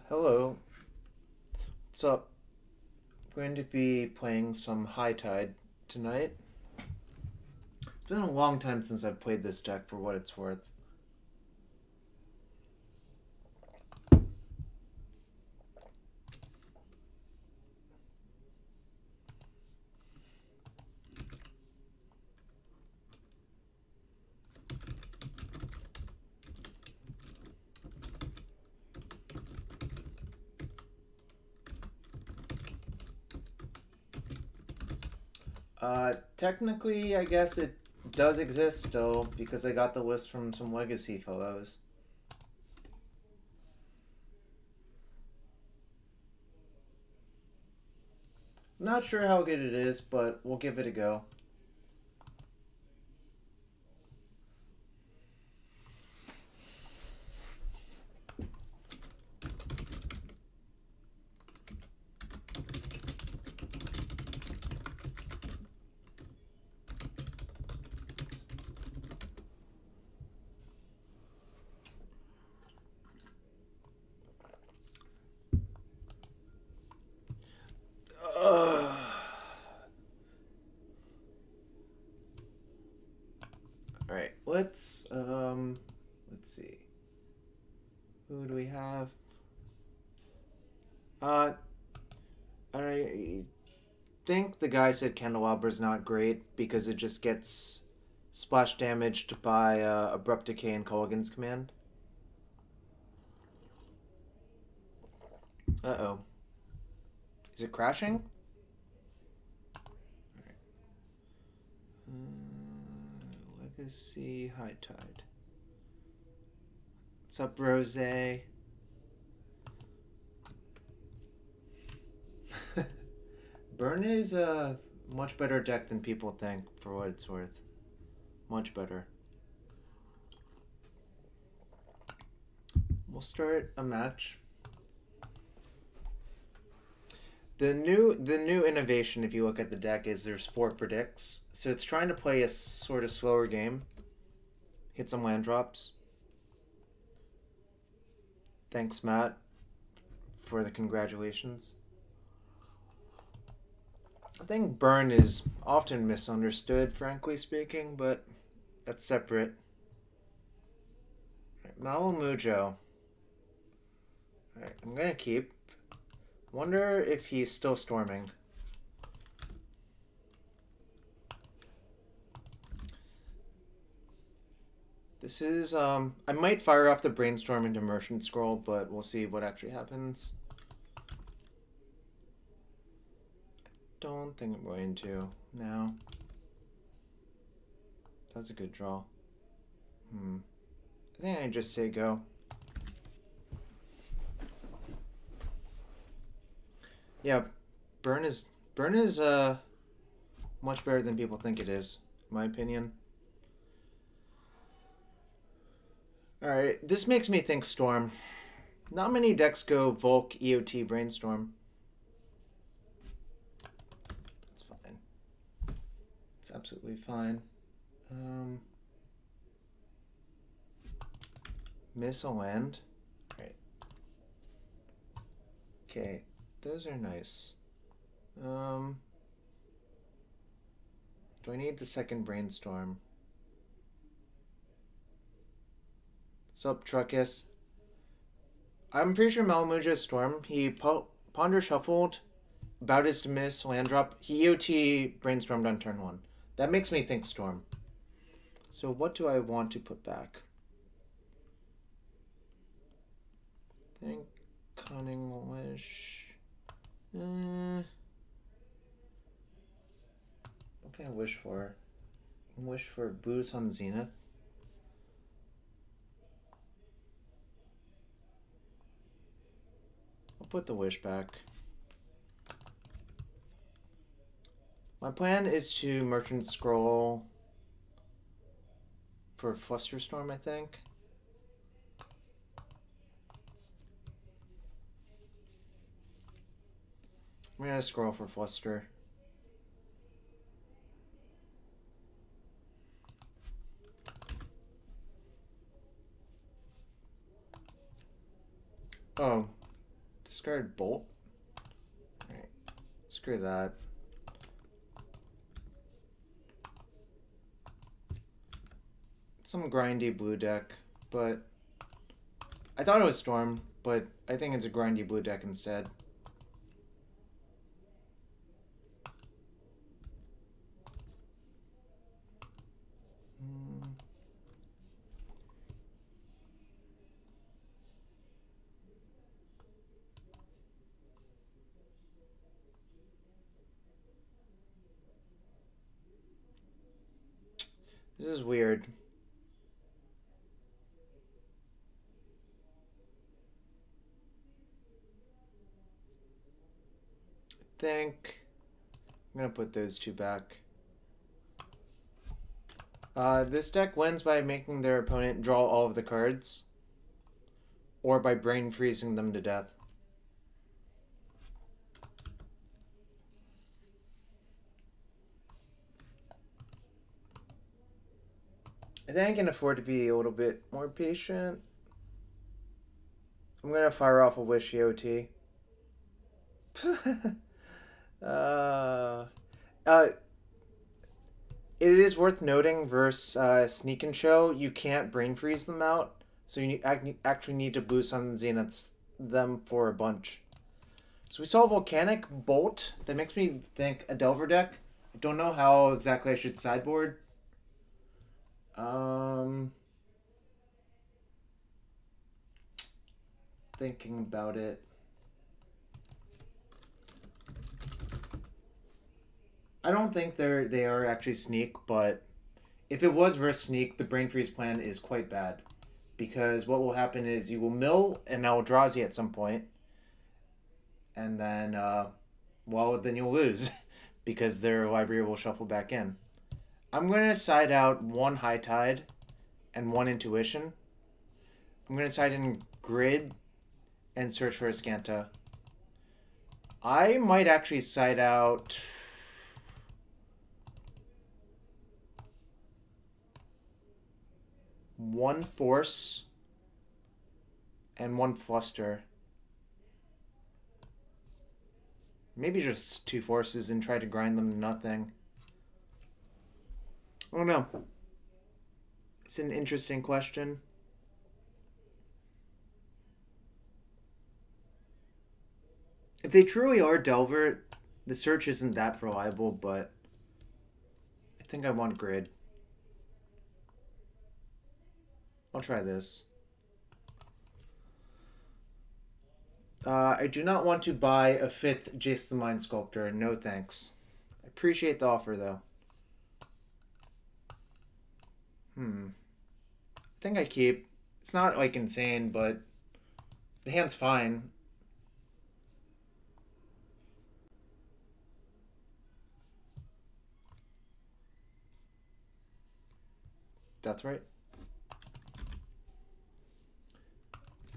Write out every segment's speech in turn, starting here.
Hello, what's up? We're going to be playing some High Tide tonight. It's been a long time since I've played this deck for what it's worth. Technically, I guess it does exist still because I got the list from some Legacy fellows. I'm not sure how good it is, but we'll give it a go. Ugh. All right, let's see. Who do we have? Uh, I think the guy said Candelabra's not great because it just gets splash damaged by Abrupt Decay and Culligan's Command. Uh-oh. Is it crashing? Legacy High Tide. What's up, Rose? Burn is a much better deck than people think, for what it's worth. Much better. We'll start a match. The new innovation, if you look at the deck, is there's 4 predicts. So it's trying to play a sort of slower game. Hit some land drops. Thanks, Matt, for the congratulations. I think Burn is often misunderstood, frankly speaking, but that's separate. Malamujo. Alright, I'm gonna keep. Wonder if he's still storming. This is, I might fire off the Brainstorm into Merchant Scroll, but we'll see what actually happens. Don't think I'm going to now. That's a good draw. I think I just say go. Yeah, Burn is much better than people think it is, in my opinion. Alright, this makes me think Storm. Not many decks go Volk, EOT, Brainstorm. It's fine. It's absolutely fine. Miss a land. Right. Okay, those are nice. Do I need the second Brainstorm? Sup, Truckus? I'm pretty sure Malamuja Storm. He Ponder Shuffled, Boutist to miss, land drop. He EOT Brainstormed on turn 1. That makes me think Storm. So what do I want to put back? I think Cunning Wish. What can I wish for? I can wish for Boost on Zenith. I'll put the wish back. My plan is to Merchant Scroll for Flusterstorm, I think. I'm gonna scroll for Fluster. Oh, Discard Bolt. Alright. Screw that. Some grindy blue deck, but I thought it was Storm, but I think it's a grindy blue deck instead. This is weird. I think I'm gonna put those two back. This deck wins by making their opponent draw all of the cards, or by brain freezing them to death. I think I can afford to be a little bit more patient. I'm gonna fire off a Wish EOT. It is worth noting versus Sneak and Show, you can't brain freeze them out, so you actually need to boost on Zeniths them for a bunch. So we saw Volcanic Bolt. That makes me think a Delver deck. I don't know how exactly I should sideboard. Thinking about it. I don't think they are actually Sneak, but if it was versus Sneak, the Brain Freeze plan is quite bad. Because what will happen is you will mill an Eldrazi at some point, and then, well, then you'll lose because their library will shuffle back in. I'm going to side out one High Tide and one Intuition. I'm going to side in Grid and search for a Scanta. I might actually side out... one Force and one Fluster. Maybe just two Forces and try to grind them to nothing. I don't know. It's an interesting question. If they truly are Delver, the search isn't that reliable, but I think I want Grid. I'll try this. I do not want to buy a 5th Jace the Mind Sculptor. No thanks. I appreciate the offer, though. I think I keep. It's not, like, insane, but the hand's fine. That's right.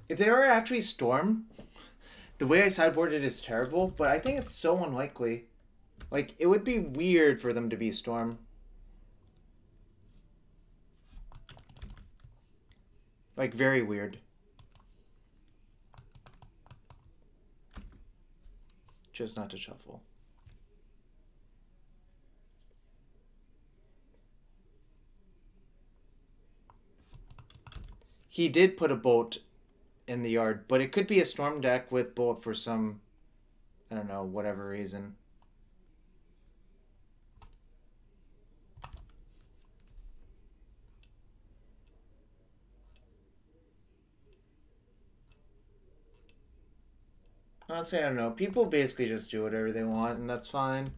If they are actually Storm, the way I sideboarded is terrible, but I think it's so unlikely. Like, it would be weird for them to be Storm. Like, very weird. Chose not to shuffle. He did put a Bolt in the yard, but it could be a Storm deck with Bolt for some, I don't know, whatever reason. Honestly, I don't know. People basically just do whatever they want, and that's fine.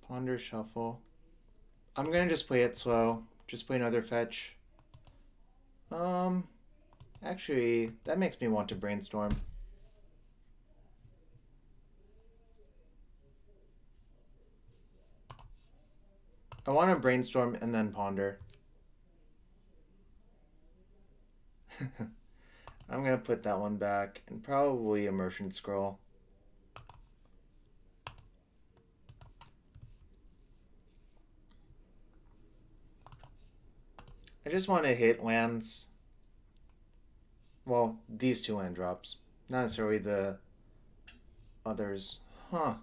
Ponder Shuffle. I'm gonna just play it slow. Just play another fetch. Actually, that makes me want to brainstorm. I want to brainstorm and then ponder. I'm gonna put that one back and probably Immersion Scroll. I just want to hit lands. Well, these two land drops. Not necessarily the others. Huh.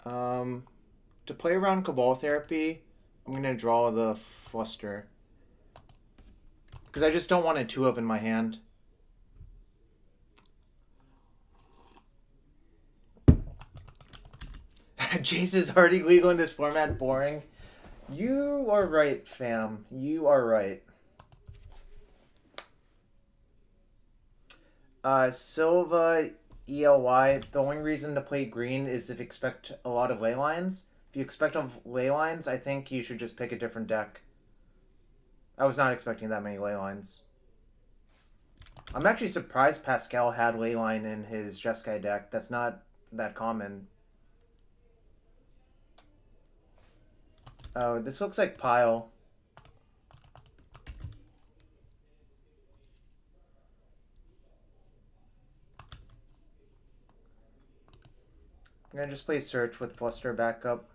To play around Cabal Therapy, I'm going to draw the Fluster. Because I just don't want a 2-of in my hand. Jace is already legal in this format. Boring. You are right, fam. You are right. Silva ELY. The only reason to play green is if you expect a lot of ley lines. If you expect ley lines, I think you should just pick a different deck. I was not expecting that many ley lines. I'm actually surprised Pascal had leyline in his Jeskai deck. That's not that common. Oh, this looks like Pile. I'm gonna just play Search with Fluster backup.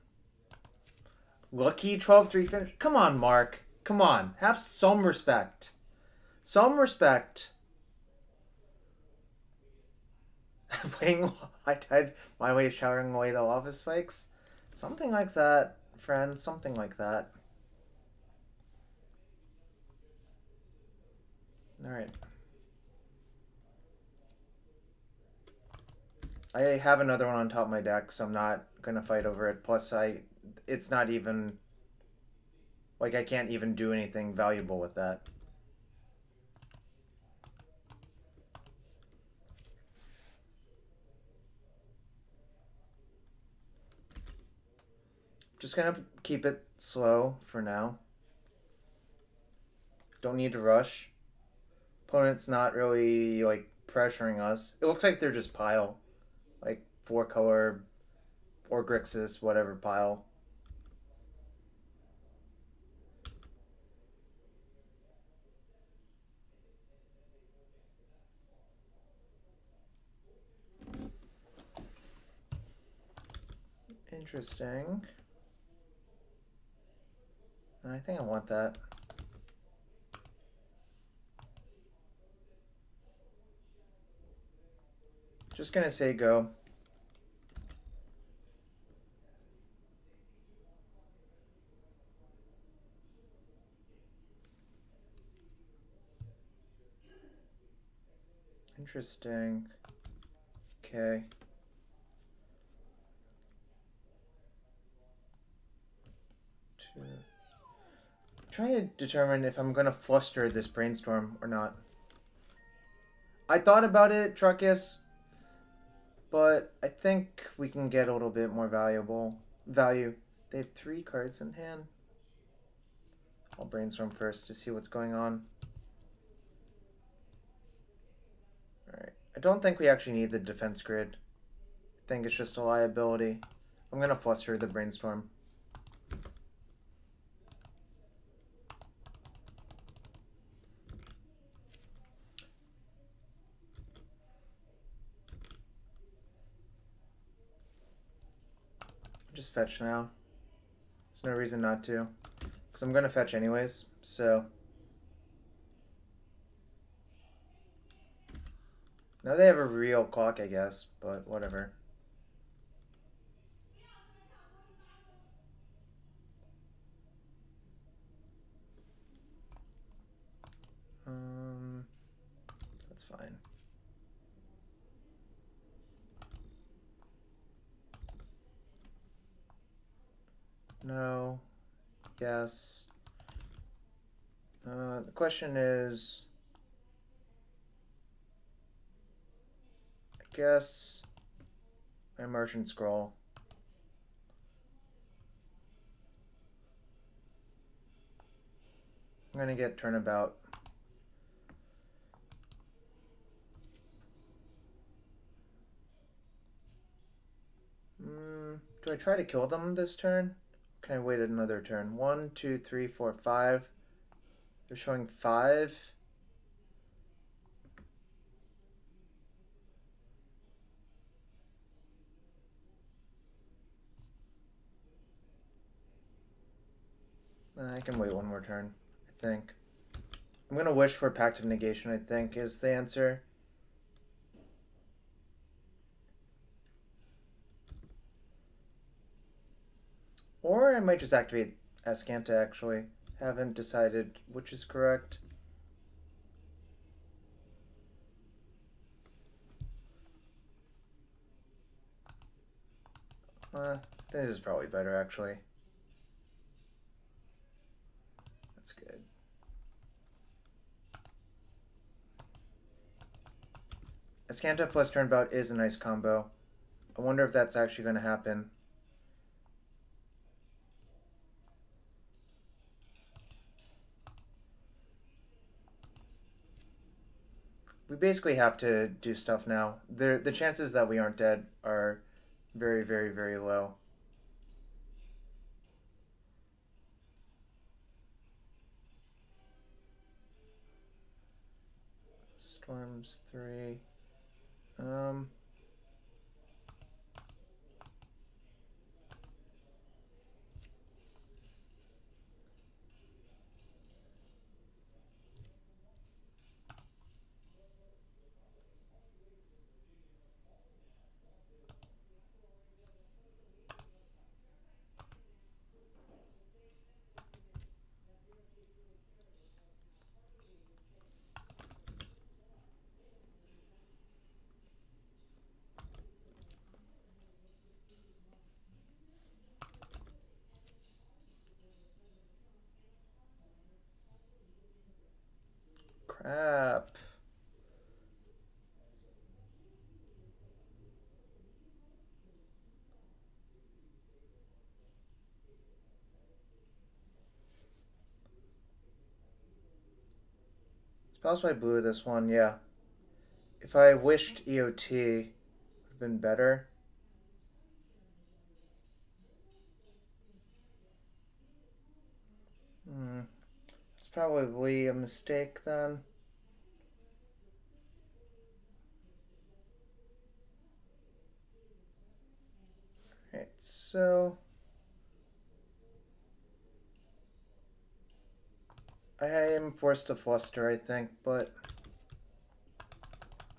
Lucky 12-3 finish. Come on, Mark. Come on. Have some respect. Some respect. Playing I died my way showering away the lava spikes. Something like that, friend. Something like that. Alright. I have another one on top of my deck, so I'm not gonna fight over it. Plus, it's not even like I can't even do anything valuable with that. Just gonna keep it slow for now. Don't need to rush. Opponent's not really like pressuring us. It looks like they're just Pile. Like 4-color or Grixis, whatever Pile. Interesting. I think I want that. Just gonna say go. Interesting. Okay. I'm trying to determine if I'm gonna fluster this brainstorm or not. I thought about it, Truckus, but I think we can get a little bit more value. They have 3 cards in hand. I'll brainstorm first to see what's going on. Alright. I don't think we actually need the defense grid. I think it's just a liability. I'm gonna fluster the brainstorm. Just fetch now. There's no reason not to. Because I'm going to fetch anyways, so. Now they have a real clock, I guess, but whatever. That's fine. No. Yes. The question is, I guess, Immersion Scroll. I'm gonna get Turnabout. Do I try to kill them this turn? Can I wait another turn? 1, 2, 3, 4, 5. They're showing 5. I can wait one more turn, I think. I'm gonna wish for Pact of Negation, I think, is the answer. Or I might just activate Azcanta, actually. Haven't decided which is correct. This is probably better, actually. That's good. Azcanta plus Turnabout is a nice combo. I wonder if that's actually going to happen. We basically have to do stuff now. The chances that we aren't dead are very, very, very low. Storms 3. Crap. It's possible I blew this one, yeah. If I wished EOT, it would have been better. It's probably a mistake then. Alright, so I am forced to fluster, I think,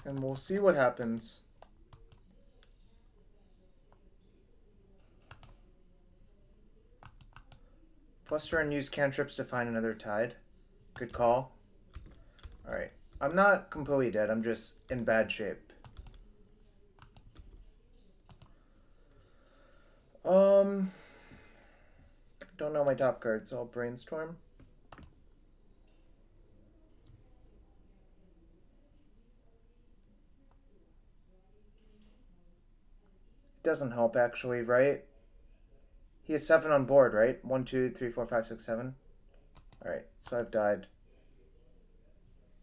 and we'll see what happens. Fluster and use cantrips to find another tide. Good call. Alright. I'm not completely dead, I'm just in bad shape. Don't know my top card, so I'll brainstorm. It doesn't help actually, right? He has 7 on board, right? 1, 2, 3, 4, 5, 6, 7. Alright, so I've died.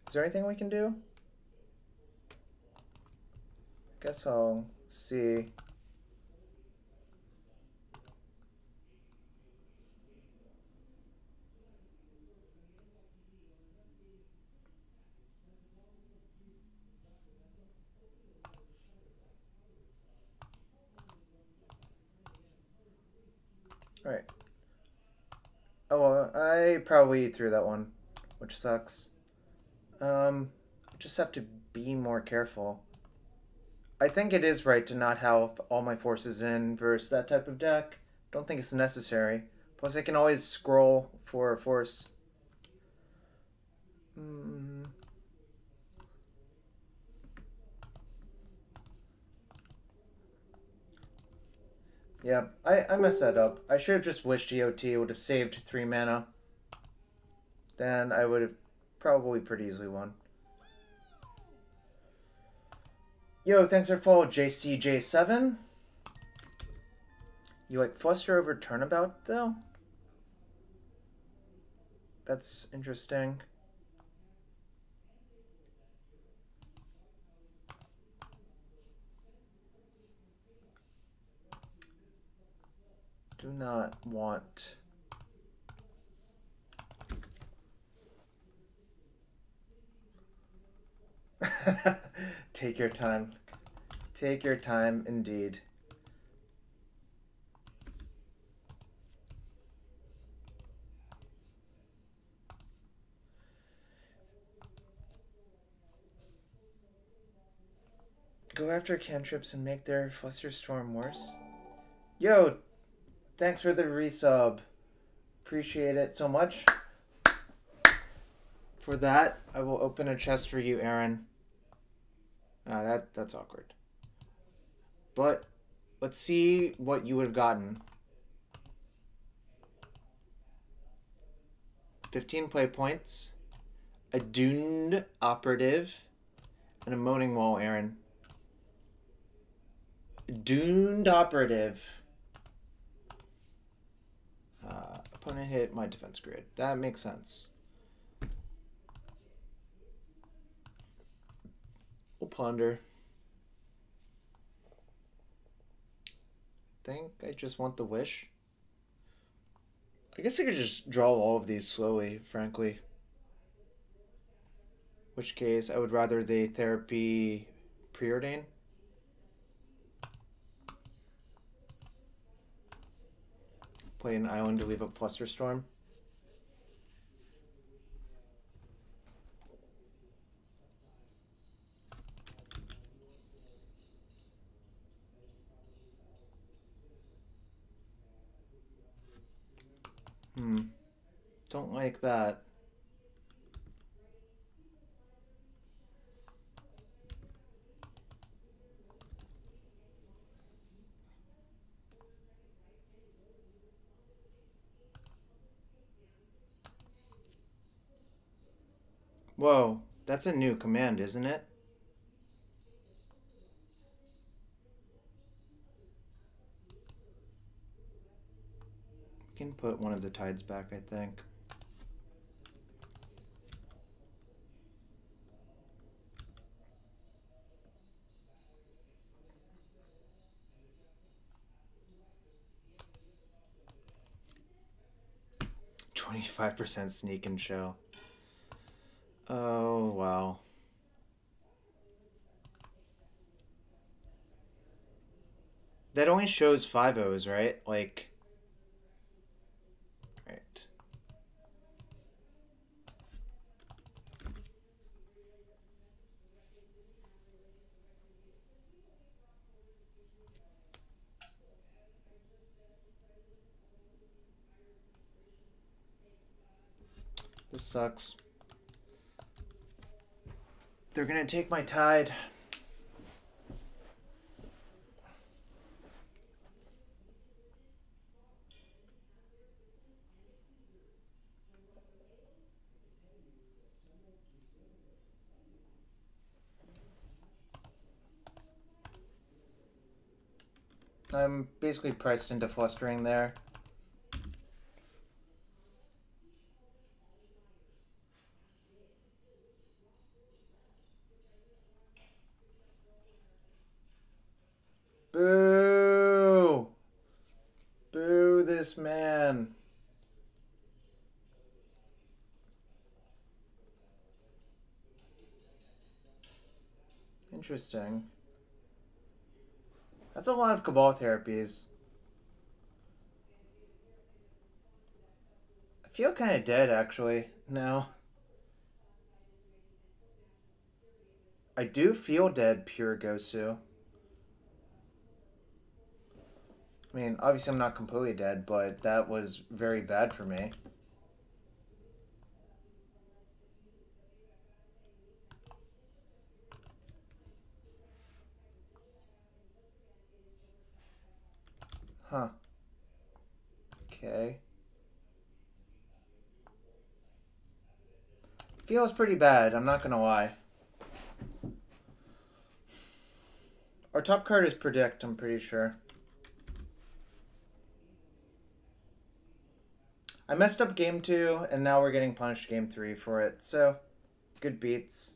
Is there anything we can do? Guess I'll see. Alright. Oh, well, I probably threw that one, which sucks. Just have to be more careful. I think it is right to not have all my forces in versus that type of deck. Don't think it's necessary. Plus, I can always scroll for a force. Yeah, I messed that up. I should have just wished EOT would have saved 3 mana. Then I would have probably pretty easily won. Yo, thanks for follow JCJ7. You like fluster over turnabout, though? That's interesting. Do not want... Take your time. Take your time, indeed. go after cantrips and make their Flusterstorm worse? Yo, thanks for the resub. Appreciate it so much. For that, I will open a chest for you, Aaron. That's awkward. But let's see what you would have gotten. 15 play points, a Doomed Operative, and a Moaning Wall, Aaron. Doomed Operative. Opponent hit my defense grid. That makes sense. We'll ponder. Think I just want the wish. I guess I could just draw all of these slowly, frankly. Which case I would rather the Therapy Preordain. Play an island to leave up Flusterstorm. Don't like that. Whoa, that's a new command, isn't it? We can put one of the tides back, I think. %25 sneak and show. Oh, wow. That only shows 5 O's, right? Like, right. This sucks. They're gonna take my tide. I'm basically priced into flustering there. Boo! Boo this man. Interesting. That's a lot of Cabal therapies. I feel kind of dead, actually, now. I do feel dead, pure Gosu. I mean, obviously I'm not completely dead, but that was very bad for me. Huh. Okay. Feels pretty bad, I'm not gonna lie. Our top card is Predict, I'm pretty sure. I messed up game 2, and now we're getting punished game 3 for it, so good beats.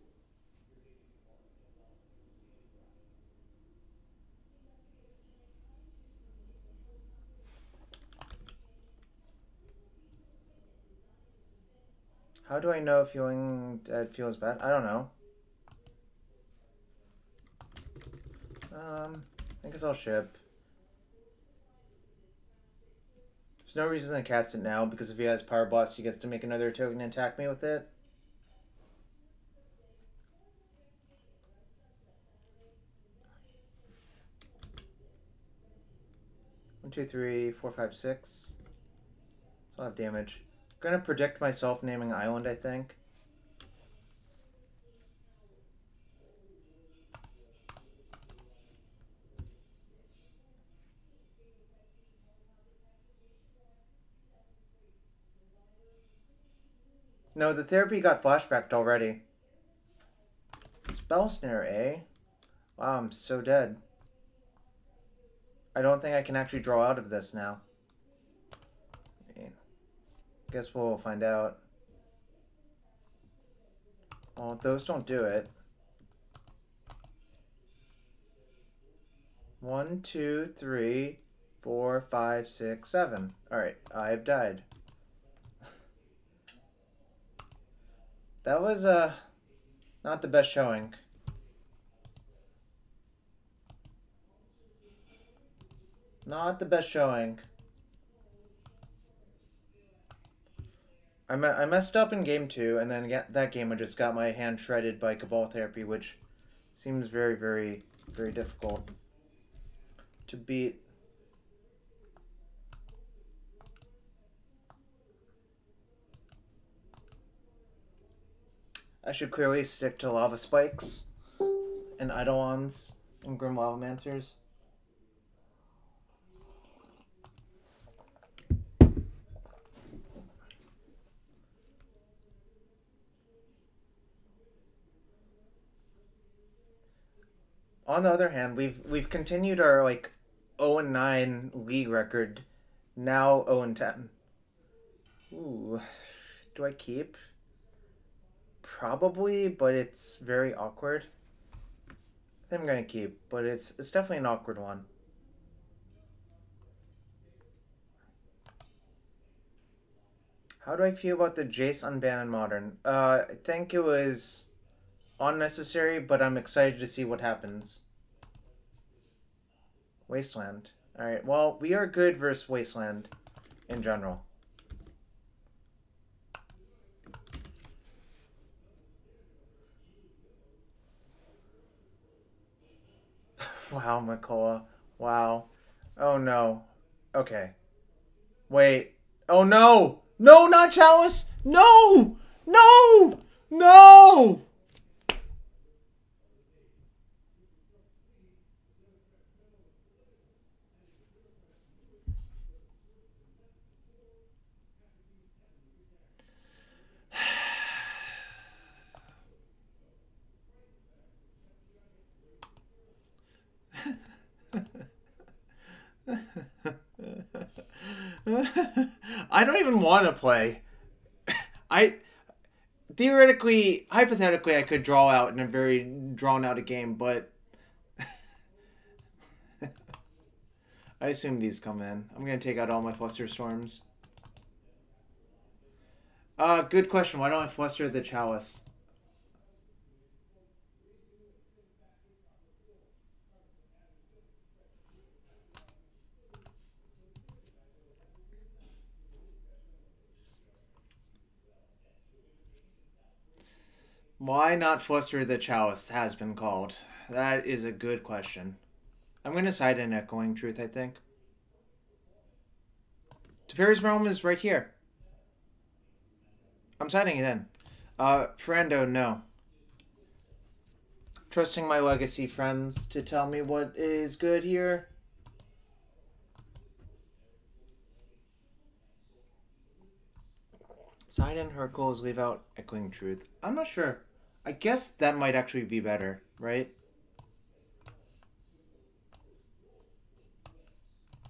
How do I know feeling dead feels bad? I don't know. I guess I'll ship. There's no reason to cast it now, because if he has Power Blast, he gets to make another token and attack me with it. 1, 2, 3, 4, 5, 6. So I'll have damage. I'm gonna predict myself naming Island, I think. No, the therapy got flashbacked already. Spell Snare, eh? Wow, I'm so dead. I don't think I can actually draw out of this now. Guess we'll find out. Well, those don't do it. 1, 2, 3, 4, 5, 6, 7. Alright, I have died. That was, not the best showing. Not the best showing. I messed up in game 2, and then that game I just got my hand shredded by Cabal Therapy, which seems very, very, very difficult to beat. I should clearly stick to Lava Spikes and Eidolons and Grim Lavamancers. On the other hand, we've continued our like 0-9 league record, now 0-10. Ooh, do I keep? Probably, but it's very awkward. I think I'm gonna keep, but it's definitely an awkward one. How do I feel about the Jace unban in Modern? I think it was unnecessary, but I'm excited to see what happens. Wasteland. Alright, well, we are good versus Wasteland in general. Wow, Makoa. Wow. Oh no. Okay. Wait. Oh no! No, not Chalice! No! No! No! I don't even want to play. I theoretically, hypothetically, I could draw out in a very drawn out a game, but I assume these come in. I'm gonna take out all my Flusterstorms. Good question. Why don't I Fluster the Chalice? Why not Fluster the Chalice has been called. That is a good question. I'm going to side in Echoing Truth, I think. Teferi's Realm is right here. I'm siding it in. Ferendo, no. Trusting my legacy friends to tell me what is good here. Side in Hercules, leave out Echoing Truth. I'm not sure. I guess that might actually be better, right?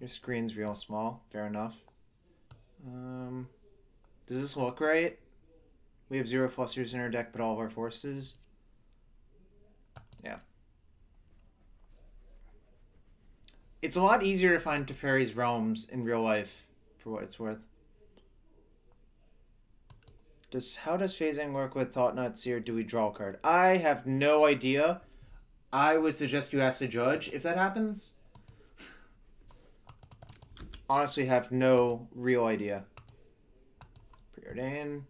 Your screen's real small. Fair enough. Does this look right? We have 0 Flusters in our deck, but all of our forces. Yeah. It's a lot easier to find Teferi's Realms in real life, for what it's worth. How does phasing work with Thought-Knot Seer? Do we draw a card? I have no idea. I would suggest you ask the judge if that happens. Honestly, have no real idea. Preordain.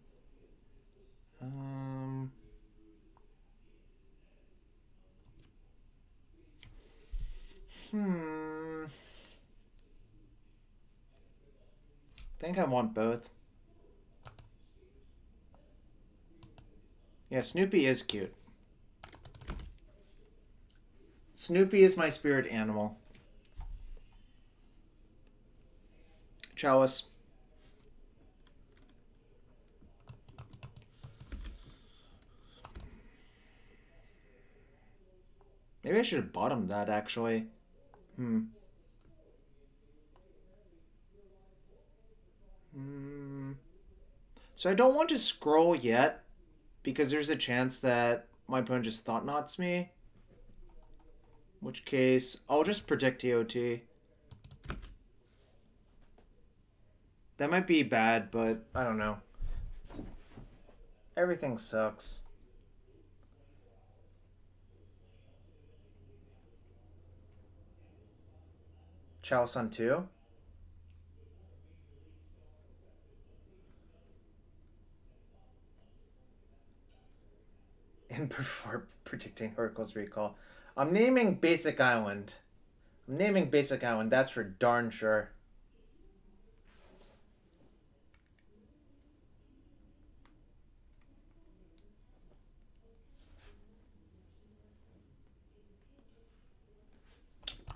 think I want both. Yeah, Snoopy is cute. Snoopy is my spirit animal. Chalice. Maybe I should have bottomed that, actually. So I don't want to scroll yet, because there's a chance that my opponent just Thought Knots me. In which case, I'll just predict TOT. That might be bad, but I don't know. Everything sucks. Chalice on 2. And before predicting Oracle's recall, I'm naming Basic Island. That's for darn sure.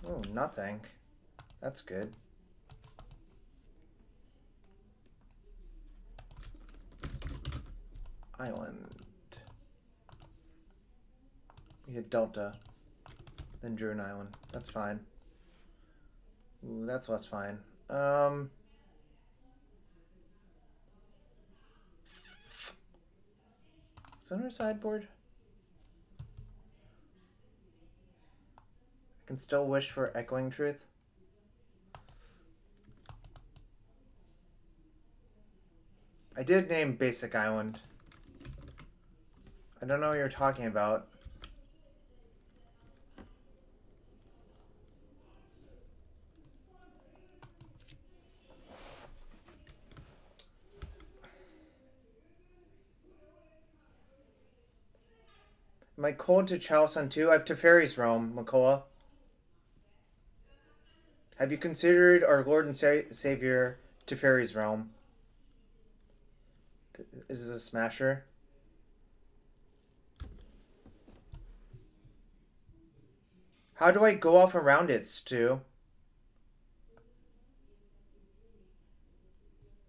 Oh, nothing. That's good. Island. We hit Delta. Then drew an island. That's fine. Ooh, that's less fine. Center sideboard? I can still wish for Echoing Truth. I did name Basic Island. I don't know what you're talking about. Am I cold to Chalice on 2? I have Teferi's Realm, Makoa. Have you considered our Lord and Savior Teferi's Realm? Is this a smasher? How do I go off around it, Stu?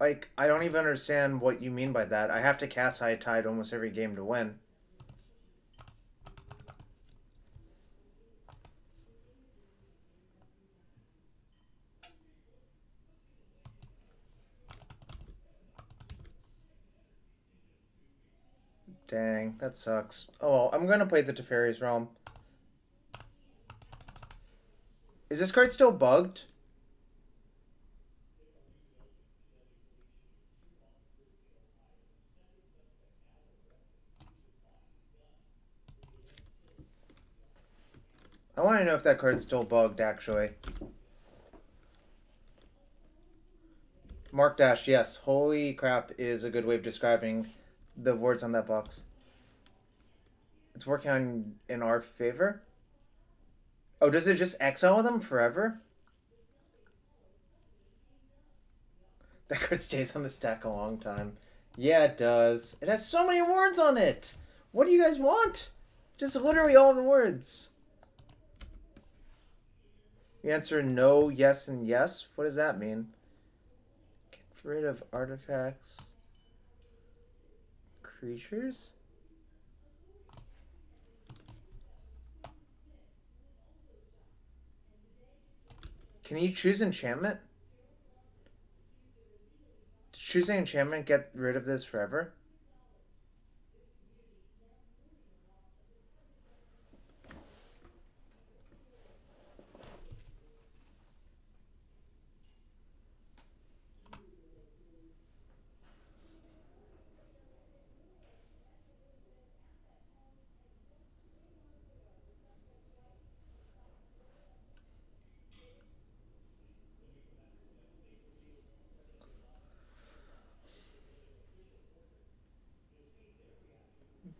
Like, I don't even understand what you mean by that. I have to cast High Tide almost every game to win. Dang, that sucks. Oh well, I'm gonna play the Teferi's Realm. Is this card still bugged? I want to know if that card's still bugged, actually. Mark Dash, yes. Holy crap is a good way of describing the words on that box. It's working on in our favor? Oh, does it just exile them forever? That card stays on the stack a long time. Yeah, it does. It has so many words on it! What do you guys want? Just literally all the words. You answer no, yes, and yes? What does that mean? Get rid of artifacts. Creatures? Can you choose enchantment? Does choosing enchantment get rid of this forever?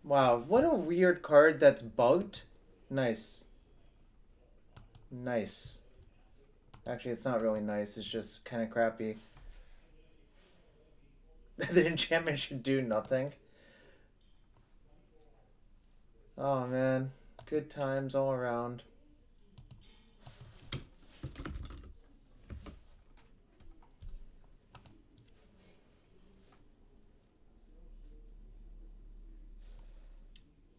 Wow, what a weird card that's bugged. Nice. Nice. Actually, it's not really nice. It's just kind of crappy. The enchantment should do nothing. Oh man, good times all around.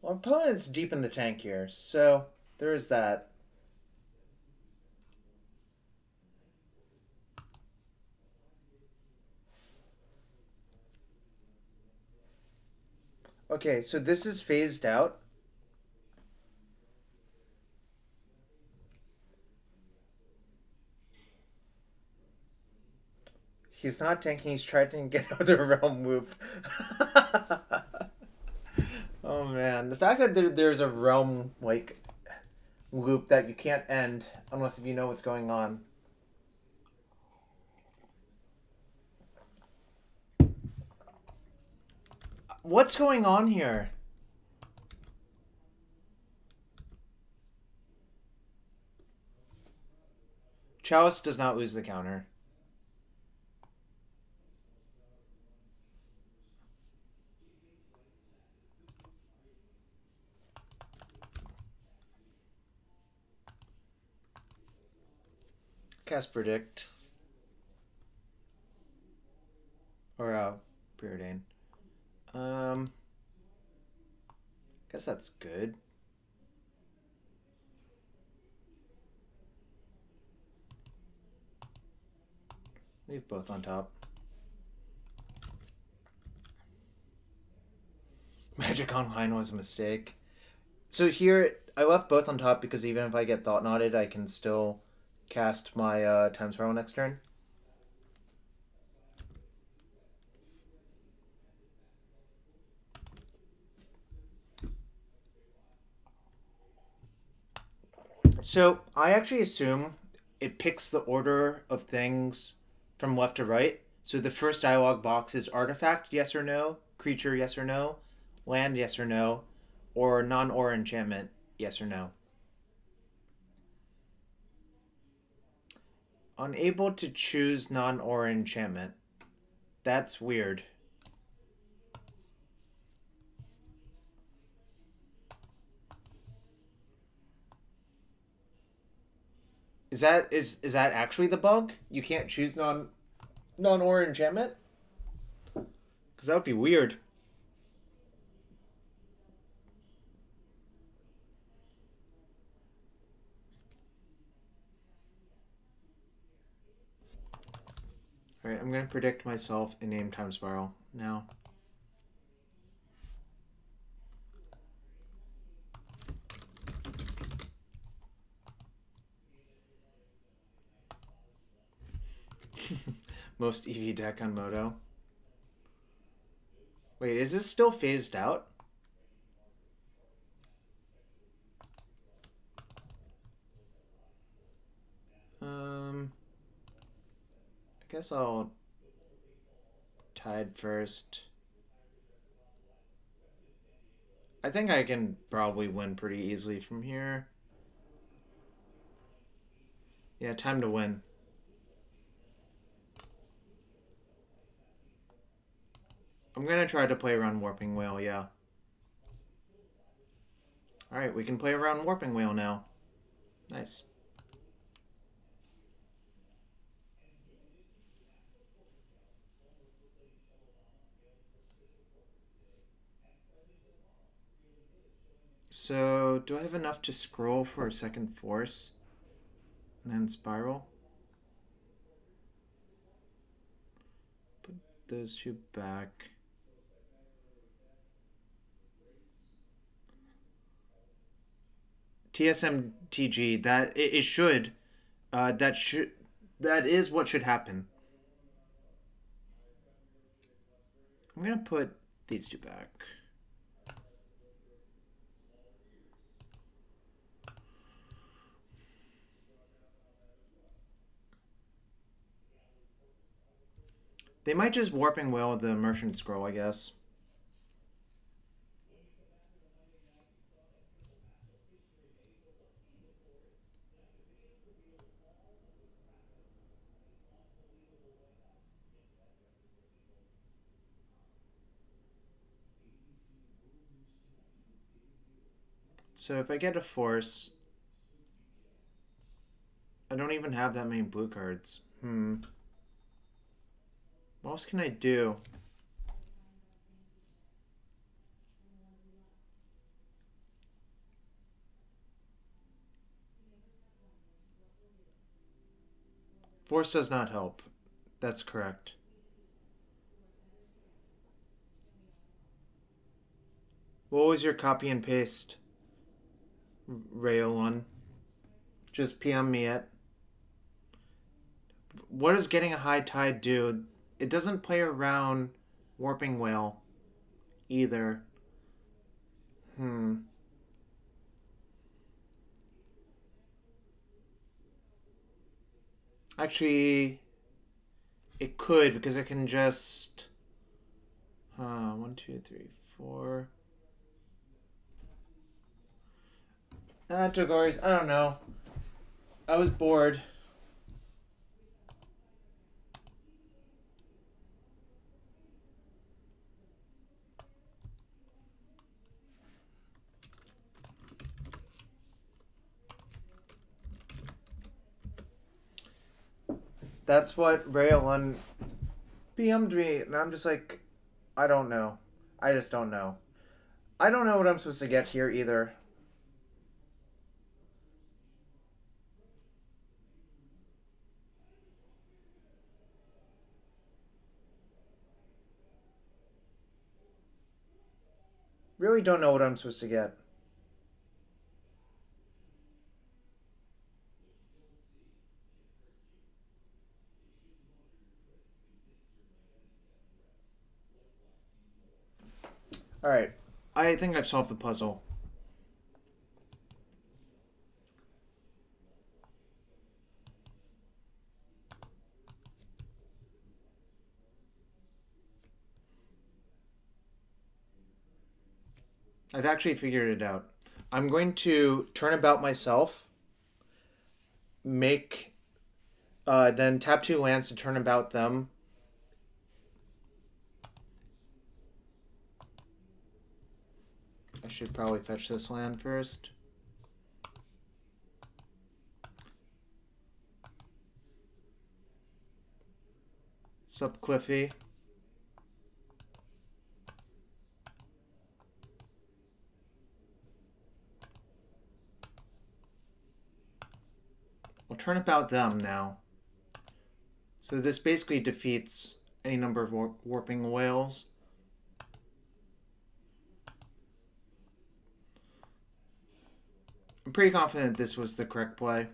Our opponent's deep in the tank here, so there is that. Okay, so this is phased out. He's not tanking, he's trying to get out of the realm loop. Oh man, the fact that there's a realm, like, loop that you can't end unless if you know what's going on. What's going on here? Chalice does not lose the counter. Cast Predict. Or, Preordain. Guess that's good. Leave both on top. Magic Online was a mistake. So here, I left both on top because even if I get Thought Knotted, I can still cast my Time Spiral next turn. So I actually assume it picks the order of things from left to right. So the first dialog box is artifact, yes or no, creature, yes or no, land, yes or no, or non-aura enchantment, yes or no. Unable to choose non-aura enchantment. That's weird. Is that actually the bug? You can't choose non-aura enchantment? Because that would be weird. Alright, I'm going to predict myself and name Time Spiral now. Most EV deck on Moto. Wait, is this still phased out? I guess I'll Tide first. I think I can probably win pretty easily from here. Yeah, time to win. I'm gonna try to play around Warping Whale, yeah. Alright, we can play around Warping Whale now. Nice. So, do I have enough to scroll for a second force? And then spiral? Put those two back. TSMTG, that it should. That is what should happen. I'm gonna put these two back. They might just Warping Whale the Merchant Scroll, I guess. So if I get a force, I don't even have that many blue cards. What else can I do? Force does not help. That's correct. What was your copy and paste? Rayon. Just PM me it. What does getting a high tide do? It doesn't play around Warping Whale either. Actually, it could because I can just. 1, 2, 3, 4. Togoris, I don't know. I was bored. That's what Rayon PM'd me, and I'm just like, I don't know. I just don't know. I don't know what I'm supposed to get here either. Really don't know what I'm supposed to get. Alright. I think I've solved the puzzle. I've actually figured it out. I'm going to turn about myself, make, then tap 2 lands to turn about them. I should probably fetch this land first. Sup, Cliffy? We'll turn about them now. So this basically defeats any number of warping whales. I'm pretty confident this was the correct play.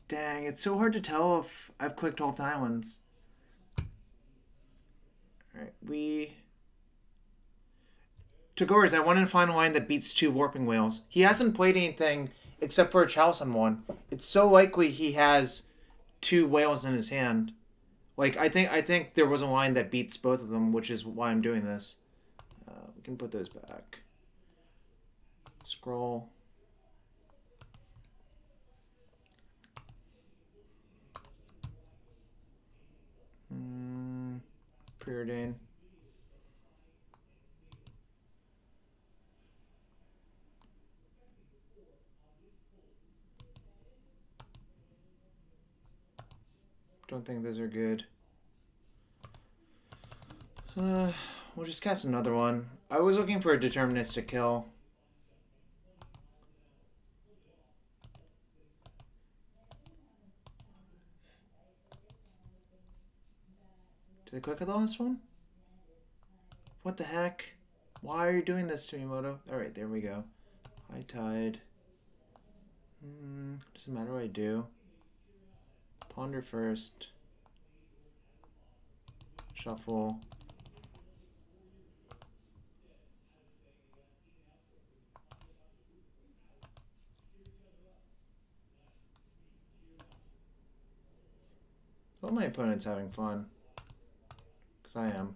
Dang, it's so hard to tell if I've clicked all the islands. Alright, Togoris, I wanted to find a line that beats 2 warping whales. He hasn't played anything except for a Chalcen one. It's so likely he has 2 whales in his hand. Like, I think there was a line that beats both of them, which is why I'm doing this. We can put those back. Scroll. Preordain. Don't think those are good. We'll just cast another one. I was looking for a deterministic kill. Did I click at the last one? What the heck? Why are you doing this to me, Moto? Alright, there we go. High tide. Doesn't matter what I do. Ponder first. Shuffle. Well, my opponent's having fun. Because I am.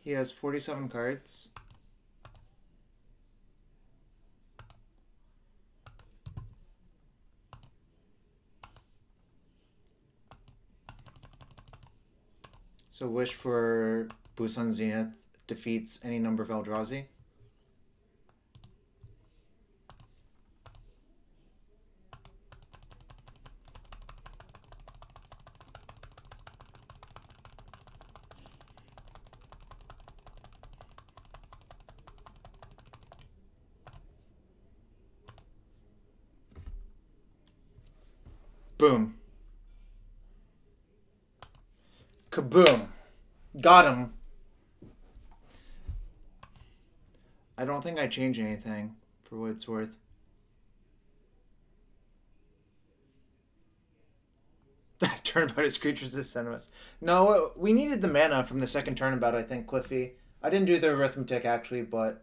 He has 47 cards. So Wish for Busan Zenith defeats any number of Eldrazi. Boom. Kaboom. Got him. I don't think I change anything, for what it's worth. Turnabout his creatures to send us. No, we needed the mana from the second turnabout, I think, Cliffy. I didn't do the arithmetic, actually, but...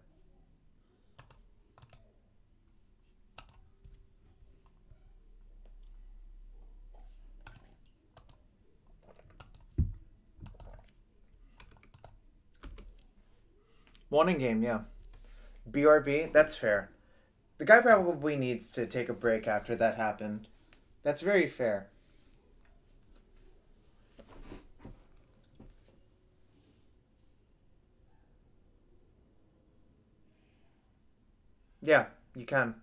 One in game, yeah. BRB, that's fair. The guy probably needs to take a break after that happened. That's very fair. Yeah, you can.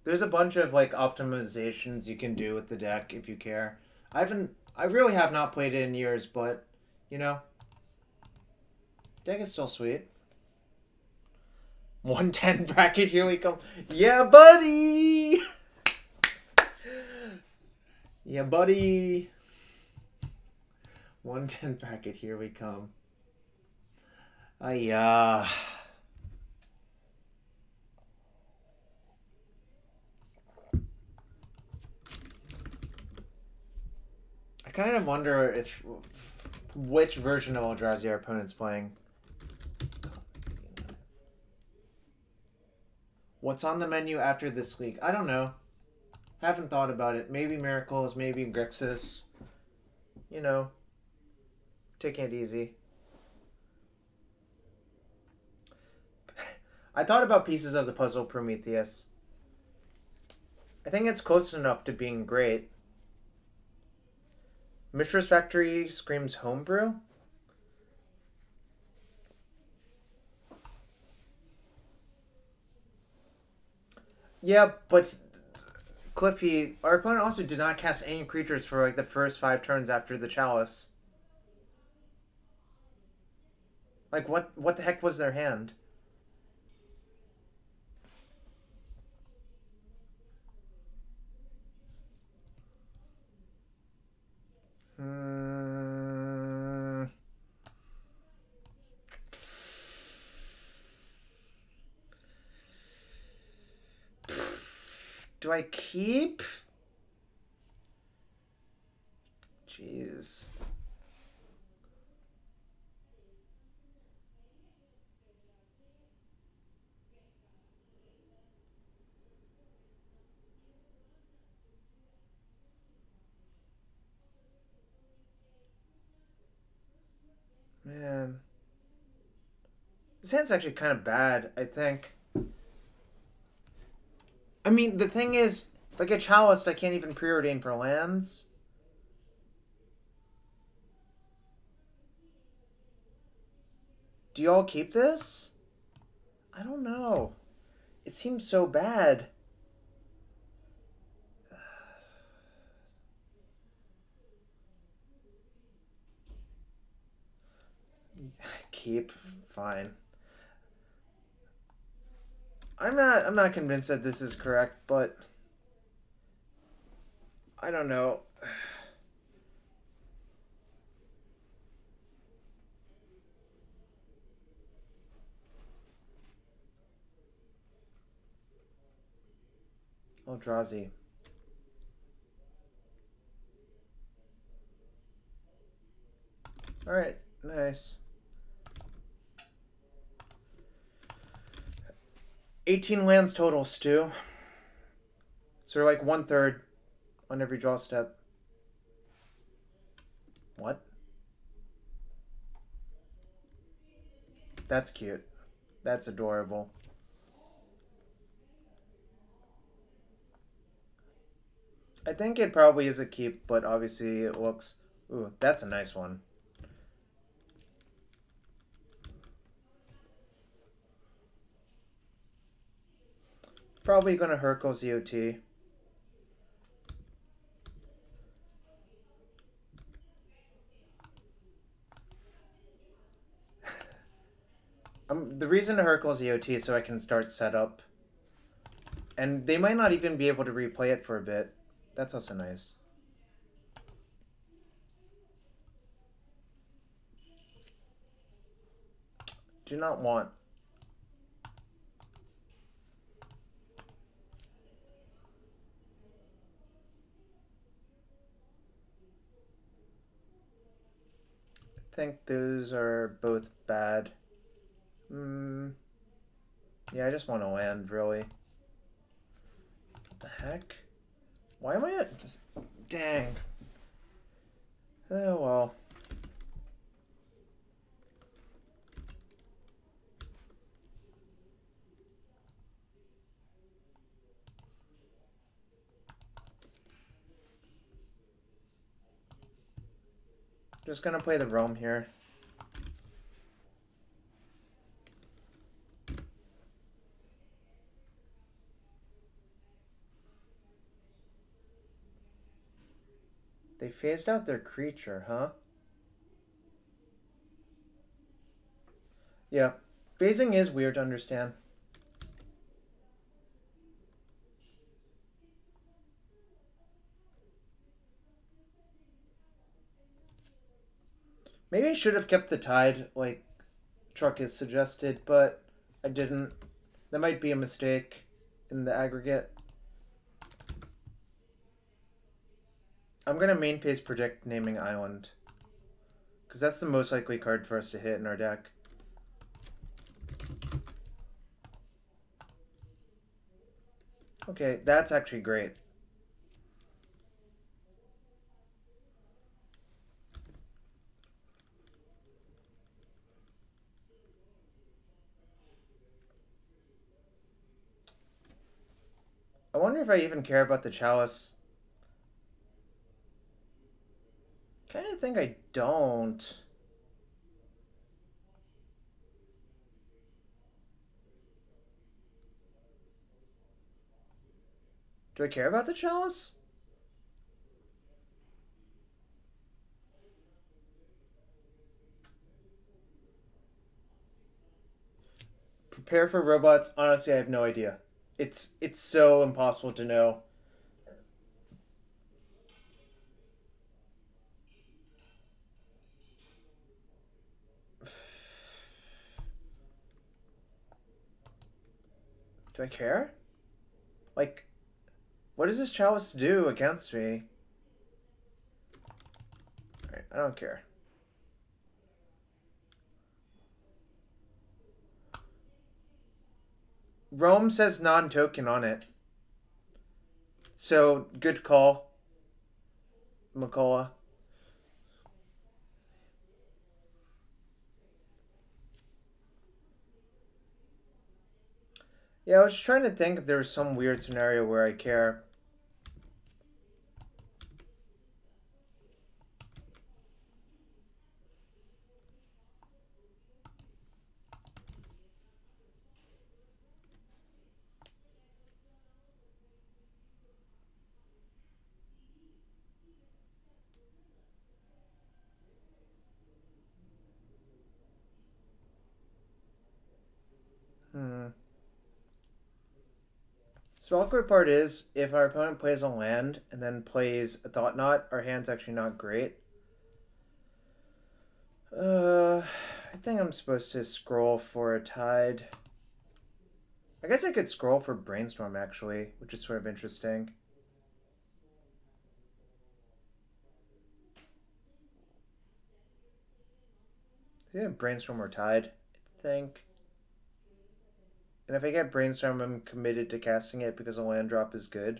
There's a bunch of like optimizations you can do with the deck if you care. I really have not played it in years, but you know, deck is still sweet. 110 bracket, here we come. Yeah, buddy! Yeah, buddy! 110 bracket, here we come. I kind of wonder if which version of Eldrazi our opponent's playing. What's on the menu after this league? I don't know. Haven't thought about it. Maybe Miracles, maybe Grixis. You know, taking it easy. I thought about Pieces of the Puzzle Prometheus. I think it's close enough to being great. Mishra's Factory screams homebrew? Yeah, but Cliffy, our opponent also did not cast any creatures for like the first 5 turns after the Chalice. Like what the heck was their hand? Do I keep? Jeez. Man. This hand's actually kind of bad, I think. I mean, the thing is, if I get Chaliced, I can't even preordain for lands. Do y'all keep this? I don't know. It seems so bad. Keep. Fine. I'm not convinced that this is correct, but I don't know. Eldrazi. Alright, nice. 18 lands total, Stu. So like 1/3 on every draw step. What? That's cute. That's adorable. I think it probably is a keep, but obviously it looks... Ooh, that's a nice one. Probably gonna Hercules EOT. The reason to Hercules EOT is so I can start setup. And they might not even be able to replay it for a bit. That's also nice. Do not want. I think those are both bad. Yeah, I just want to land, really. What the heck? Why am I at this? Dang. Oh, well. Just gonna play the Rome here. They phased out their creature, huh? Yeah. Phasing is weird to understand. Maybe I should have kept the tide, like Truck has suggested, but I didn't. That might be a mistake in the aggregate. I'm gonna main phase predict naming Island. Because that's the most likely card for us to hit in our deck. Okay, that's actually great. I wonder if I even care about the Chalice. Kind of think I don't. Do I care about the Chalice? Prepare for robots. Honestly, I have no idea. It's so impossible to know. Do I care? Like, what does this Chalice do against me? Alright, I don't care. Rome says non-token on it. So, good call, McCullough. Yeah, I was just trying to think if there was some weird scenario where I care. So the awkward part is, if our opponent plays a land and then plays a Thought Knot, our hand's actually not great. I think I'm supposed to scroll for a Tide. I guess I could scroll for Brainstorm, actually, which is sort of interesting. Yeah, Brainstorm or Tide, I think. And if I get Brainstorm, I'm committed to casting it because a land drop is good.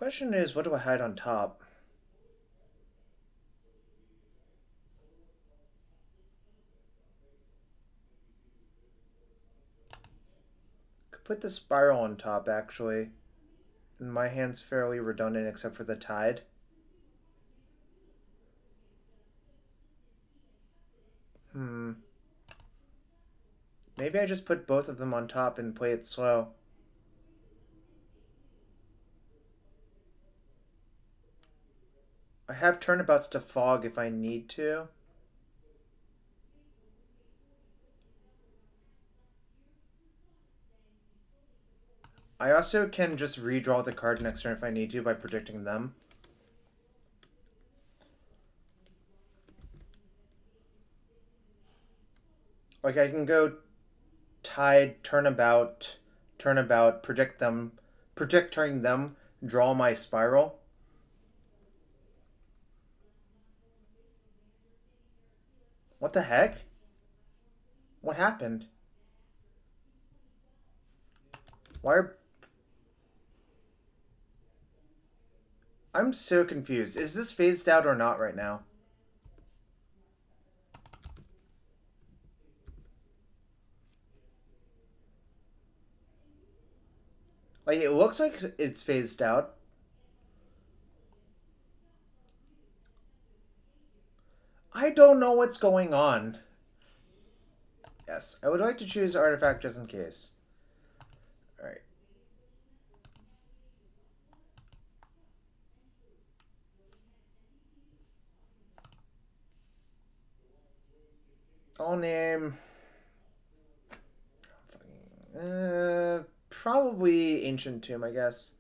Question is, what do I hide on top? Could put the spiral on top, actually. And my hand's fairly redundant except for the tide. Maybe I just put both of them on top and play it slow. I have turnabouts to fog if I need to. I also can just redraw the card next turn if I need to by predicting them. Like I can go tide, turnabout, predict turning them, draw my spiral. What the heck? What happened? Why are... I'm so confused. Is this phased out or not right now? Like, it looks like it's phased out. I don't know what's going on. Yes, I would like to choose artifact just in case. Alright. I'll name... probably Ancient Tomb, I guess.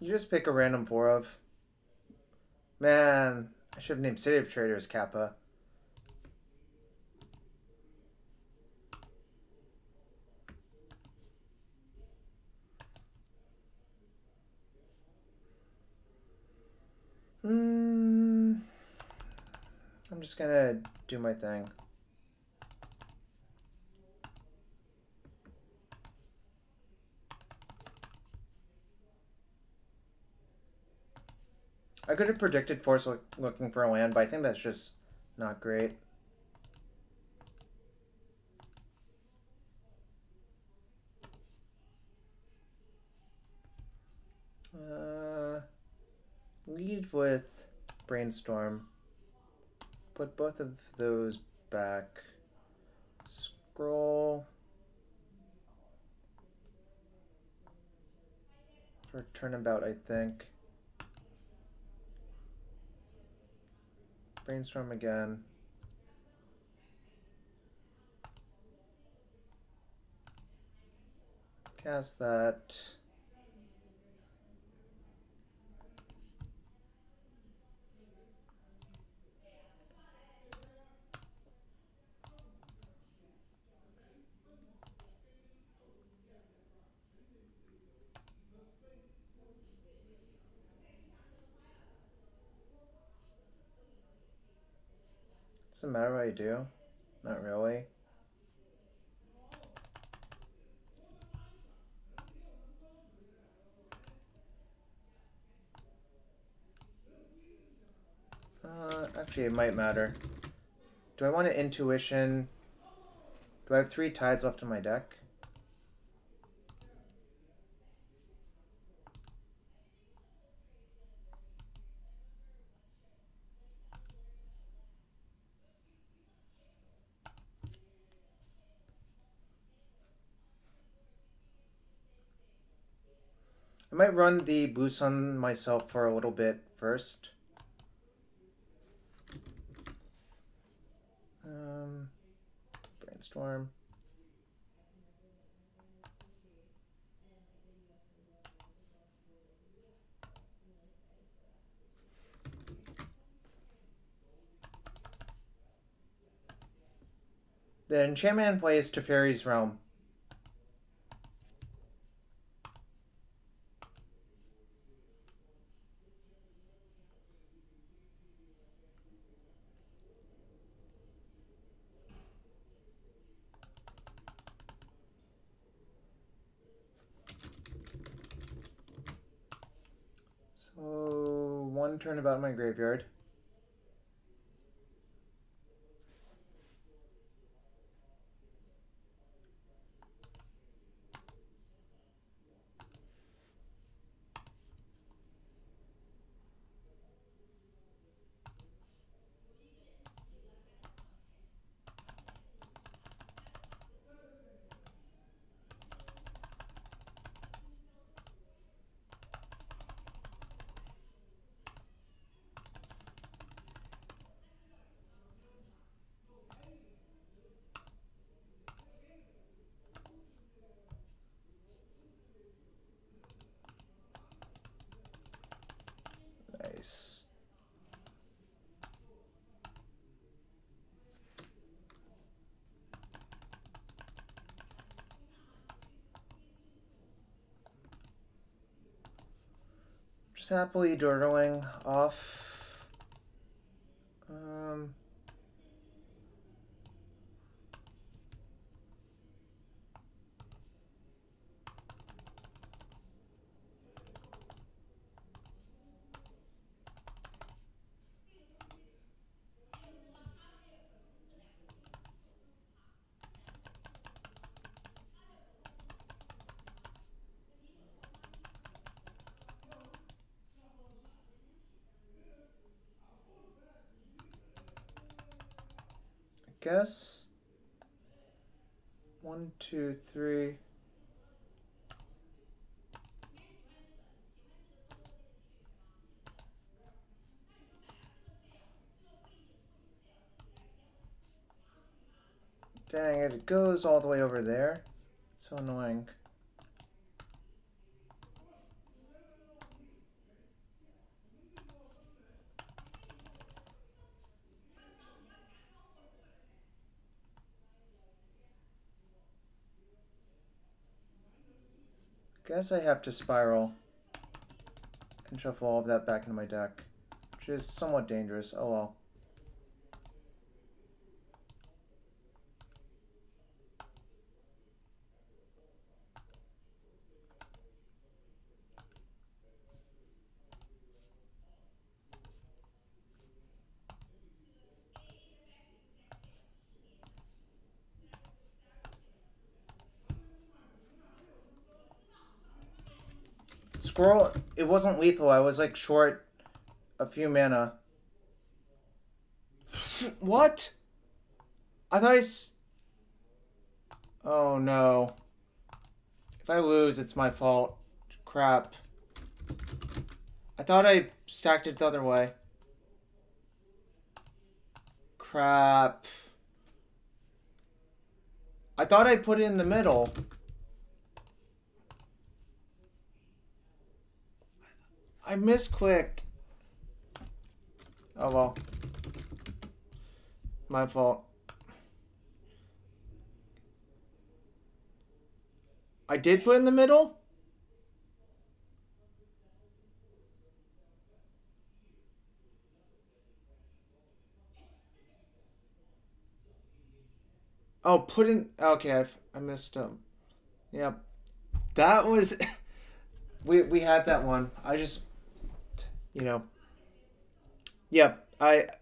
You just pick a random 4 of. Man, I should have named City of Traders Kappa. I'm just gonna do my thing. I could have predicted Force looking for a land, but I think that's just not great. Lead with Brainstorm. Put both of those back. Scroll. For turnabout, I think. Brainstorm again. Cast that. Doesn't matter what I do. Not really. Actually, it might matter. Do I want an Intuition? Do I have 3 tides left in my deck? I might run the Blue Sun myself for a little bit first. Brainstorm. The enchantment plays Teferi's Realm. So, one turnabout in my graveyard. Nice. Just happily dawdling off. Guess 1, 2, 3. Dang it, it goes all the way over there. It's so annoying. Guess I have to spiral and shuffle all of that back into my deck, which is somewhat dangerous. Oh well. Squirrel, it wasn't lethal. I was like short a few mana. What? I thought Oh no. If I lose, it's my fault. Crap. I thought I stacked it the other way. Crap. I thought I put it in the middle. I misclicked. Oh well. My fault. I did put in the middle? Oh, put in... Okay, I missed them. Yep. That was... we had that one. I just... You know... Yep.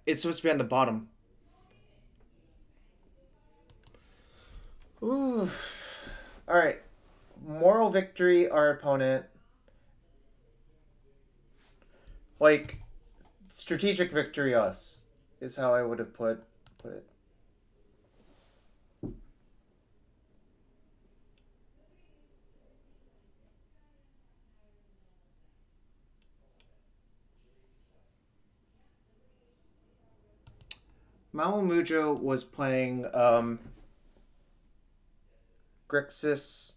It's supposed to be on the bottom. Ooh. Alright. Moral victory, our opponent. Like, strategic victory, us. Is how I would have put it. Malamujo was playing Grixis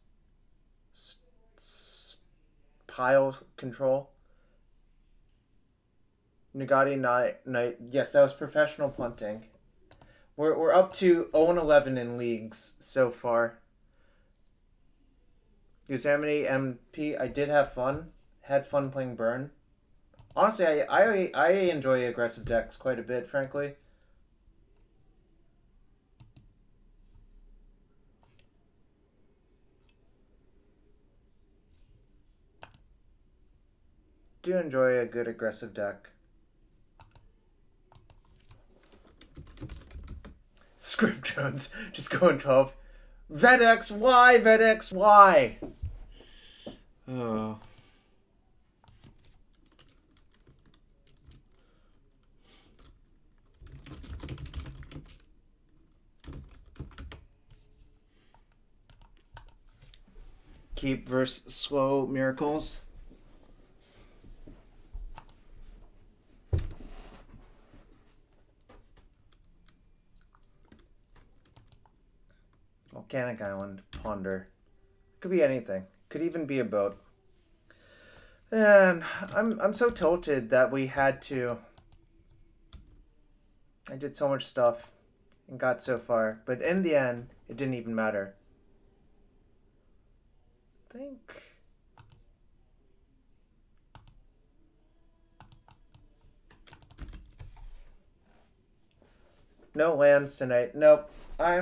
Pile Control. Nagati Knight. Yes, that was professional punting. We're up to 0-11 in leagues so far. Yosemite MP, I did have fun. Had fun playing Burn. Honestly, I enjoy aggressive decks quite a bit, frankly. do enjoy a good aggressive deck. Script Jones just going 12. Vedex Y, Vedex Y. Oh. Keep versus slow miracles. Volcanic Island, Ponder. Could be anything. Could even be a boat. And I'm so tilted that we had to. I did so much stuff and got so far, but in the end, it didn't even matter. I think. No lands tonight. Nope. I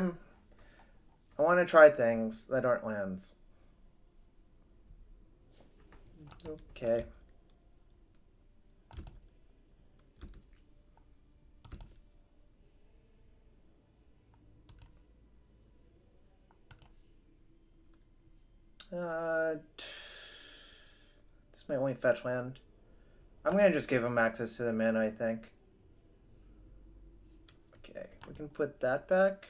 want to try things that aren't lands. Okay. This might only fetch land. I'm gonna just give him access to the mana, I think. Okay, we can put that back.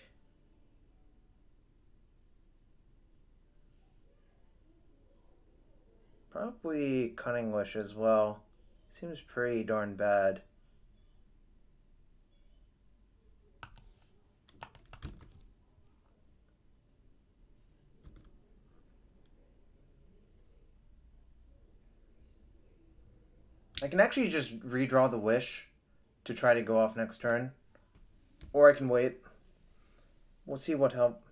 Probably Cunning Wish as well. Seems pretty darn bad. I can actually just redraw the Wish to try to go off next turn. Or I can wait. We'll see what help.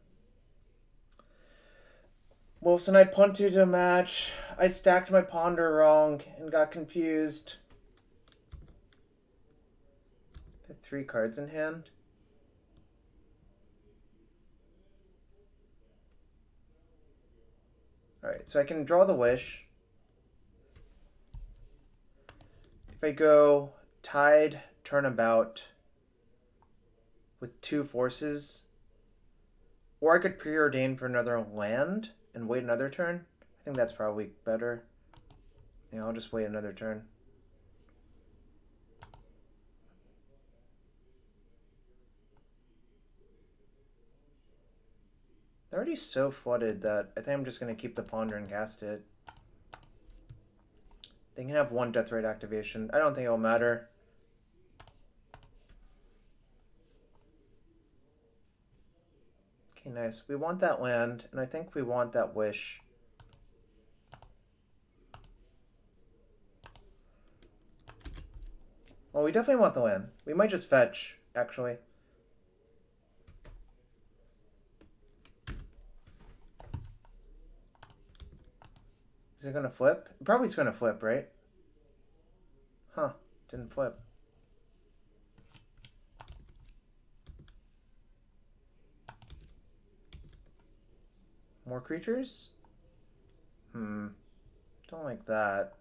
Wolfson, I punted a match. I stacked my Ponder wrong and got confused. I have 3 cards in hand. Alright, so I can draw the Wish. If I go Tide, Turnabout with 2 forces, or I could preordain for another land and wait another turn. I think that's probably better. Yeah, I'll just wait another turn. They're already so flooded that I think I'm just going to keep the Ponder and cast it. They can have 1 Deathrite activation. I don't think it'll matter. Okay, nice. We want that land, and I think we want that Wish. Well, we definitely want the land. We might just fetch, actually. Is it gonna flip? Probably it's gonna flip, right? Huh, didn't flip. More creatures? Don't like that.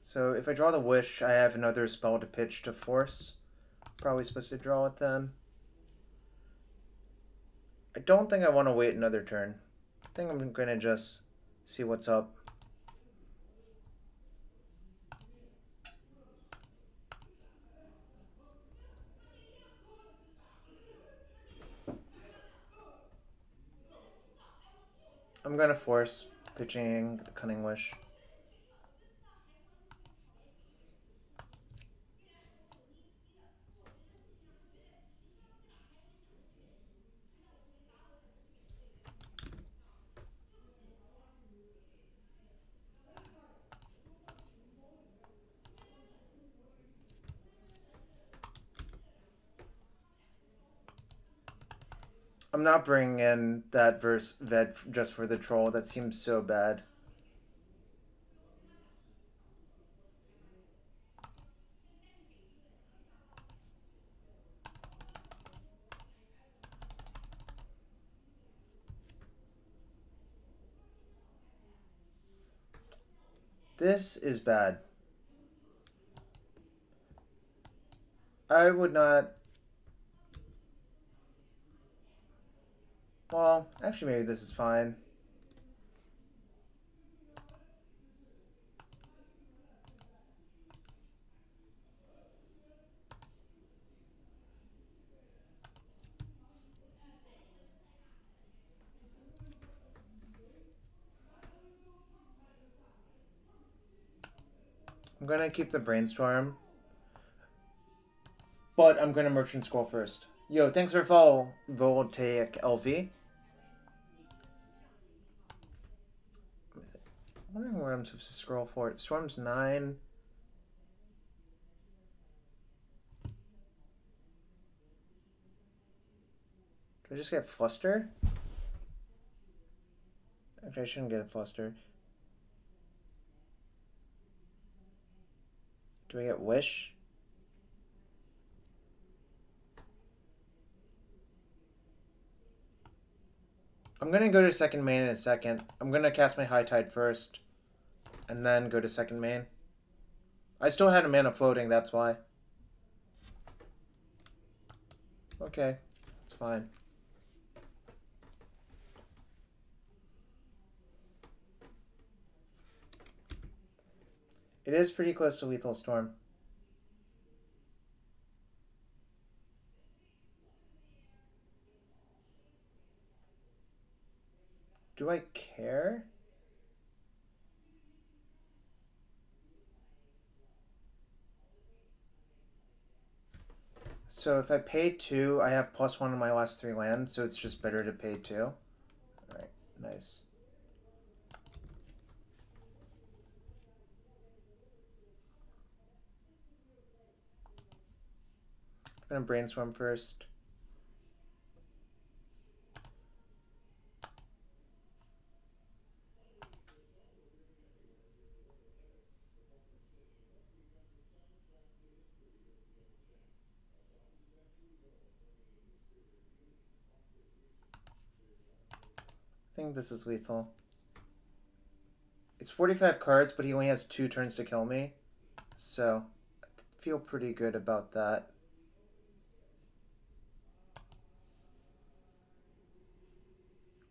So if I draw the Wish, I have another spell to pitch to force. Probably supposed to draw it then. I don't think I want to wait another turn. I think I'm gonna just see what's up. I'm gonna force pitching Cunning Wish. I'm not bringing in that verse Ved just for the troll. That seems so bad. This is bad. I would not... Well, actually maybe this is fine. I'm gonna keep the Brainstorm. But I'm gonna Merchant Scroll first. Yo, thanks for follow, Voltaic LV. I'm wondering where I'm supposed to scroll for it. Storm's 9. Do I just get Fluster? Actually, I shouldn't get Fluster. Do I get Wish? I'm gonna go to second main in a second. I'm gonna cast my High Tide first, and then go to second main. I still had a mana floating, that's why. Okay, it's fine. It is pretty close to Lethal Storm. Do I care? So if I pay 2, I have +1 on my last 3 lands, so it's just better to pay 2. Alright, nice. I'm gonna Brainstorm first. I think this is lethal. It's 45 cards, but he only has 2 turns to kill me. So, I feel pretty good about that.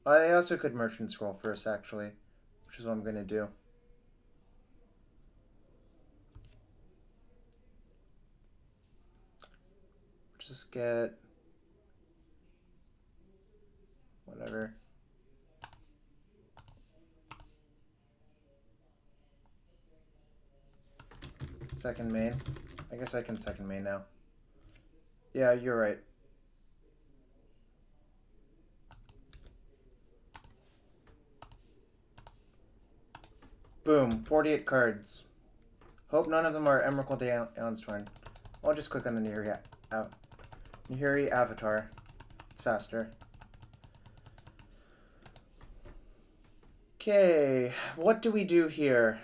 I also could Merchant Scroll first, actually, which is what I'm gonna do. Just get... whatever. Second main. I guess I can second main now. Yeah, you're right. Boom, 48 cards. Hope none of them are Emrakul the Aonstorn. I'll just click on the Nahiri avatar. It's faster. Okay, what do we do here?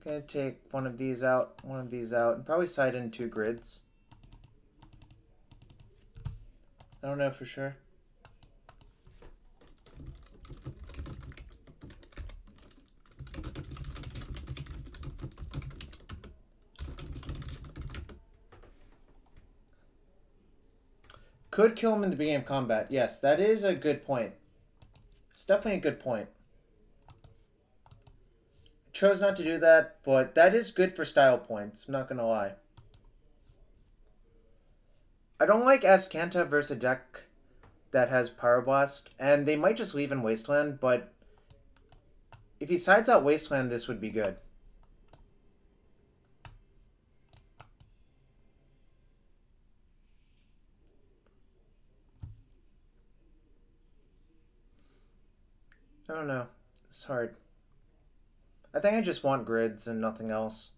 Gonna take one of these out, and probably side in 2 grids. I don't know for sure. Could kill him in the beginning of combat. Yes, that is a good point. It's definitely a good point. Chose not to do that, but that is good for style points. I'm not gonna lie. I don't like Azcanta versus a deck that has Pyroblast, and they might just leave in Wasteland, but if he sides out Wasteland, this would be good. I don't know. It's hard. I think I just want grids and nothing else.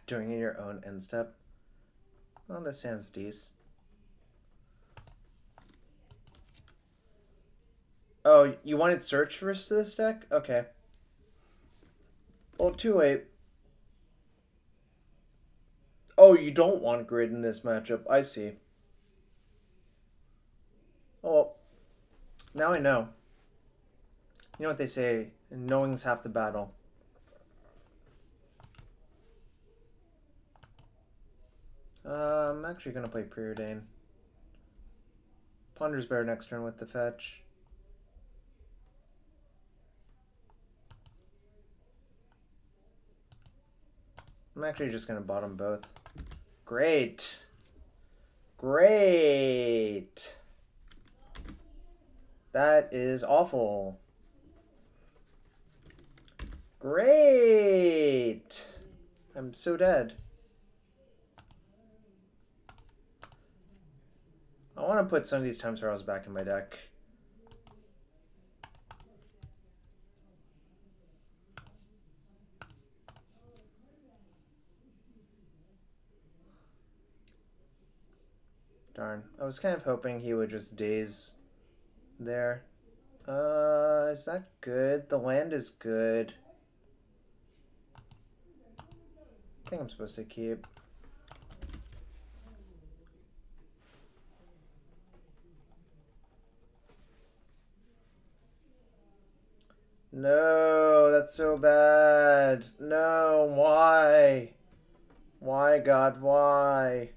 Doing your own end step. Oh, this sounds decent. Oh, you wanted search versus this deck? Okay. Well, too late. Oh, you don't want grid in this matchup. I see. Oh, now I know. You know what they say, knowing's half the battle. I'm actually going to play Preordain. Ponder's better next turn with the fetch. I'm actually just going to bottom both. Great. Great. That is awful. Great. I'm so dead. I want to put some of these time spirals back in my deck. Darn. I was kind of hoping he would just daze there. Is that good? The land is good. I think I'm supposed to keep. No, that's so bad. No, why? Why, God, why?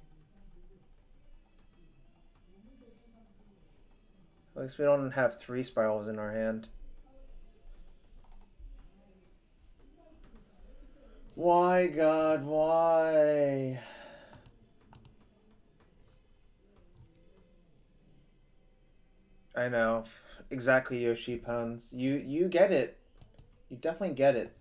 At least we don't have 3 spirals in our hand. Why, God, why? I know. Exactly, Yoshi Puns. You get it. You definitely get it.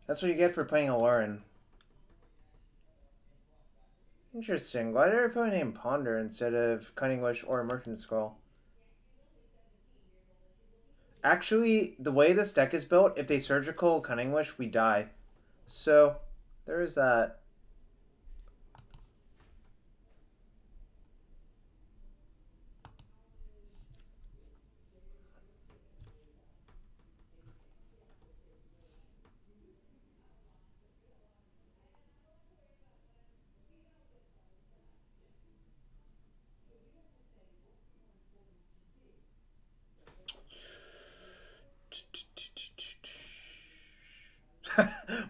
That's what you get for playing Aloran. Interesting. Why did I put a name Ponder instead of Cunning Wish or Merchant Scroll? Actually, the way this deck is built, if they Surgical Cunning Wish, we die. So, there is that.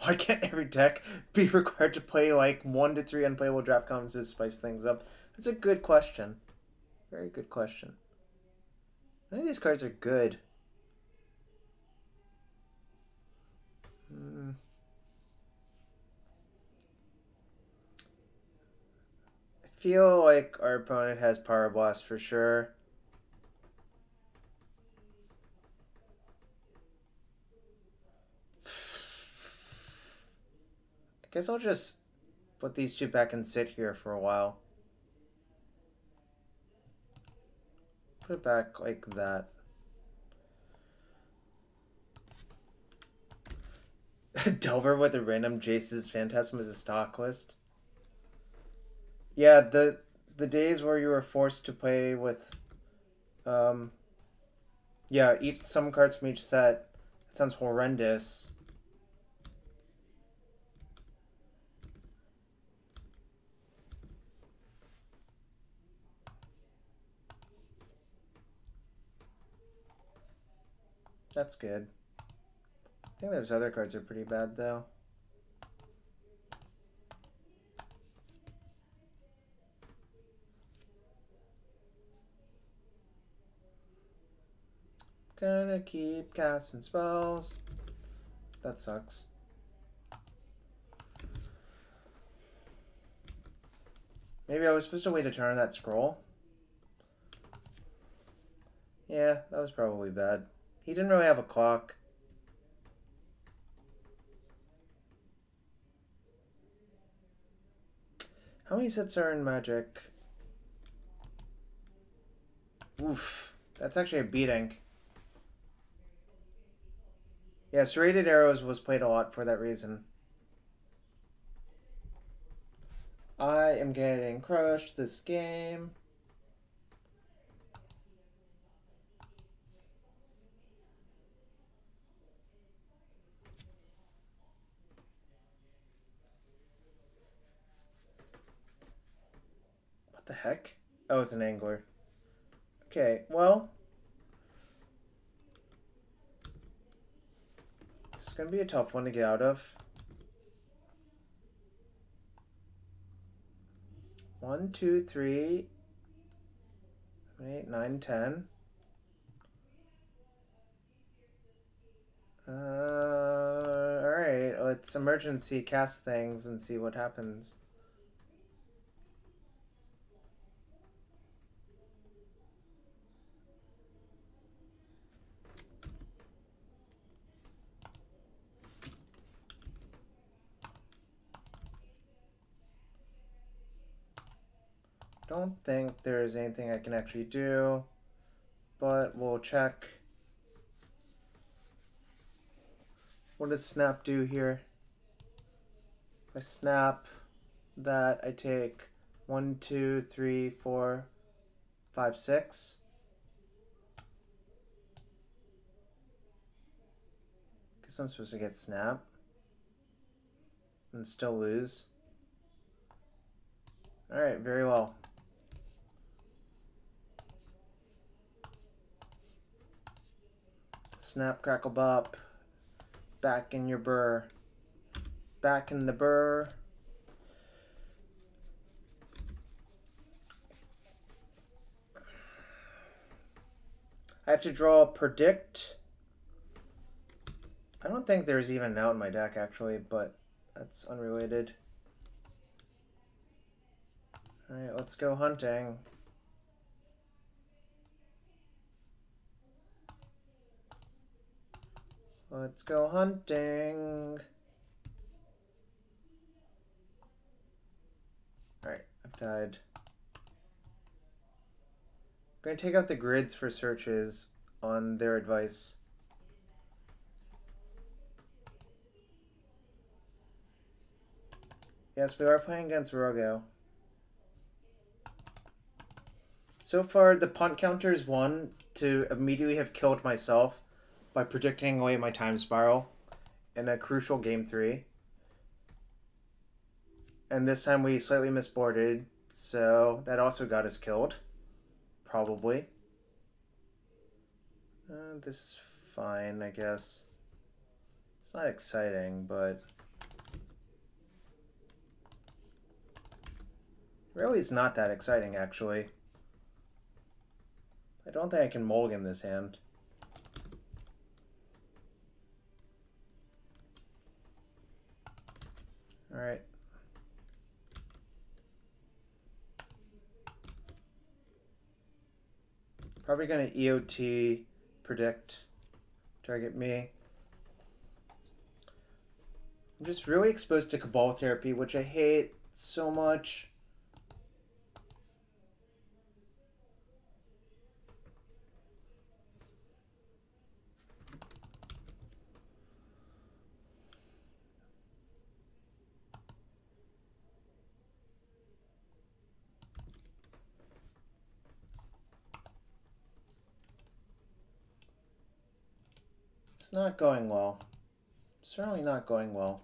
Why can't every deck be required to play like 1 to 3 unplayable draft commons to spice things up? That's a good question. Very good question. None of these cards are good. I feel like our opponent has Power Blast for sure. I guess I'll just put these 2 back and sit here for a while. Put it back like that. Delver with a random Jace's Phantasm as a stock list. Yeah, the days where you were forced to play with yeah, some cards from each set. That sounds horrendous. That's good. I think those other cards are pretty bad though. Gonna keep casting spells. That sucks. Maybe I was supposed to wait a turn on that scroll. Yeah, that was probably bad. He didn't really have a clock. How many sets are in Magic? Oof. That's actually a beating. Yeah, Serrated Arrows was played a lot for that reason. I am getting crushed this game. What the heck? Oh, it's an angler. Okay, well, it's gonna be a tough one to get out of. 1, 2, 3, 8, 9, 10. Alright, let's emergency cast things and see what happens. Don't think there's anything I can actually do, but we'll check. What does snap do here? If I snap that, I take 1, 2, 3, 4, 5, 6. Guess I'm supposed to get snap and still lose. Alright, very well. Snap, crackle, bop. Back in your burr. Back in the burr. I have to draw predict. I don't think there's even an out in my deck actually, but that's unrelated. Alright, let's go hunting. Let's go hunting. Alright, I've died. I'm going to take out the grids for searches on their advice. Yes, we are playing against Rogo. So far, the punt counter is 1 to immediately have killed myself by predicting away my time spiral in a crucial game 3. And this time we slightly misboarded, so that also got us killed. Probably. This is fine, I guess. It's not exciting, but... really it's not that exciting, actually. I don't think I can mulligan this hand. Alright. Probably going to EOT predict, target me. I'm just really exposed to Cabal Therapy, which I hate so much. It's not going well. Certainly not going well.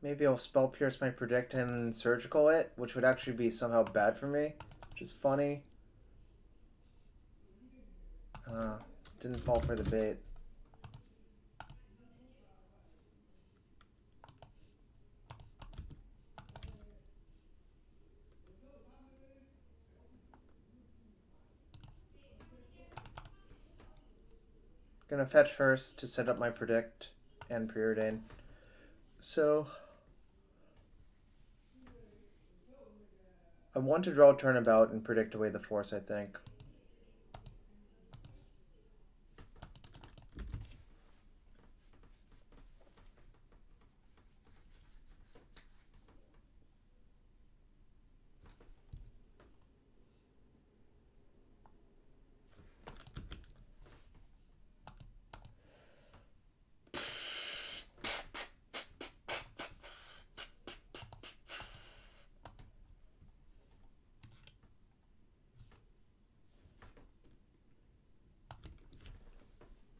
Maybe I'll Spell Pierce my predict and surgical it, which would actually be somehow bad for me, which is funny. Didn't fall for the bait. Gonna fetch first to set up my predict and preordain. So I want to draw a turnabout and predict away the force, I think.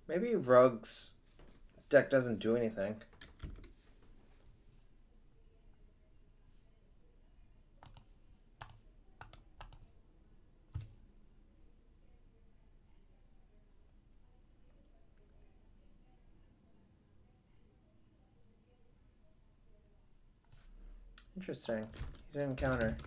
Maybe Rug's deck doesn't do anything. Interesting. He didn't counter.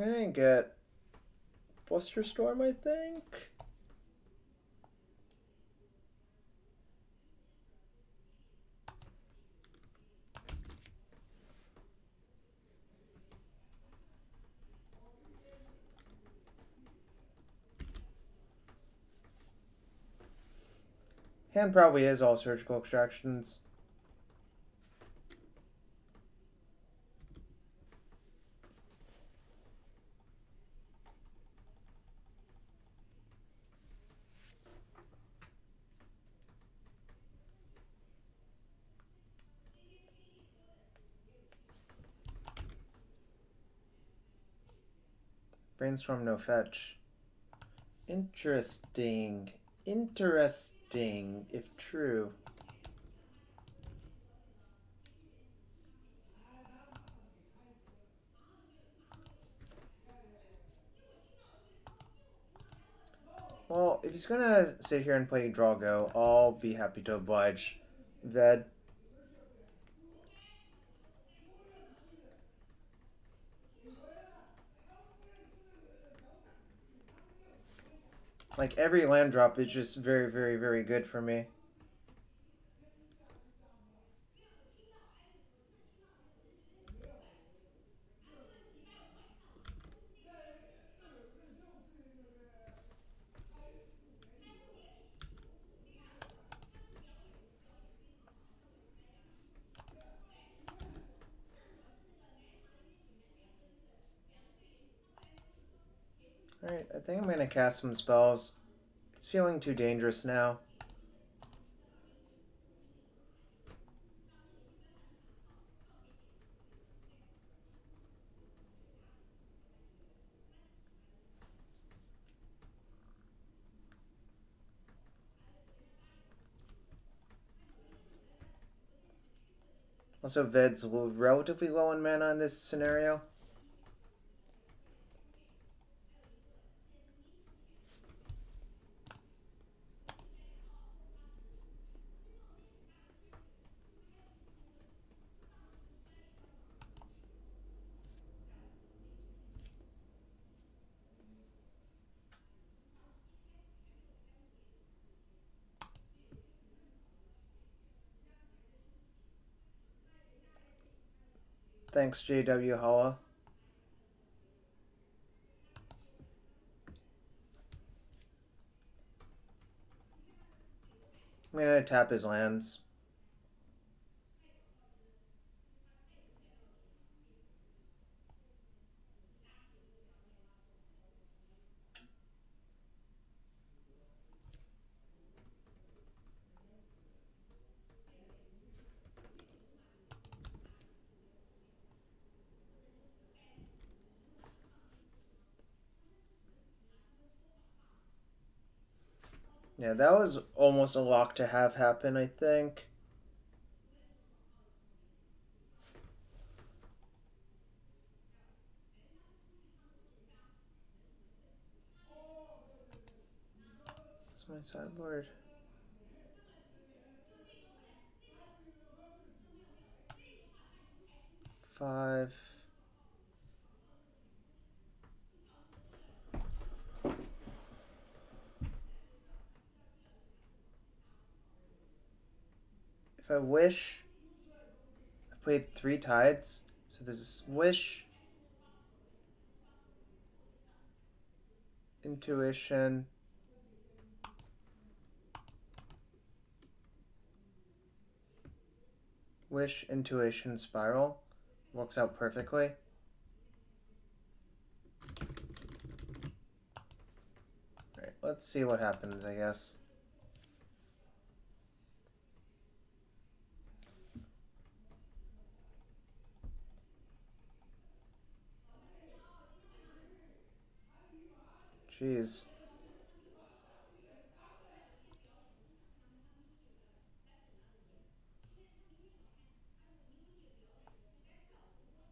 I didn't get Flusterstorm, I think. Hand probably is all surgical extractions. Brainstorm, no fetch. Interesting. Interesting, if true. Well, if he's gonna sit here and play Drago, I'll be happy to oblige Ved. Like, every land drop is just very, very, very good for me. Alright, I think I'm gonna cast some spells. It's feeling too dangerous now. Also, Ved's relatively low on mana in this scenario. Thanks, JW Holla. I'm gonna tap his lands. Yeah, that was almost a lock to have happen, I think. my sideboard? Five. If I wish, I played 3 tides. So this is wish, intuition, wish, intuition, spiral. Works out perfectly. Alright, let's see what happens, I guess. Jeez.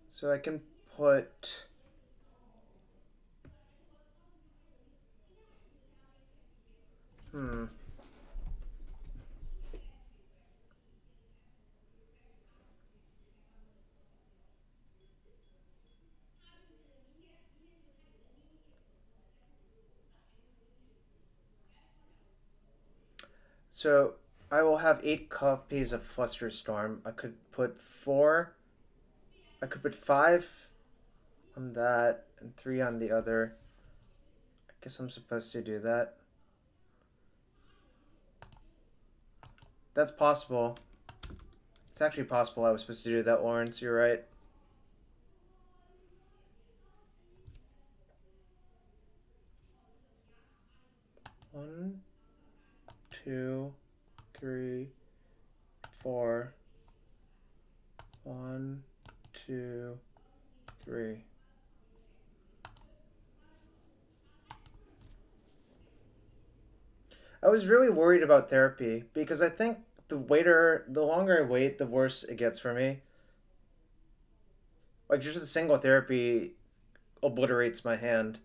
So I can put... So I will have 8 copies of Flusterstorm. I could put 4. I could put 5 on that and 3 on the other. I guess I'm supposed to do that. That's possible. It's actually possible I was supposed to do that, Lawrence. You're right. One, 2, 3, 4. 1, 2, 3. I was really worried about therapy because I think the longer I wait, the worse it gets for me. Like just a single therapy obliterates my hand.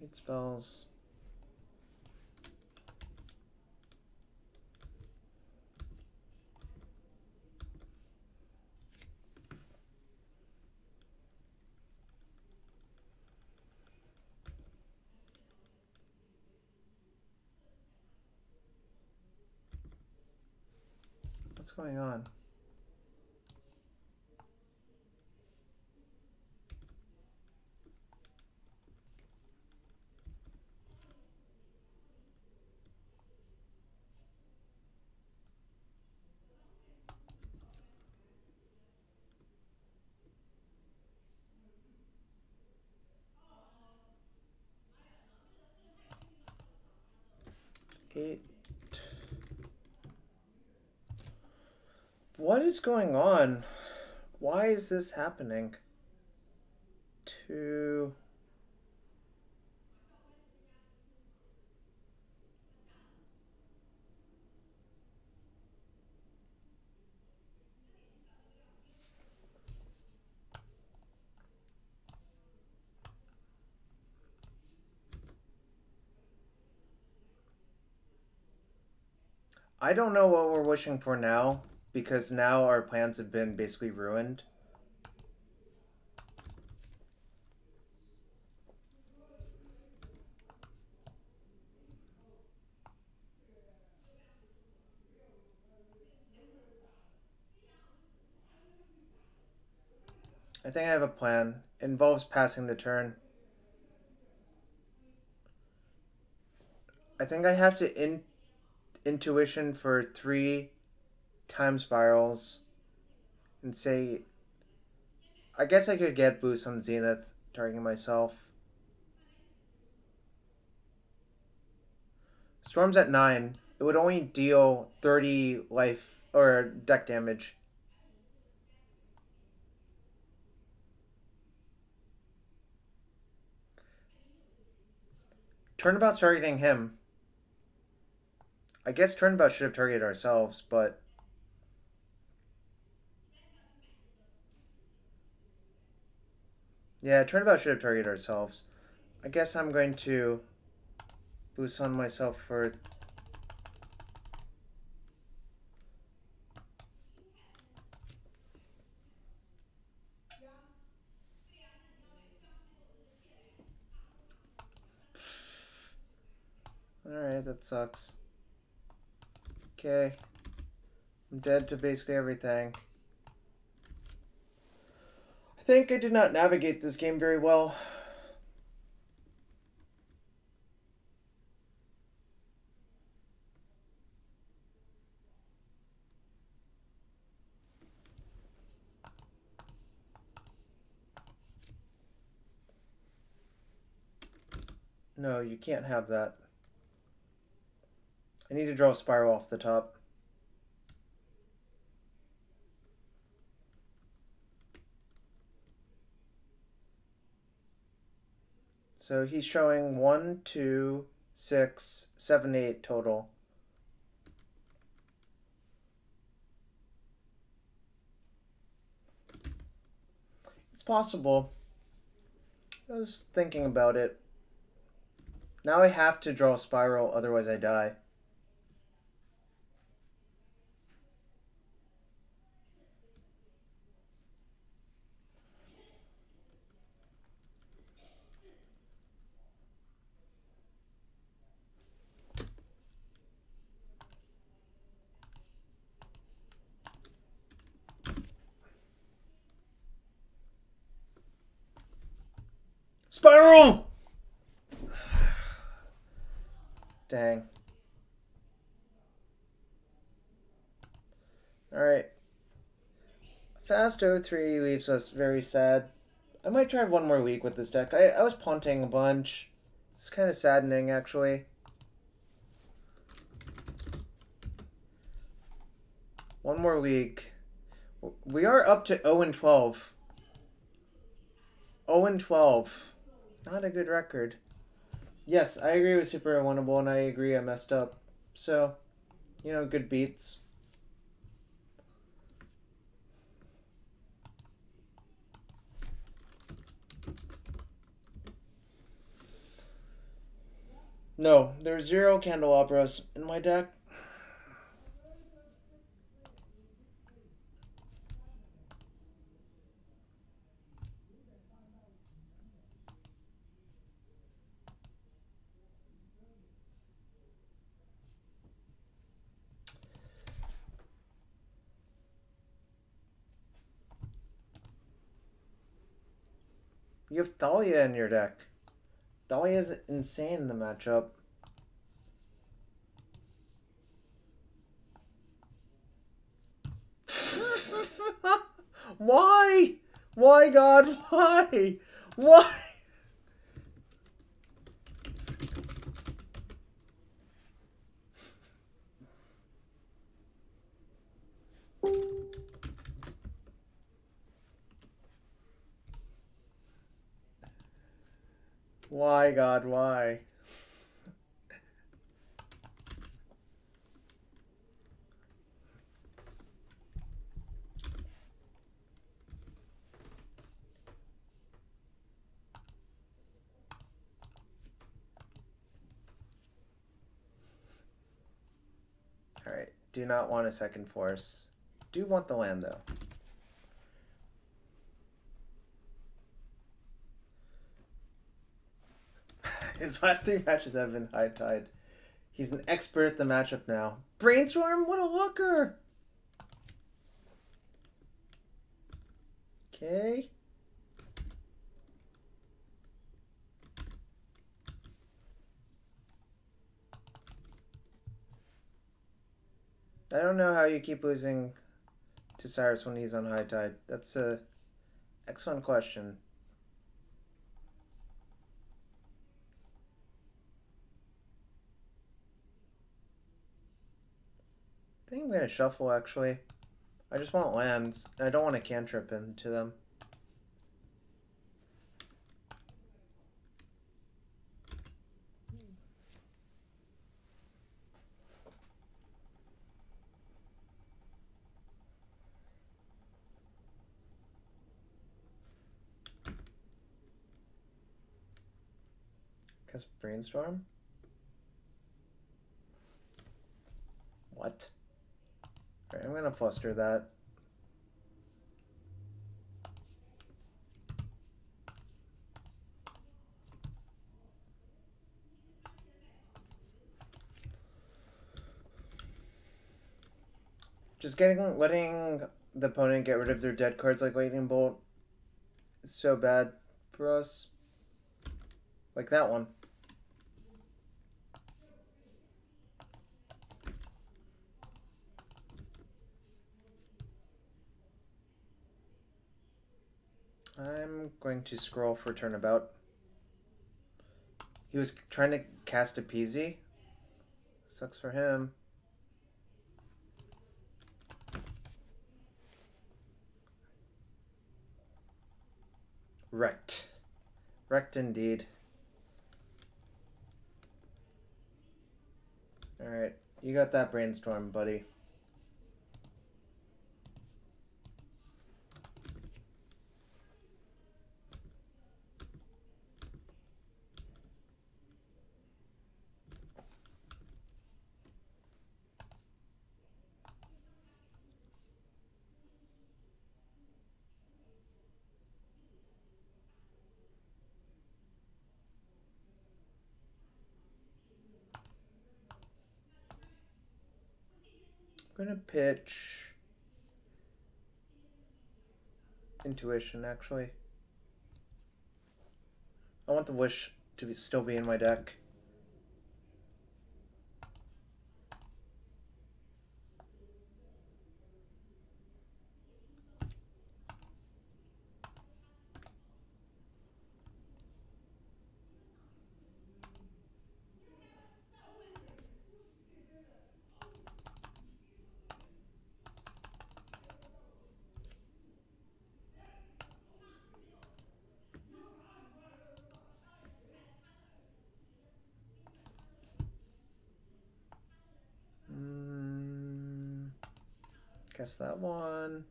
Eight spells. What's going on? Eight. What is going on? Why is this happening? 2. I don't know what we're wishing for now, because now our plans have been basically ruined. I think I have a plan. It involves passing the turn. I think I have to intuition for 3 time spirals and say, I guess I could get boost on Zenith, targeting myself. Storm's at 9. It would only deal 30 life or deck damage. Turnabout's targeting him. I guess Turnabout should have targeted ourselves, but Yeah, turnabout should have targeted ourselves. I guess I'm going to boost on myself for... Alright, that sucks. Okay. I'm dead to basically everything. I think I did not navigate this game very well. No, you can't have that. I need to draw a spiral off the top. So he's showing 1, 2, 6, 7, 8 total. It's possible. I was thinking about it. Now I have to draw a spiral, otherwise I die. Spiral! Dang. Alright. Fast 03 leaves us very sad. I might try one more week with this deck. I was punting a bunch. It's kind of saddening, actually. One more week. We are up to 0-12. 0-12. Not a good record. Yes, I agree with super winnable, and I agree I messed up. So, you know, good beats. No, there's 0 candelabras in my deck. You have Thalia in your deck. Thalia is insane in the matchup. Why? Why, God? Why? Why? Why, God? Why? Alright, do not want a second force. Do want the land, though. His last 3 matches have been high tide. He's an expert at the matchup now. Brainstorm? What a looker! Okay. I don't know how you keep losing to Cyrus when he's on high tide. That's a excellent question. I think I'm going to shuffle, actually. I just want lands. I don't want to cantrip into them. Cast Brainstorm? What? Alright, I'm gonna fluster that. Just letting the opponent get rid of their dead cards like Lightning Bolt is so bad for us. Like that one. I'm going to scroll for turnabout. He was trying to cast a Peasy. Sucks for him. Wrecked. Wrecked indeed. Alright, you got that Brainstorm, buddy. I'm gonna pitch Intuition, actually. I want the Wish to still be in my deck. Guess that one.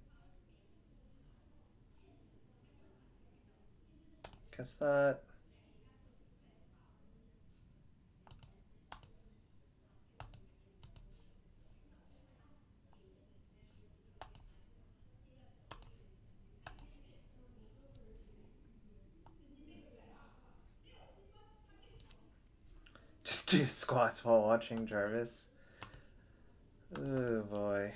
Guess that. Just do squats while watching Jarvis. Oh boy.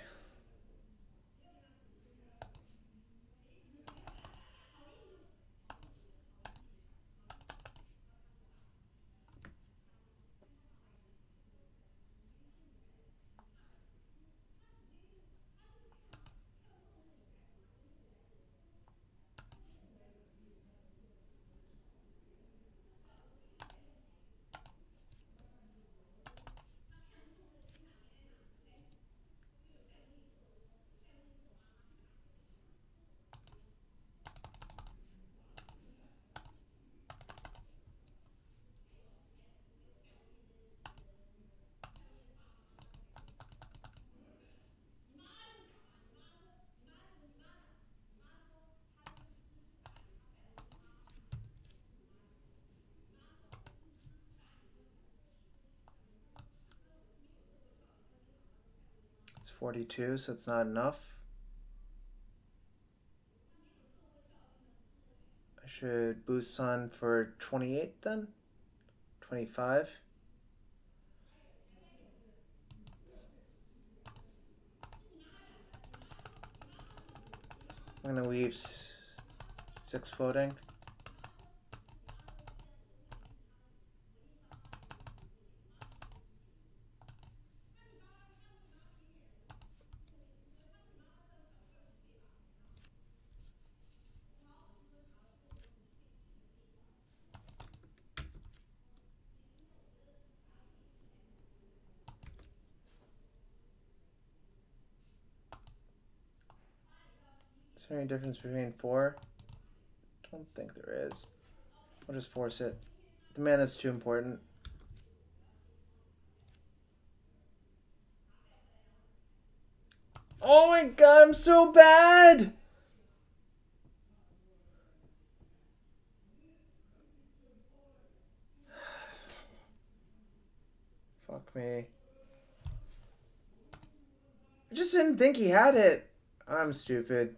It's 42, so it's not enough. I should boost Sun for 28 then? 25? I'm gonna leave 6 floating. Is there any difference between 4? Don't think there is. I'll just force it. The mana's too important. Oh my god, I'm so bad! Fuck me. I just didn't think he had it. I'm stupid.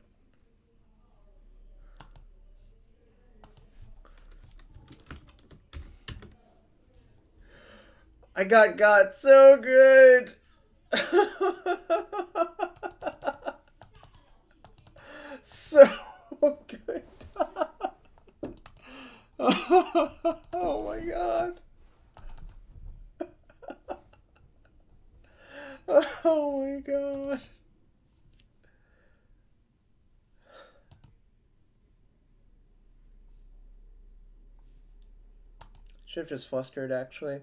I got so good. So good. Oh my god. Oh my god. Should have just flustered actually.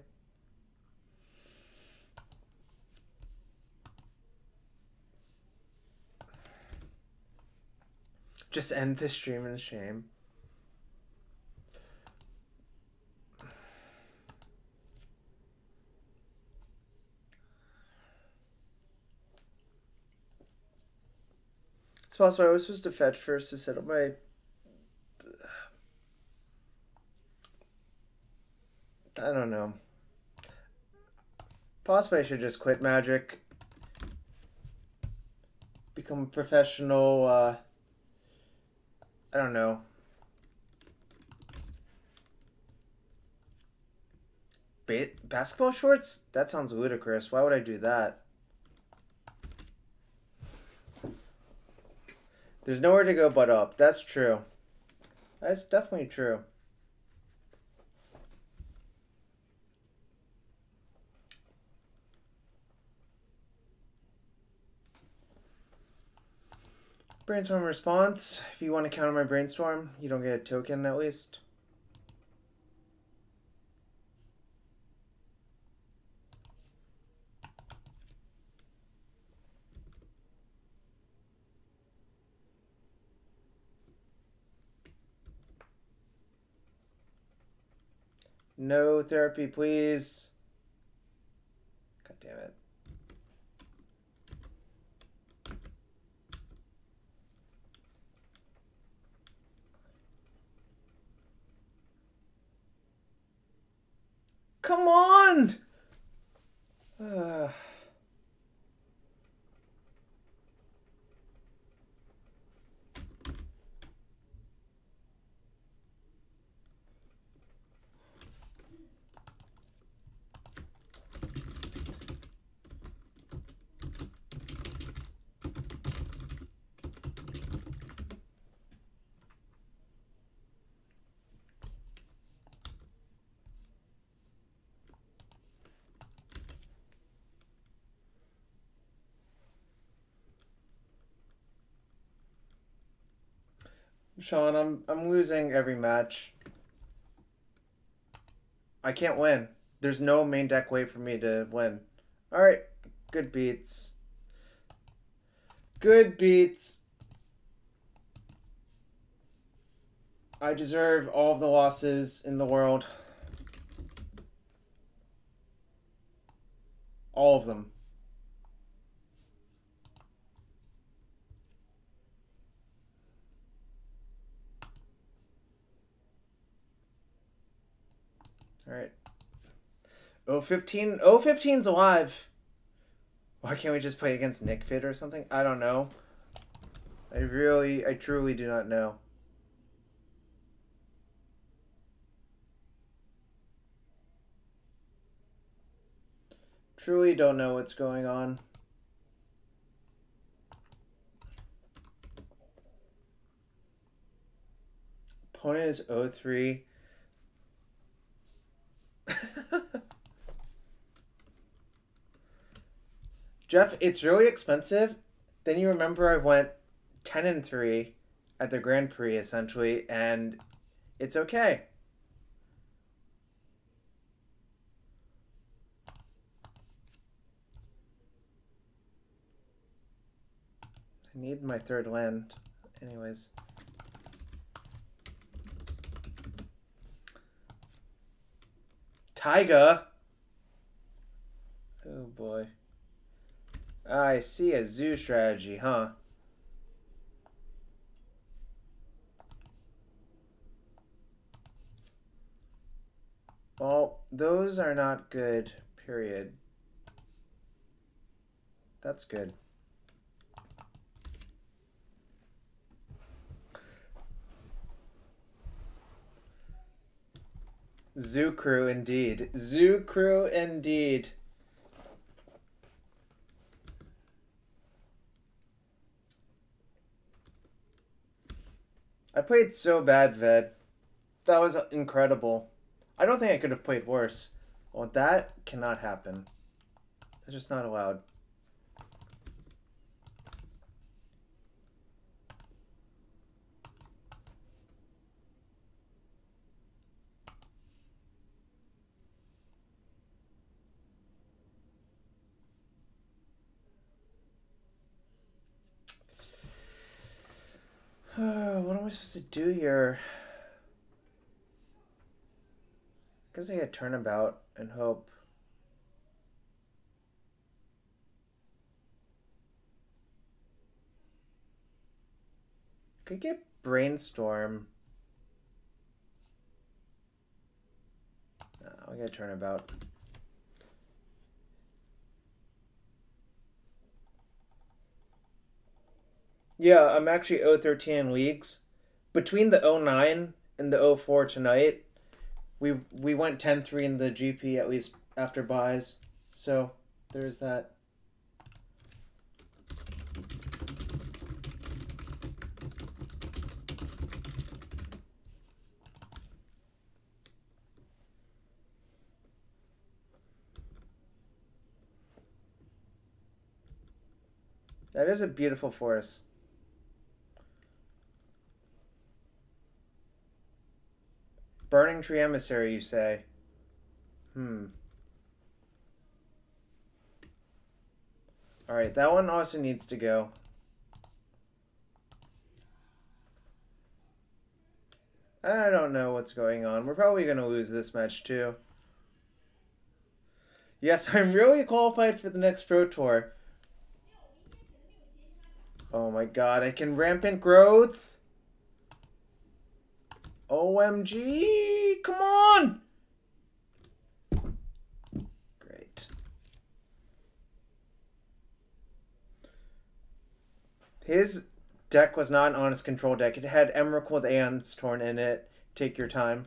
Just end the stream in shame. It's possible I was supposed to fetch first to settle my... I don't know. Possibly I should just quit Magic. Become a professional, I don't know. Basketball shorts? That sounds ludicrous. Why would I do that? There's nowhere to go but up. That's true. That's definitely true. Brainstorm response. If you want to counter my brainstorm, you don't get a token at least. No therapy, please. God damn it. Come on! Sean, I'm losing every match. I can't win. There's no main deck way for me to win. Alright, good beats. Good beats. I deserve all of the losses in the world. All of them. Alright. 015. 015's alive. Why can't we just play against Nick Fit or something? I don't know. I truly do not know. Truly don't know what's going on. Opponent is 0-3. Jeff, it's really expensive. Then you remember I went 10-3 at the Grand Prix, essentially, and it's okay. I need my third land. Anyways. Taiga. Oh boy. I see a zoo strategy, huh? Well, those are not good, period. That's good. Zoo Crew indeed. Zoo Crew indeed. I played so bad, Ved. That was incredible. I don't think I could have played worse. Well, that cannot happen. That's just not allowed. What am I supposed to do here? I guess I get turnabout and hope. Could get brainstorm. No, I'll get turnabout. Yeah, I'm actually 0-13 in leagues. Between the 0-9 and the 0-4 tonight, we went 10-3 in the GP at least after buys. So there's that. That is a beautiful forest. Burning Tree Emissary, you say? Alright, that one also needs to go. I don't know what's going on. We're probably going to lose this match too. Yes, I'm really qualified for the next Pro Tour. Oh my god, I can rampant growth. OMG, come on! Great. His deck was not an honest control deck. It had Emrakul Aeon's Torn in it. Take your time.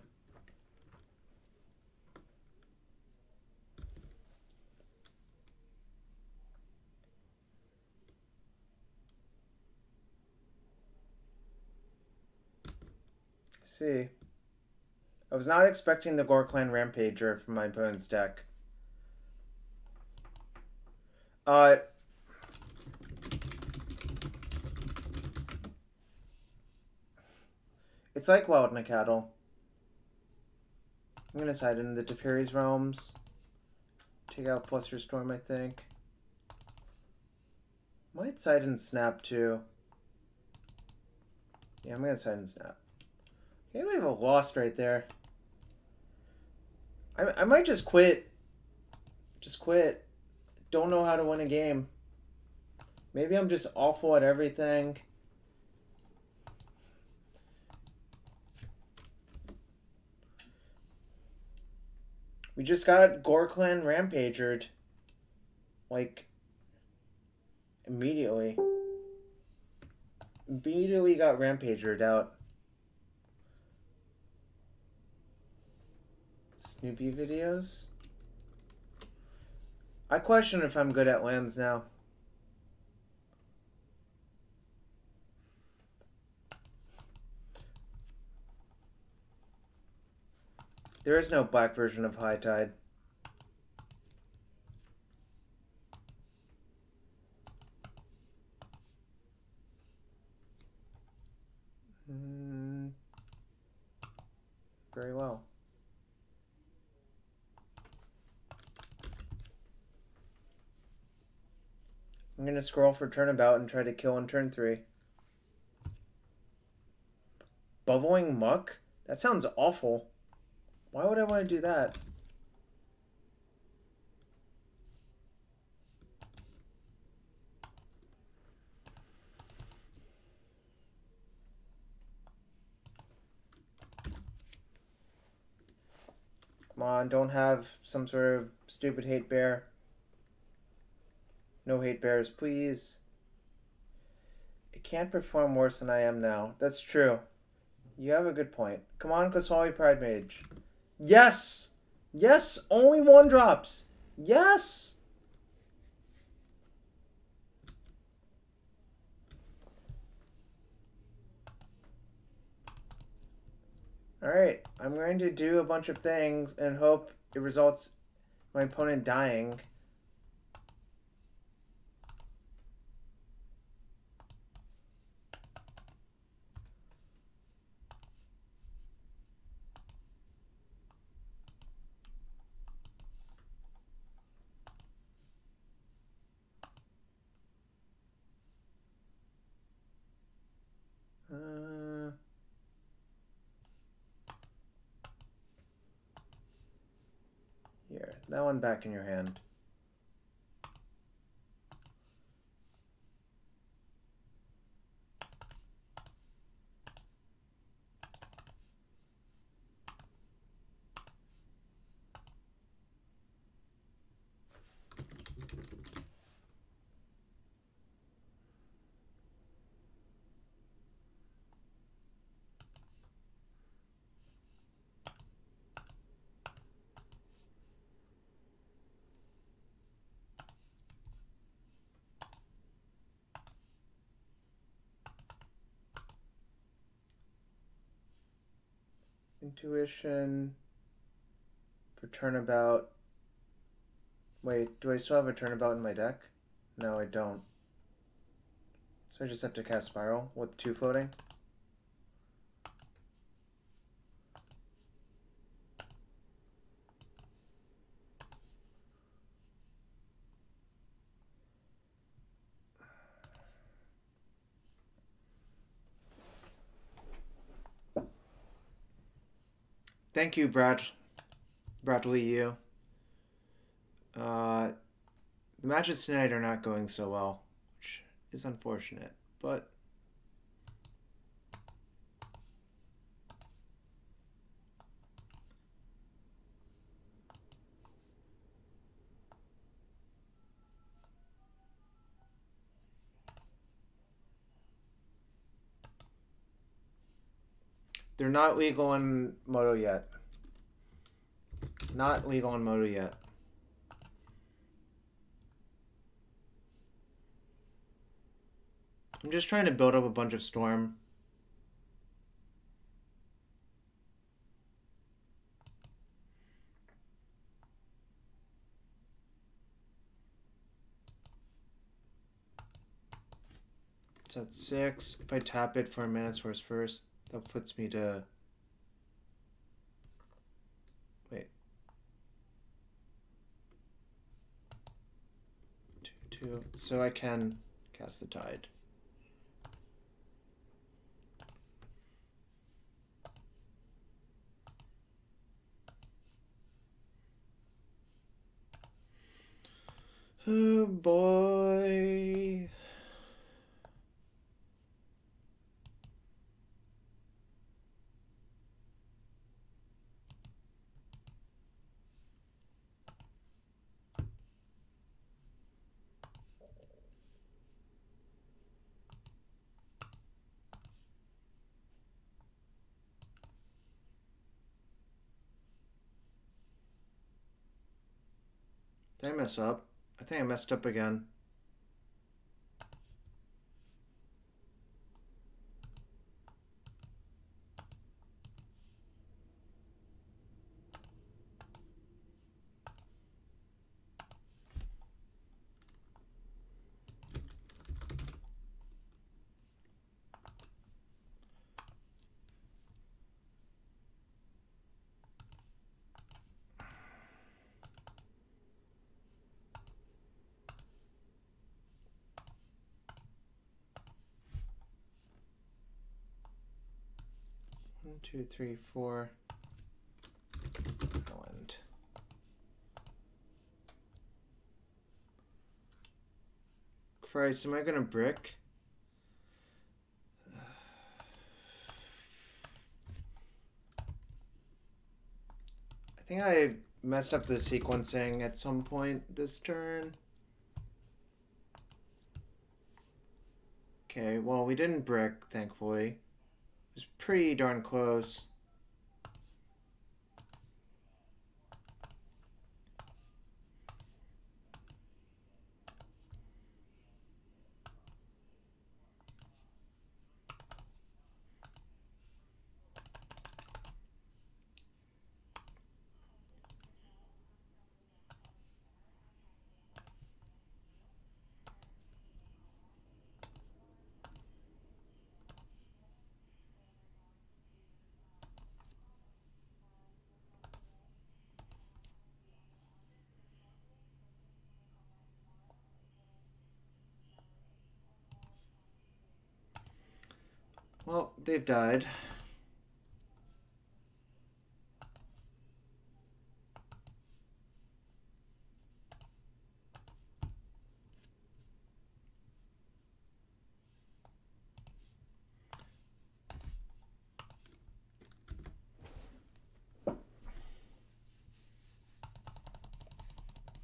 See. I was not expecting the Gorklan Rampager from my opponent's deck. It's like Wild Nacatl. I'm gonna side in the Teferi's Realms. Take out Fluster Storm, I think. Might side in Snap too. Yeah, I'm gonna side in Snap. Okay, we have a lost right there. I might just quit. Just quit. Don't know how to win a game. Maybe I'm just awful at everything. We just got Gorklan Rampagered. Like, immediately. Immediately got Rampagered out. Snoopy videos? I question if I'm good at lands now. There is no black version of High Tide. Very well. I'm going to scroll for turnabout and try to kill on turn 3. Bubbling Muck? That sounds awful. Why would I want to do that? Come on, don't have some sort of stupid hate bear. No hate bears, please. I can't perform worse than I am now. That's true. You have a good point. Come on, Kasali Pride Mage. Yes! Yes! Only 1-drops! Yes! Alright, I'm going to do a bunch of things and hope it results in my opponent dying. Here, that one back in your hand. Intuition for turnabout. Wait, do I still have a turnabout in my deck? No, I don't. So I just have to cast Spiral with 2 floating. Thank you, Bradley you. The matches tonight are not going so well, which is unfortunate, but they're not legal in Moto yet. Not legal in Moto yet. I'm just trying to build up a bunch of Storm. It's at 6. If I tap it for a Mana Source first, that puts me to... Wait. 2. So I can cast the Tide. Oh boy. Did I mess up? I think I messed up again. One, 2, 3, 4. Island. Christ, am I gonna brick? I think I messed up the sequencing at some point this turn. Okay, well, we didn't brick, thankfully. It was pretty darn close. Well, they've died.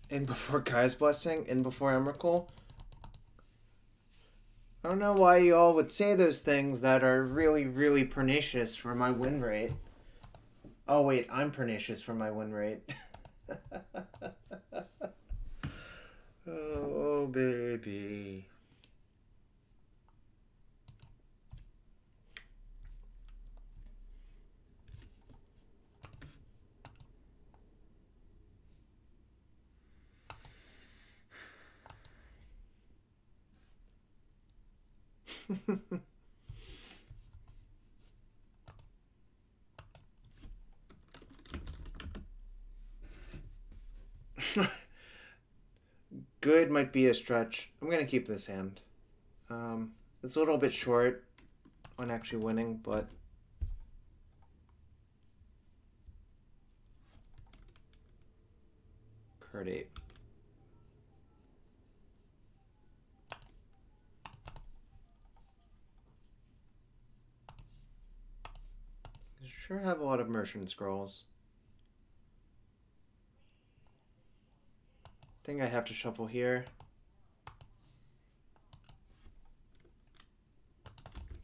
In before Guy's Blessing, in before Emrakul. I don't know why you all would say those things that are really, really pernicious for my win rate. Oh wait, I'm pernicious for my win rate. Oh, baby. Good might be a stretch. I'm gonna keep this hand. It's a little bit short on actually winning, but card 8. I sure have a lot of merchant scrolls. I think I have to shuffle here.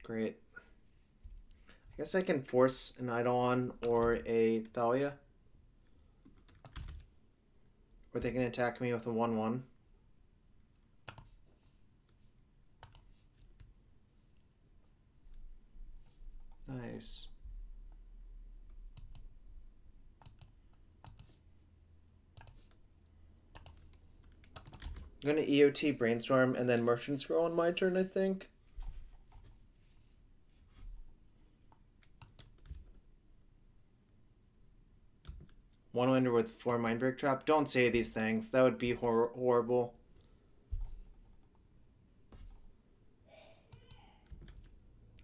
Great. I guess I can force an Eidolon or a Thalia. Or they can attack me with a 1/1. Nice. I'm gonna EOT Brainstorm and then Merchant Scroll on my turn, I think. One Winder with 4 Mindbreak Trap. Don't say these things. That would be horrible.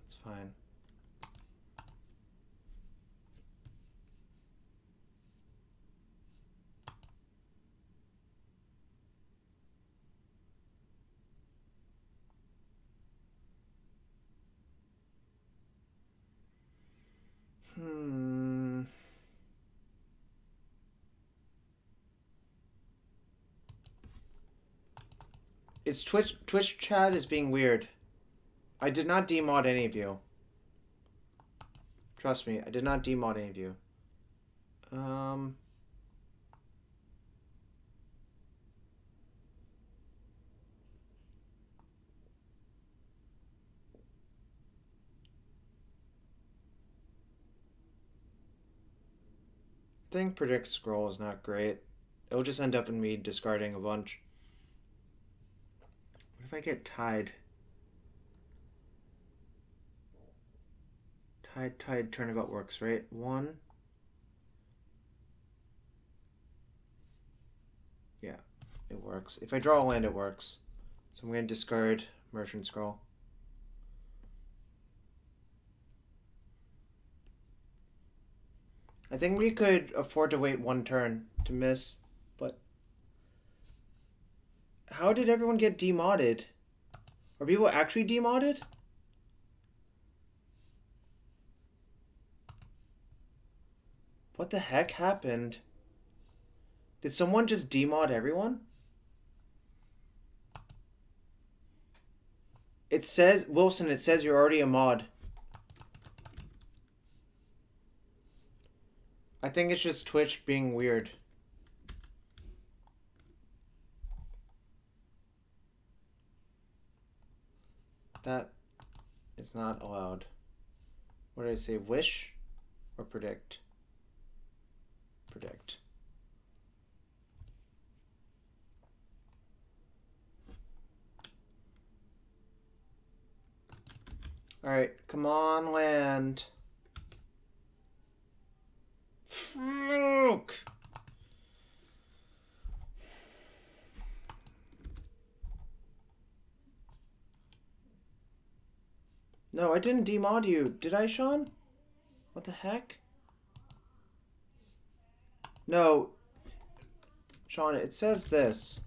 That's fine. It's Twitch chat is being weird. I did not demod any of you. Trust me, I did not demod any of you. I think Predict Scroll is not great. It'll just end up in me discarding a bunch. What if I get tied? Tied turnabout works, right? 1. Yeah, it works. If I draw a land, it works. So I'm going to discard Merchant Scroll. I think we could afford to wait 1 turn to miss, but how did everyone get demodded? Are people actually demodded? What the heck happened? Did someone just demod everyone? It says, Wilson, it says you're already a mod. I think it's just Twitch being weird. That is not allowed. What did I say? Wish or predict? Predict. Alright, come on, land. Fuck! No, I didn't demod you. Did I, Sean? What the heck? No. Sean, it says this.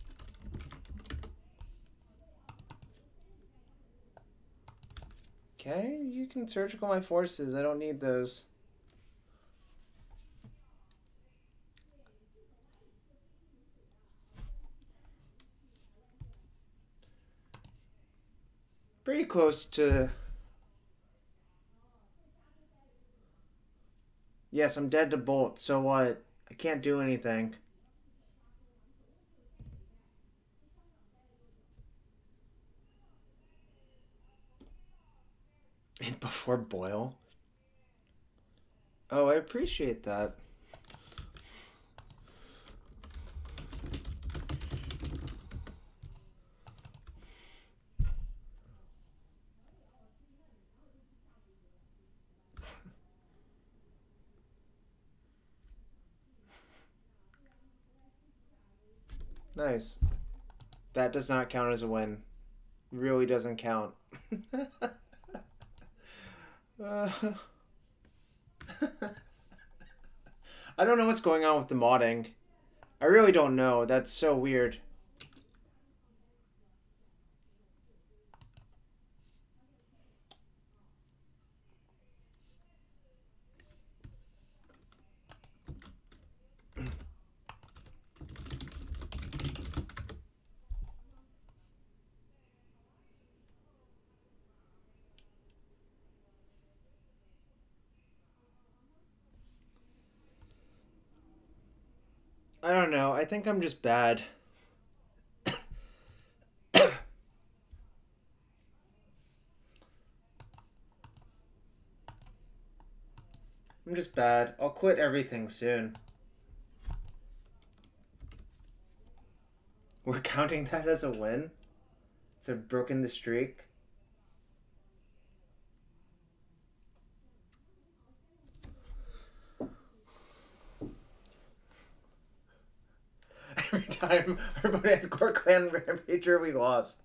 Okay, you can surgical my forces. I don't need those. Pretty close to... Yes, I'm dead to bolt, so what? I can't do anything. And before boil? Oh, I appreciate that. Nice. That does not count as a win. Really doesn't count. I don't know what's going on with the modding. I really don't know. That's so weird. I don't know. I think I'm just bad. I'm just bad. I'll quit everything soon. We're counting that as a win? So I've broken the streak? Every time everybody had Core Clan Rampager, we lost.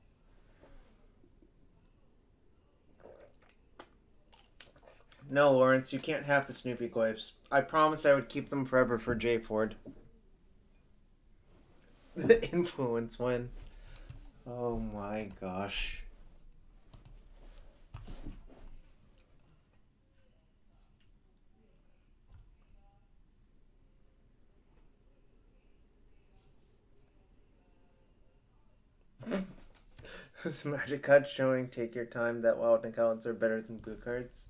No, Lawrence, you can't have the Snoopy glyphs. I promised I would keep them forever for J Ford. The influence win. Oh my gosh. This magic card showing take your time that wild accounts are better than blue cards.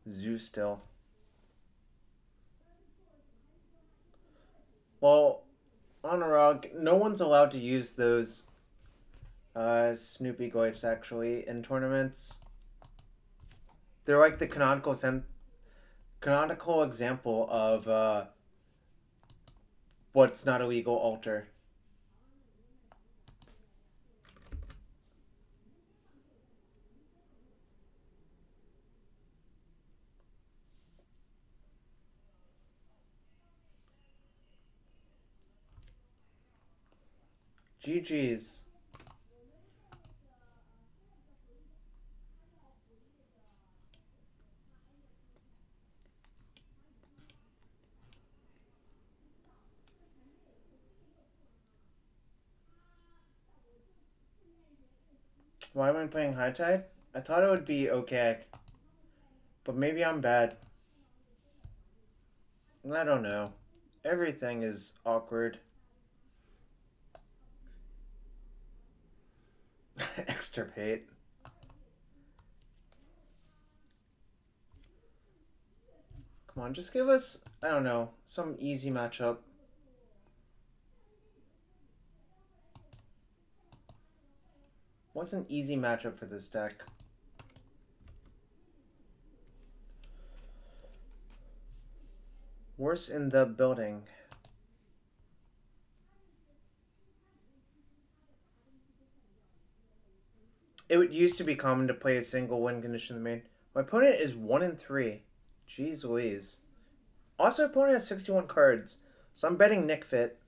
Zoo still. Well, on a rug, no one's allowed to use those Snoopy glyphs actually in tournaments. They're like the canonical example of what's not a legal alter. GG's. Why am I playing High Tide? I thought it would be okay. But maybe I'm bad. I don't know. Everything is awkward. Extirpate. Come on, just give us, I don't know, some easy matchup. What's an easy matchup for this deck? Worse in the building. It used to be common to play a single win condition in the main. My opponent is 1-3. Jeez Louise. Also, opponent has 61 cards, so I'm betting Nick Fit.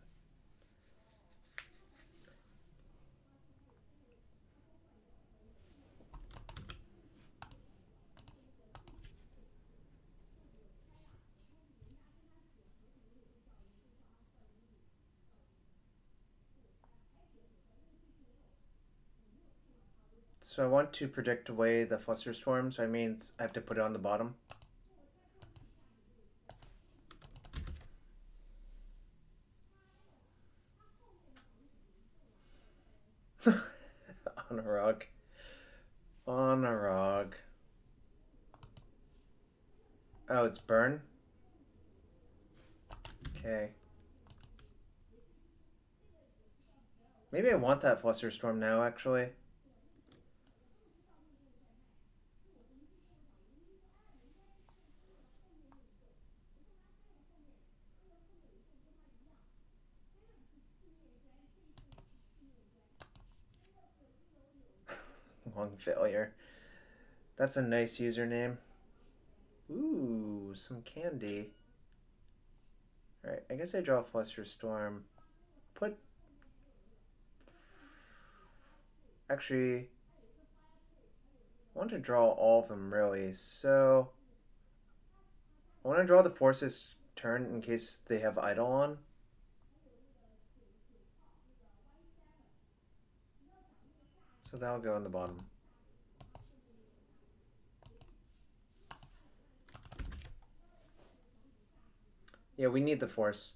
So I want to predict away the Flusterstorm, so I mean I have to put it on the bottom. On a rug. On a rug. Oh, it's burn? Okay. Maybe I want that Flusterstorm now, actually. Long failure. That's a nice username. Ooh, some candy. Alright, I guess I draw a Flusterstorm. Put... Actually... I want to draw all of them, really, so... I want to draw the Forces turn in case they have Idol on. So that'll go in the bottom. Yeah, we need the Force.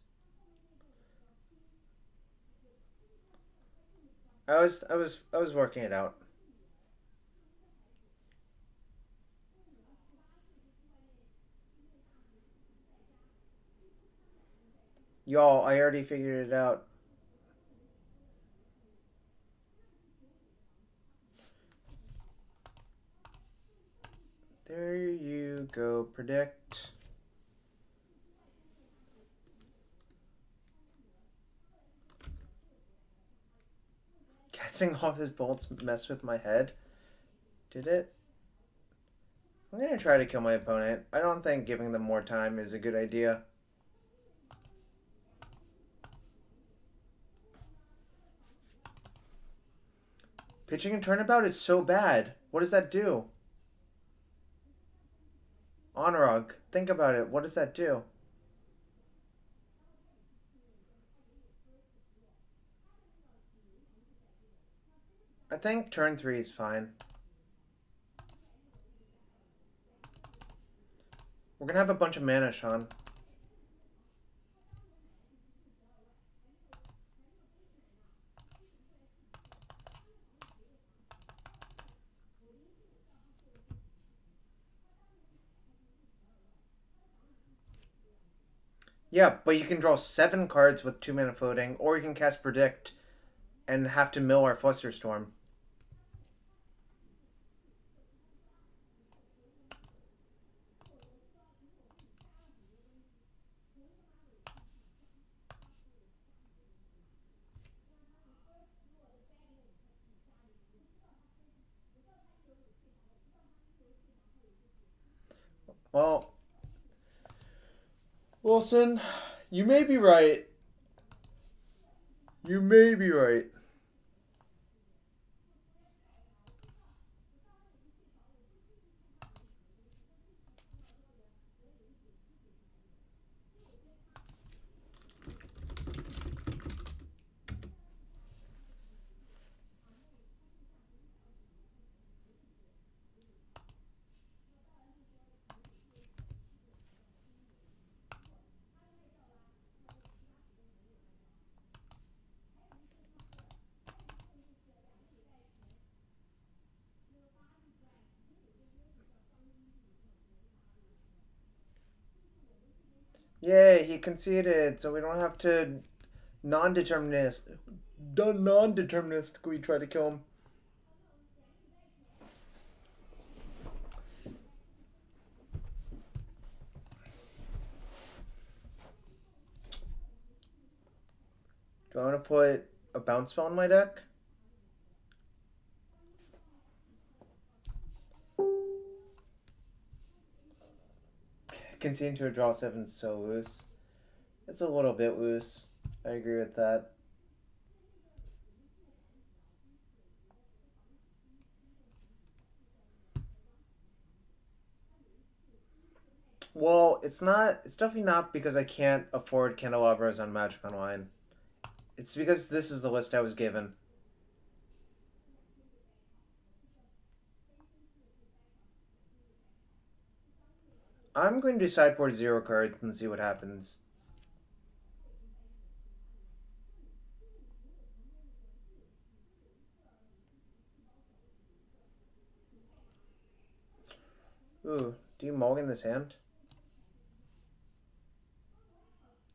I was working it out. Y'all, I already figured it out. There you go, predict. Casting off his bolts messed with my head. Did it? I'm gonna try to kill my opponent. I don't think giving them more time is a good idea. Pitching and turnabout is so bad. What does that do? Onrog, think about it. What does that do? I think turn 3 is fine. We're gonna have a bunch of mana, Sean. Yeah, but you can draw 7 cards with 2 mana floating, or you can cast Predict and have to mill our Flusterstorm. Well, Wilson, you may be right. You may be right. Yay, he conceded, so we don't have to non-deterministically try to kill him. Do I want to put a bounce spell in my deck? Conceding to a draw 7 is so loose. It's a little bit loose. I agree with that. Well, it's not. It's definitely not because I can't afford candelabras on Magic Online. It's because this is the list I was given. I'm going to sideboard 0 cards and see what happens. Ooh, do you mulligan this hand?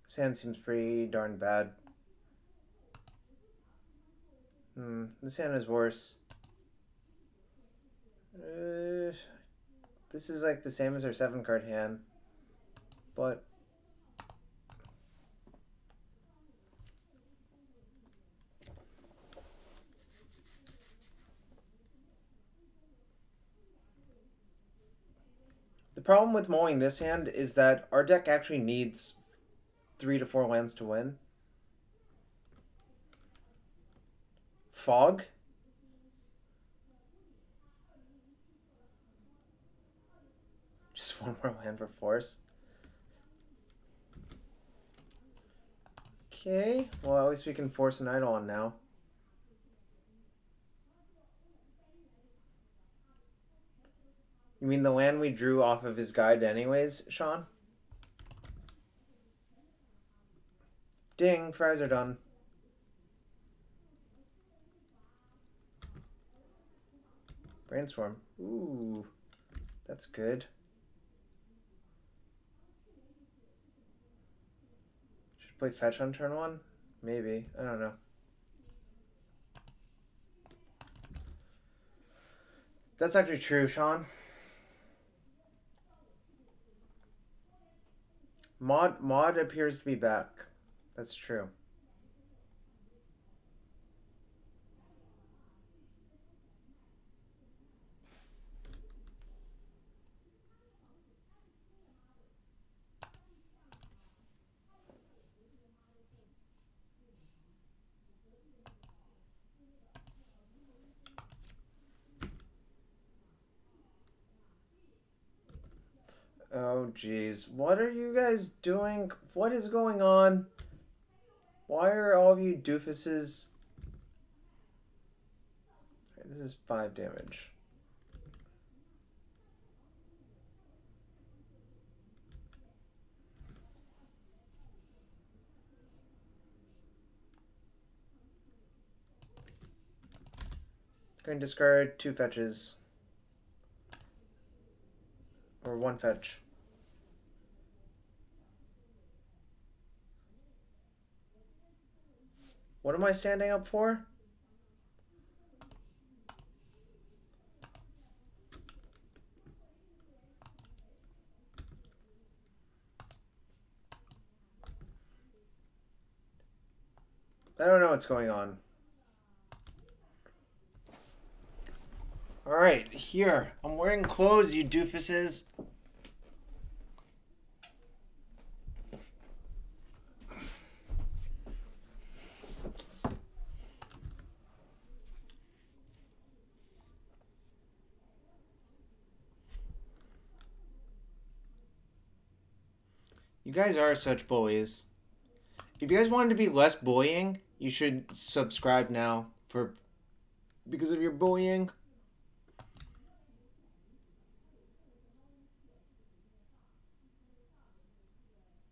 This hand seems pretty darn bad. This hand is worse. This is like the same as our 7-card hand, but the problem with mulling this hand is that our deck actually needs 3 to 4 lands to win. Fog? Just 1 more land for force. Okay, well at least we can force an idol on now. You mean the land we drew off of his guide anyways, Sean? Ding, fries are done. Brainstorm. Ooh, that's good. Should play fetch on turn 1? Maybe. I don't know. That's actually true, Sean. Mod appears to be back. That's true. Oh, jeez. What are you guys doing? What is going on? Why are all of you doofuses... This is 5 damage. Going to discard 2 fetches. Or 1 fetch. What am I standing up for? I don't know what's going on. Alright, here. I'm wearing clothes, you doofuses. You guys are such bullies. If you guys wanted to be less bullying, you should subscribe now because of your bullying.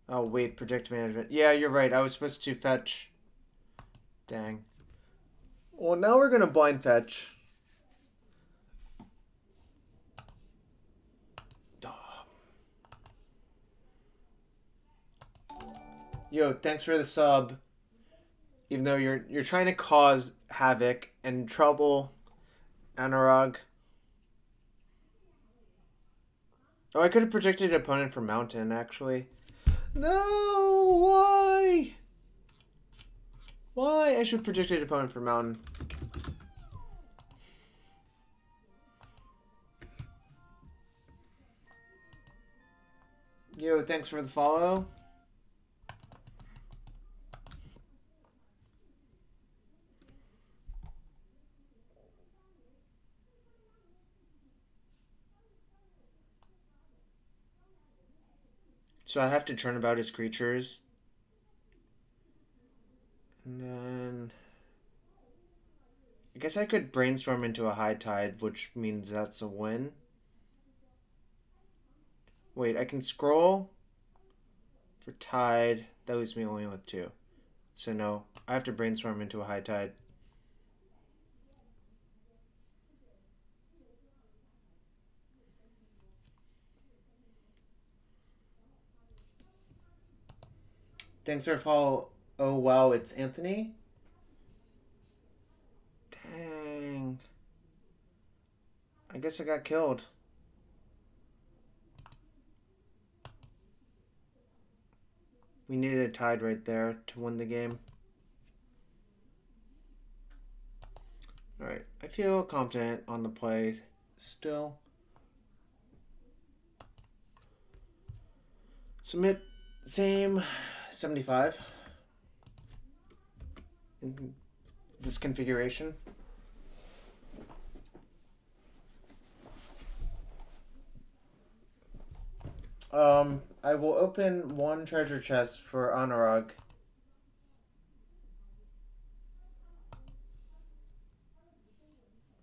Oh, wait, predict management. Yeah, you're right. I was supposed to fetch. Dang. Well, now we're going to blind fetch. Yo, thanks for the sub. Even though you're trying to cause havoc and trouble, Anurag. Oh, I could have predicted an opponent for Mountain, actually. No, why? Why? I should have predicted an opponent for Mountain. Yo, thanks for the follow. So I have to turn about his creatures. And then I guess I could brainstorm into a high tide, which means that's a win. Wait, I can scroll for tide. That leaves me only with 2. So no, I have to brainstorm into a high tide. Thanks for follow. Oh wow, it's Anthony. Dang. I guess I got killed. We needed a tide right there to win the game. Alright, I feel confident on the play still. Submit same 75 in this configuration. I will open 1 treasure chest for Anurag.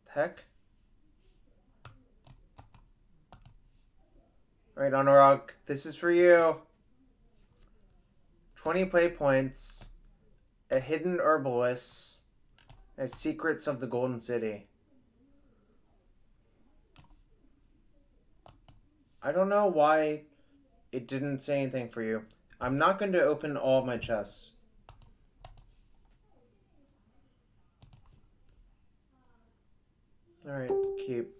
Heck? Alright, Anurag, this is for you. 20 play points, a hidden herbalist, and secrets of the Golden City. I don't know why it didn't say anything for you. I'm not going to open all of my chests. Alright, keep.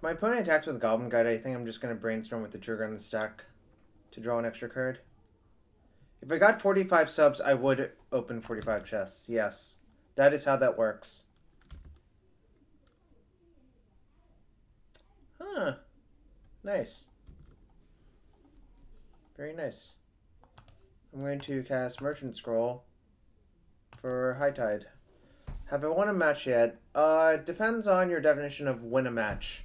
My opponent attacks with Goblin Guide. I think I'm just going to brainstorm with the trigger on the stack to draw an extra card. If I got 45 subs, I would open 45 chests. Yes, that is how that works. Huh. Nice. Very nice. I'm going to cast Merchant Scroll for High Tide. Have I won a match yet? Depends on your definition of win a match.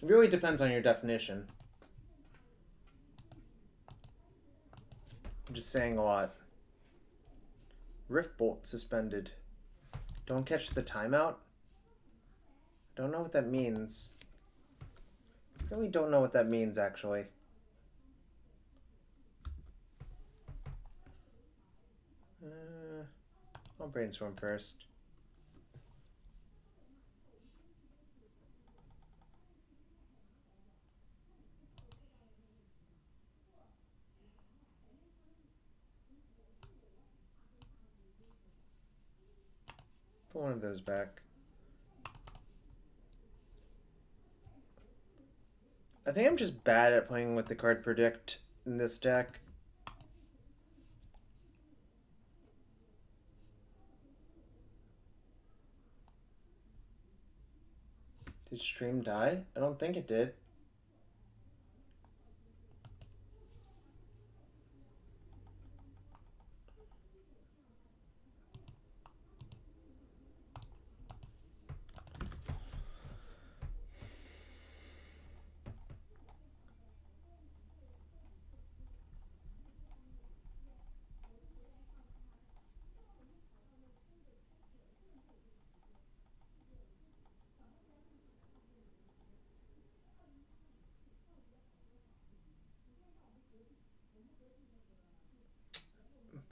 It really depends on your definition. I'm just saying a lot. Rift Bolt suspended. Don't catch the timeout? Don't know what that means. Really don't know what that means, actually. I'll brainstorm first. Put one of those back. I think I'm just bad at playing with the card Predict in this deck. Did stream die? I don't think it did.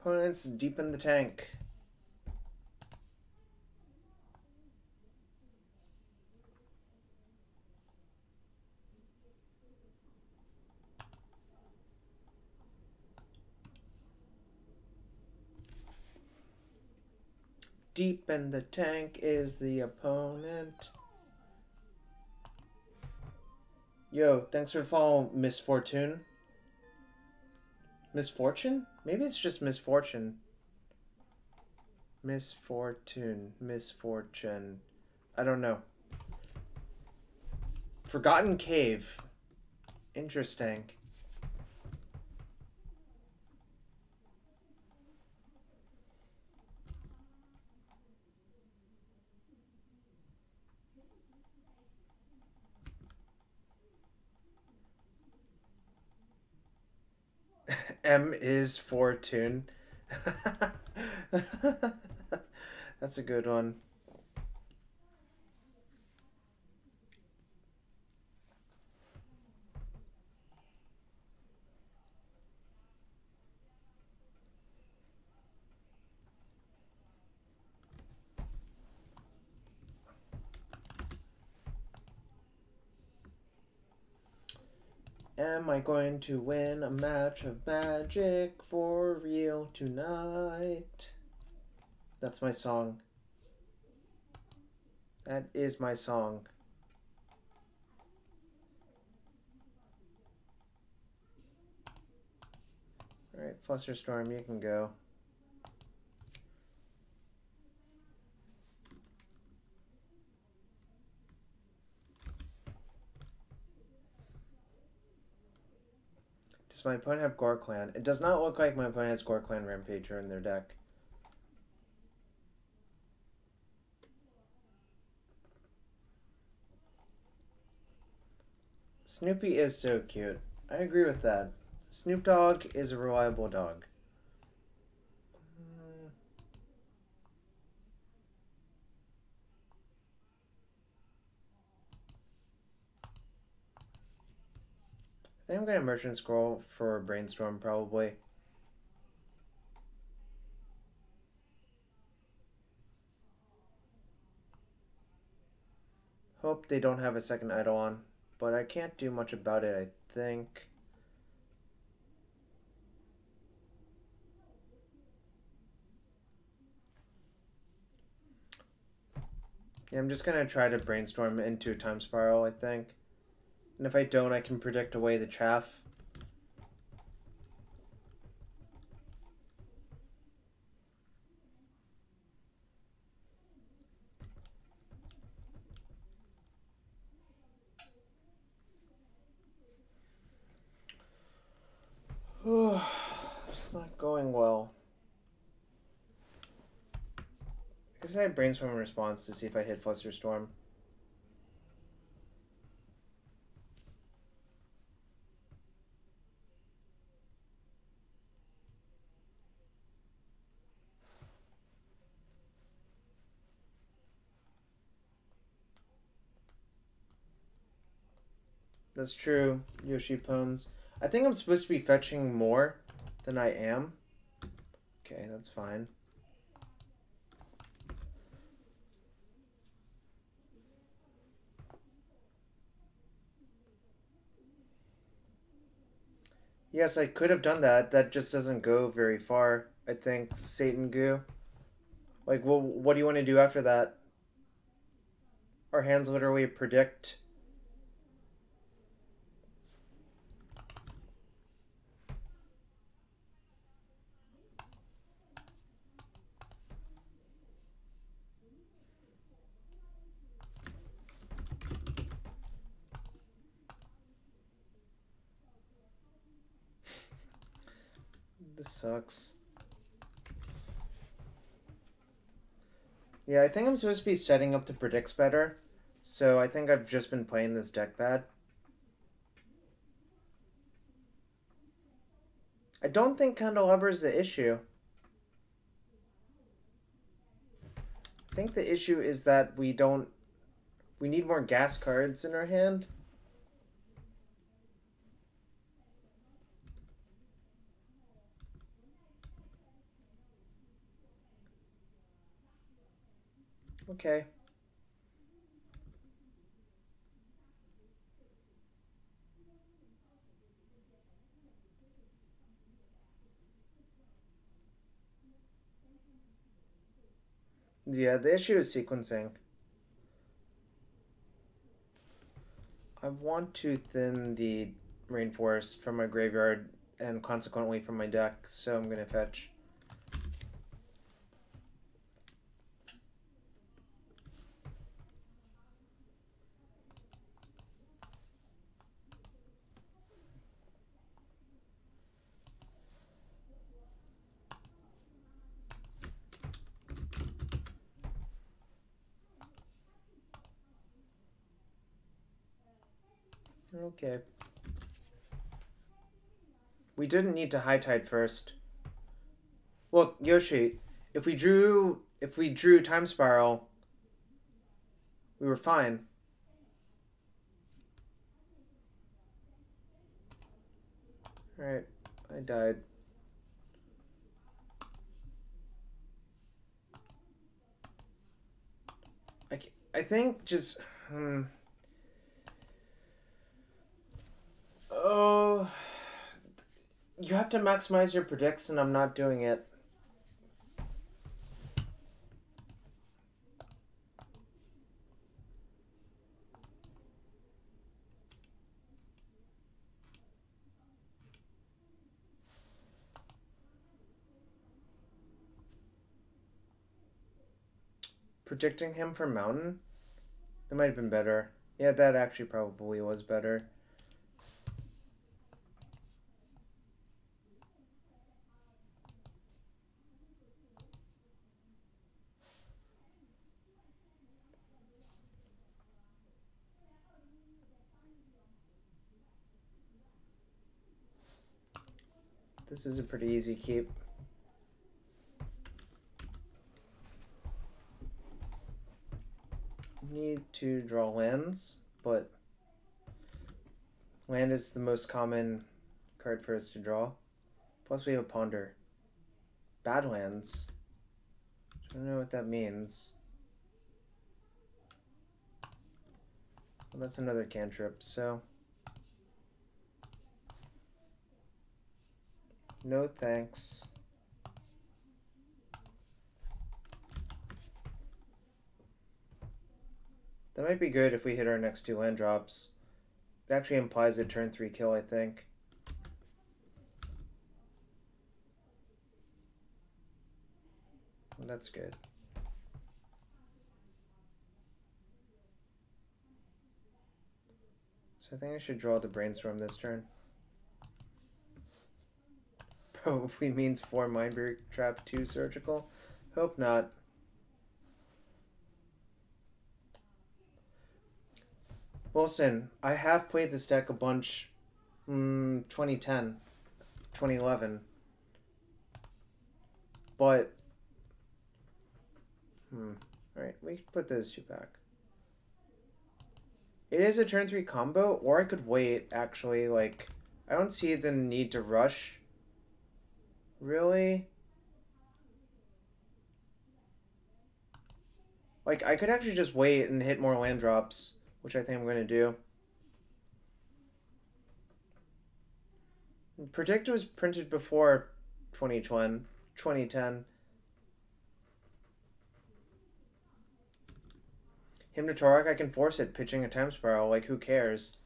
Opponents deep in the tank. Deep in the tank is the opponent. Yo, thanks for following Misfortune. Misfortune? Maybe it's just misfortune. Misfortune. Misfortune. I don't know. Forgotten Cave. Interesting. M is Fortune. That's a good one. Am I going to win a match of Magic for real tonight? That's my song. That is my song. Alright, Flusterstorm, you can go. Does my opponent have Gore Clan? It does not look like my opponent has Gore Clan Rampager in their deck. Snoopy is so cute. I agree with that. Snoop Dogg is a reliable dog. I think I'm going to Merchant Scroll for Brainstorm, probably. Hope they don't have a second Eidolon, but I can't do much about it, I think. Yeah, I'm just going to try to Brainstorm into Time Spiral, I think. And if I don't, I can predict away the chaff. It's not going well. I guess I have Brainstorm in response to see if I hit Flusterstorm. That's true, Yoshi Pones. I think I'm supposed to be fetching more than I am. Okay, that's fine. Yes, I could have done that. That just doesn't go very far, I think, Satan Goo. Like, well, what do you want to do after that? Our hands literally predict. This sucks. Yeah, I think I'm supposed to be setting up the predicts better. So I think I've just been playing this deck bad. I don't think Candelabra is the issue. I think the issue is that we need more gas cards in our hand. Okay. Yeah, the issue is sequencing. I want to thin the rainforest from my graveyard and consequently from my deck, so I'm gonna fetch. Okay. We didn't need to high tide first. Look, Yoshi, if we drew Time Spiral, we were fine. Alright, I died. I think just oh, you have to maximize your predicts, and I'm not doing it. Predicting him for Mountain? That might have been better. Yeah, that actually probably was better. This is a pretty easy keep. Need to draw lands, but land is the most common card for us to draw. Plus we have a Ponder. Badlands. I don't know what that means. Well, that's another cantrip, so no thanks. That might be good if we hit our next 2 land drops. It actually implies a turn 3 kill, I think. Well, that's good. So I think I should draw the Brainstorm this turn. Probably means 4 Mindbreak Trap, 2 Surgical. Hope not. Wilson, I have played this deck a bunch. 2010, 2011. But, alright, we can put those 2 back. It is a turn 3 combo, or I could wait, actually. Like, I don't see the need to rush. Really? Like, I could actually just wait and hit more land drops, which I think I'm going to do. Predict was printed before 2010. 2010. Him to Torok, I can force it pitching a Time Spiral. Like, who cares?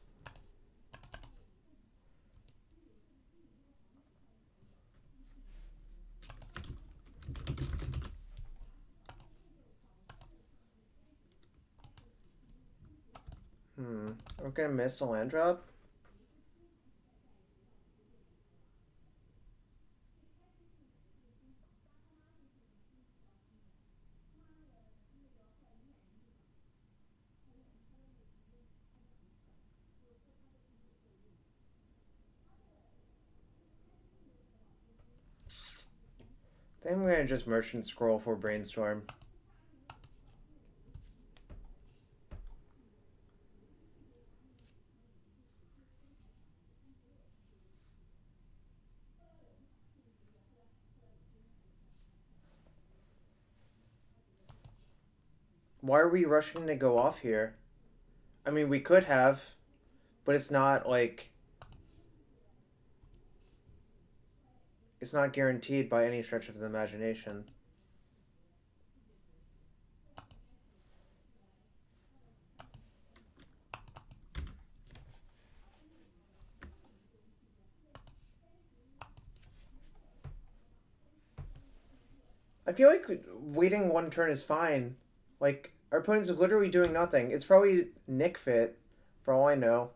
I'm gonna miss a land drop. I think I'm gonna just Merchant Scroll for Brainstorm. Why are we rushing to go off here? I mean, we could have, but it's not like... It's not guaranteed by any stretch of the imagination. I feel like waiting one turn is fine. Like, our opponent's literally doing nothing. It's probably Nick Fit, for all I know.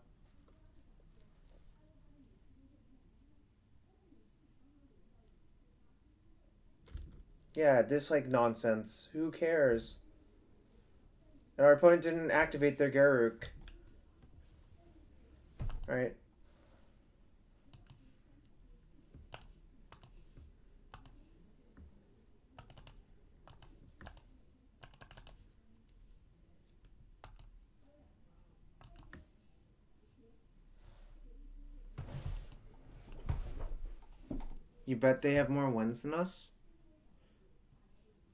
Yeah, this, like, nonsense. Who cares? And our opponent didn't activate their Garruk. Alright. You bet they have more wins than us?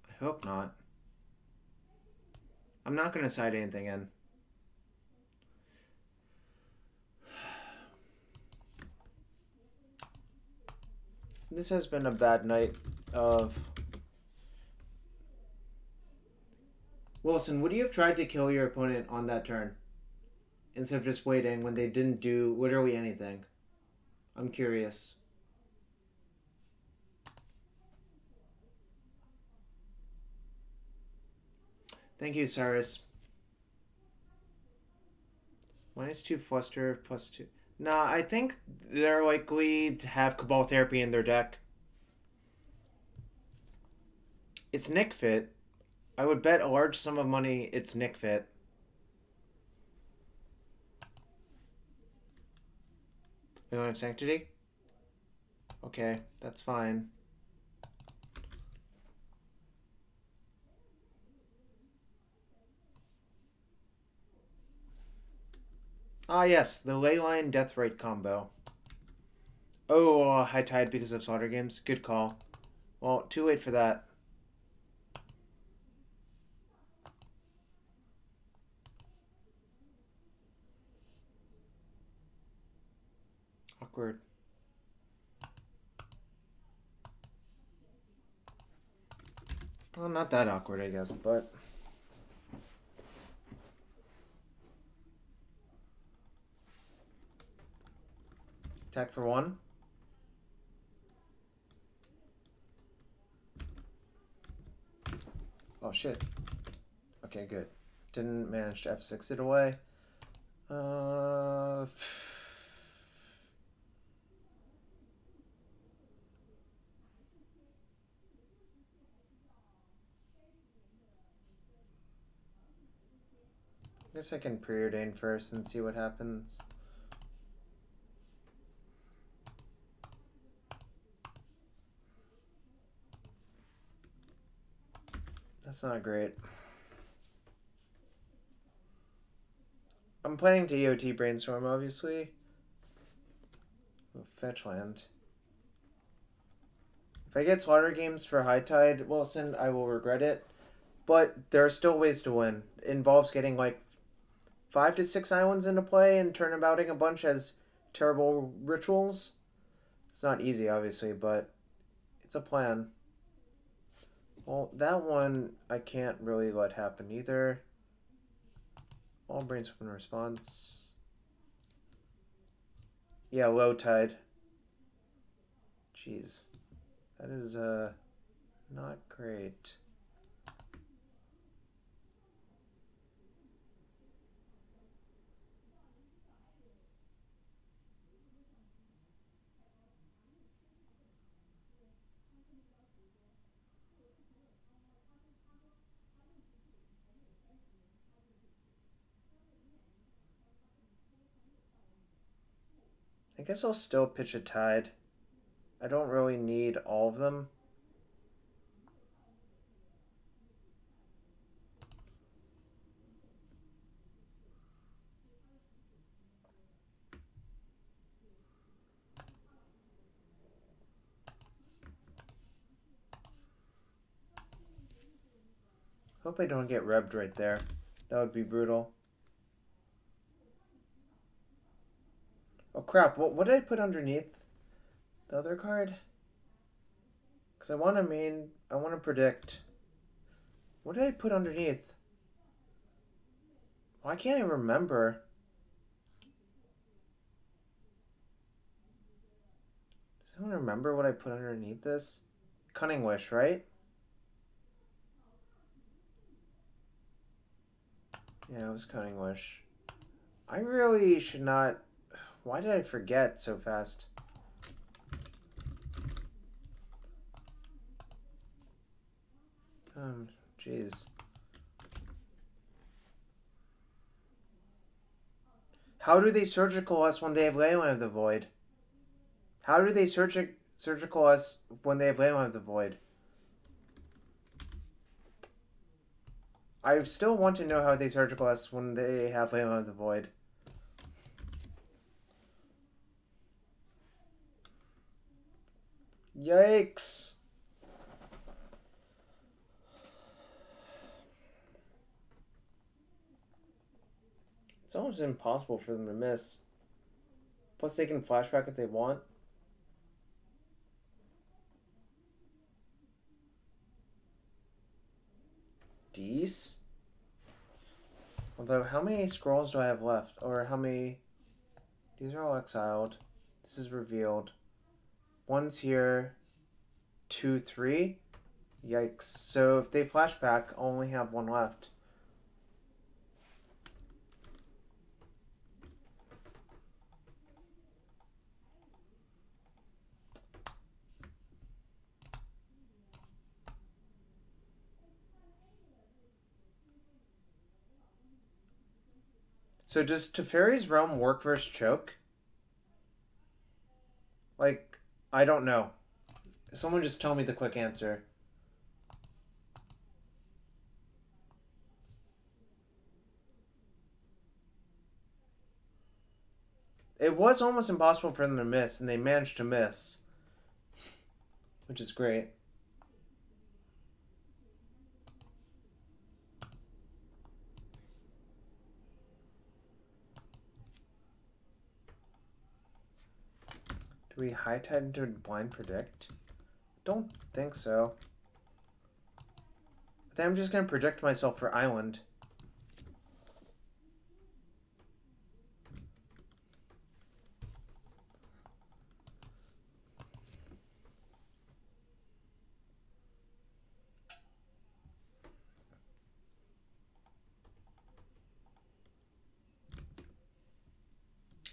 I hope not. I'm not going to side anything in. This has been a bad night of... Wilson, would you have tried to kill your opponent on that turn? Instead of just waiting when they didn't do literally anything? I'm curious. Thank you, Cyrus. -2 Fluster, +2. Nah, I think they're likely to have Cabal Therapy in their deck. It's Nick Fit. I would bet a large sum of money it's Nick Fit. You don't have Sanctity? Okay, that's fine. Ah, yes, the Leyline Deathrite combo. Oh, High Tide because of Slaughter Games. Good call. Well, too late for that. Awkward. Well, not that awkward, I guess, but... Attack for 1. Oh, shit. Okay, good. Didn't manage to F6 it away. Guess I can preordain first and see what happens. That's not great. I'm planning to EOT Brainstorm, obviously. Fetch land. If I get Slaughter Games for High Tide, Wilson, I will regret it. But there are still ways to win. It involves getting like 5 to 6 islands into play and turnabouting a bunch as terrible rituals. It's not easy, obviously, but it's a plan. Well, that one I can't really let happen either. All Brainstorm in response. Yeah, low tide. Jeez. That is, not great. I guess I'll still pitch a tide. I don't really need all of them. Hope I don't get rubbed right there. That would be brutal. Oh crap, what did I put underneath the other card? Because I want to predict. What did I put underneath? Why can't I remember? Does anyone remember what I put underneath this? Cunning Wish, right? Yeah, it was Cunning Wish. I really should not... Why did I forget so fast? Jeez. How do they surgical us when they have Leyline of the Void? How do they surgical us when they have Leyline of the Void? I still want to know how they surgical us when they have Leyline of the Void. Yikes. It's almost impossible for them to miss. Plus they can flashback if they want. Dees? Although, how many scrolls do I have left? Or how many... These are all exiled. This is revealed. One's here. 2, 3. Yikes. So if they flashback, I'll only have one left. So does Teferi's Realm work versus Choke? Like, I don't know. Someone just tell me the quick answer. It was almost impossible for them to miss, and they managed to miss. Which is great. Do we high tide into blind predict? Don't think so. But then I'm just gonna predict myself for island.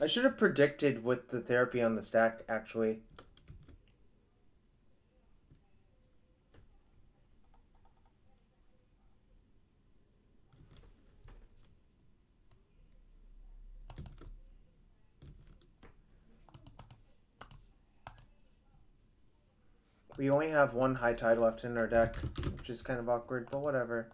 I should have predicted with the therapy on the stack, actually. We only have one high tide left in our deck, which is kind of awkward, but whatever.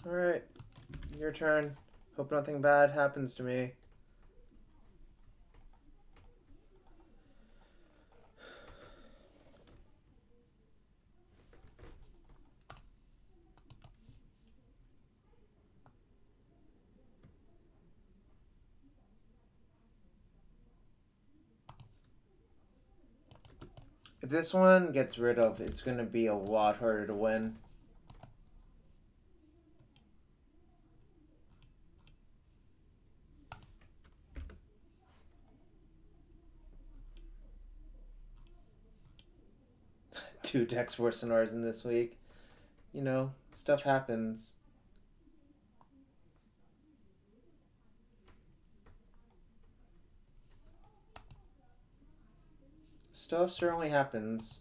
Alright, your turn. Hope nothing bad happens to me. If this one gets rid of, it's going to be a lot harder to win. Two decks worse than ours in this week. You know, stuff happens. Stuff certainly happens.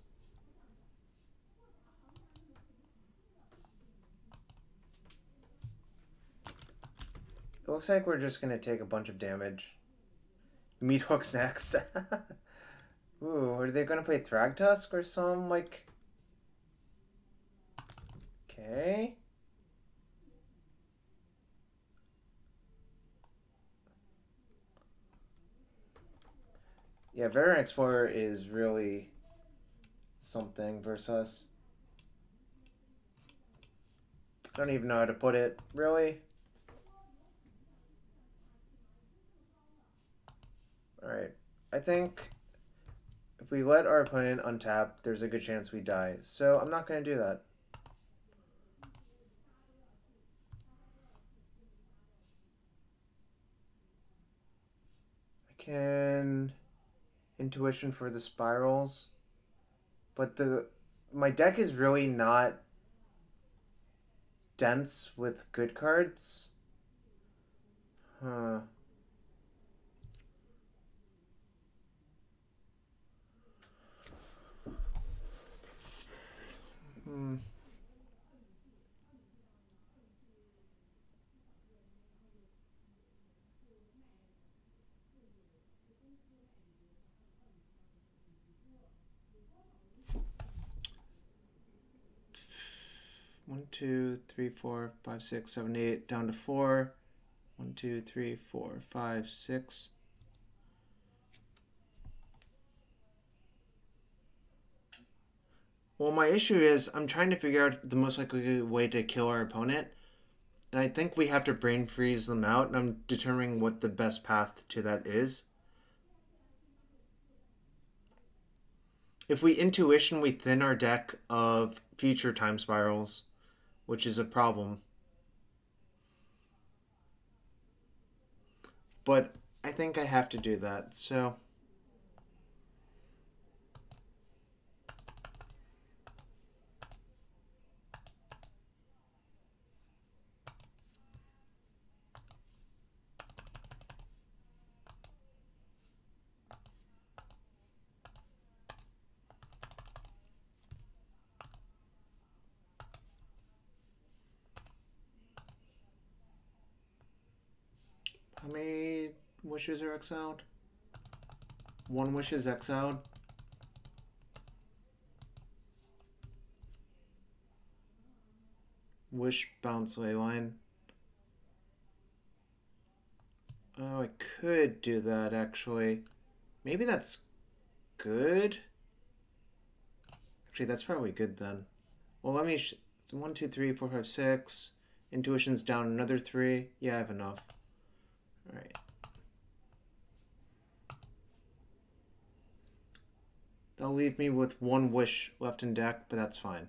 looks like we're just gonna take a bunch of damage. Meat hooks next. Ooh, are they gonna play Thragtusk or some like? Okay. Yeah, Veteran Explorer is really something versus us. Don't even know how to put it. Really? Alright. I think if we let our opponent untap, there's a good chance we die. So I'm not going to do that. I can intuition for the spirals. But my deck is really not dense with good cards. Huh. Hmm. One, two, three, four, five, six, seven, eight, down to 4. 1, 2, 3, 4, 5, 6. Well, my issue is I'm trying to figure out the most likely way to kill our opponent. And I think we have to brain freeze them out, and I'm determining what the best path to that is. If we intuition, we thin our deck of future time spirals, which is a problem. But I think I have to do that, so... How many wishes are exiled? 1 wish is exiled. Wish bounce leyline. Oh, I could do that actually. Maybe that's good. Actually, that's probably good then. Well, let me. 1, 2, 3, 4, 5, 6. Intuition's down another 3. Yeah, I have enough. All right. That'll leave me with 1 wish left in deck, but that's fine.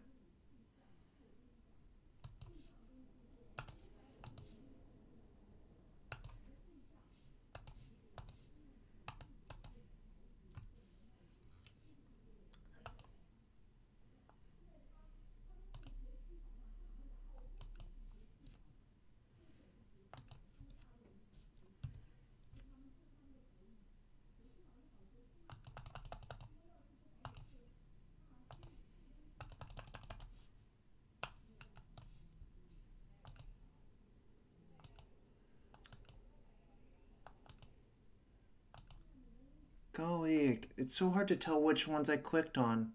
Golly, it's so hard to tell which ones I clicked on.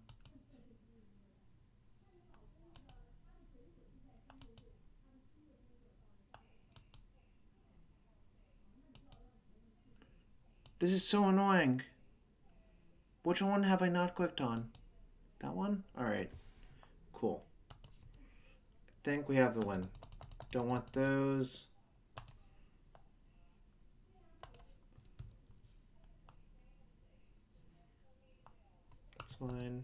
This is so annoying. Which one have I not clicked on? That one? Alright. Cool. I think we have the win. Don't want those. That's fine.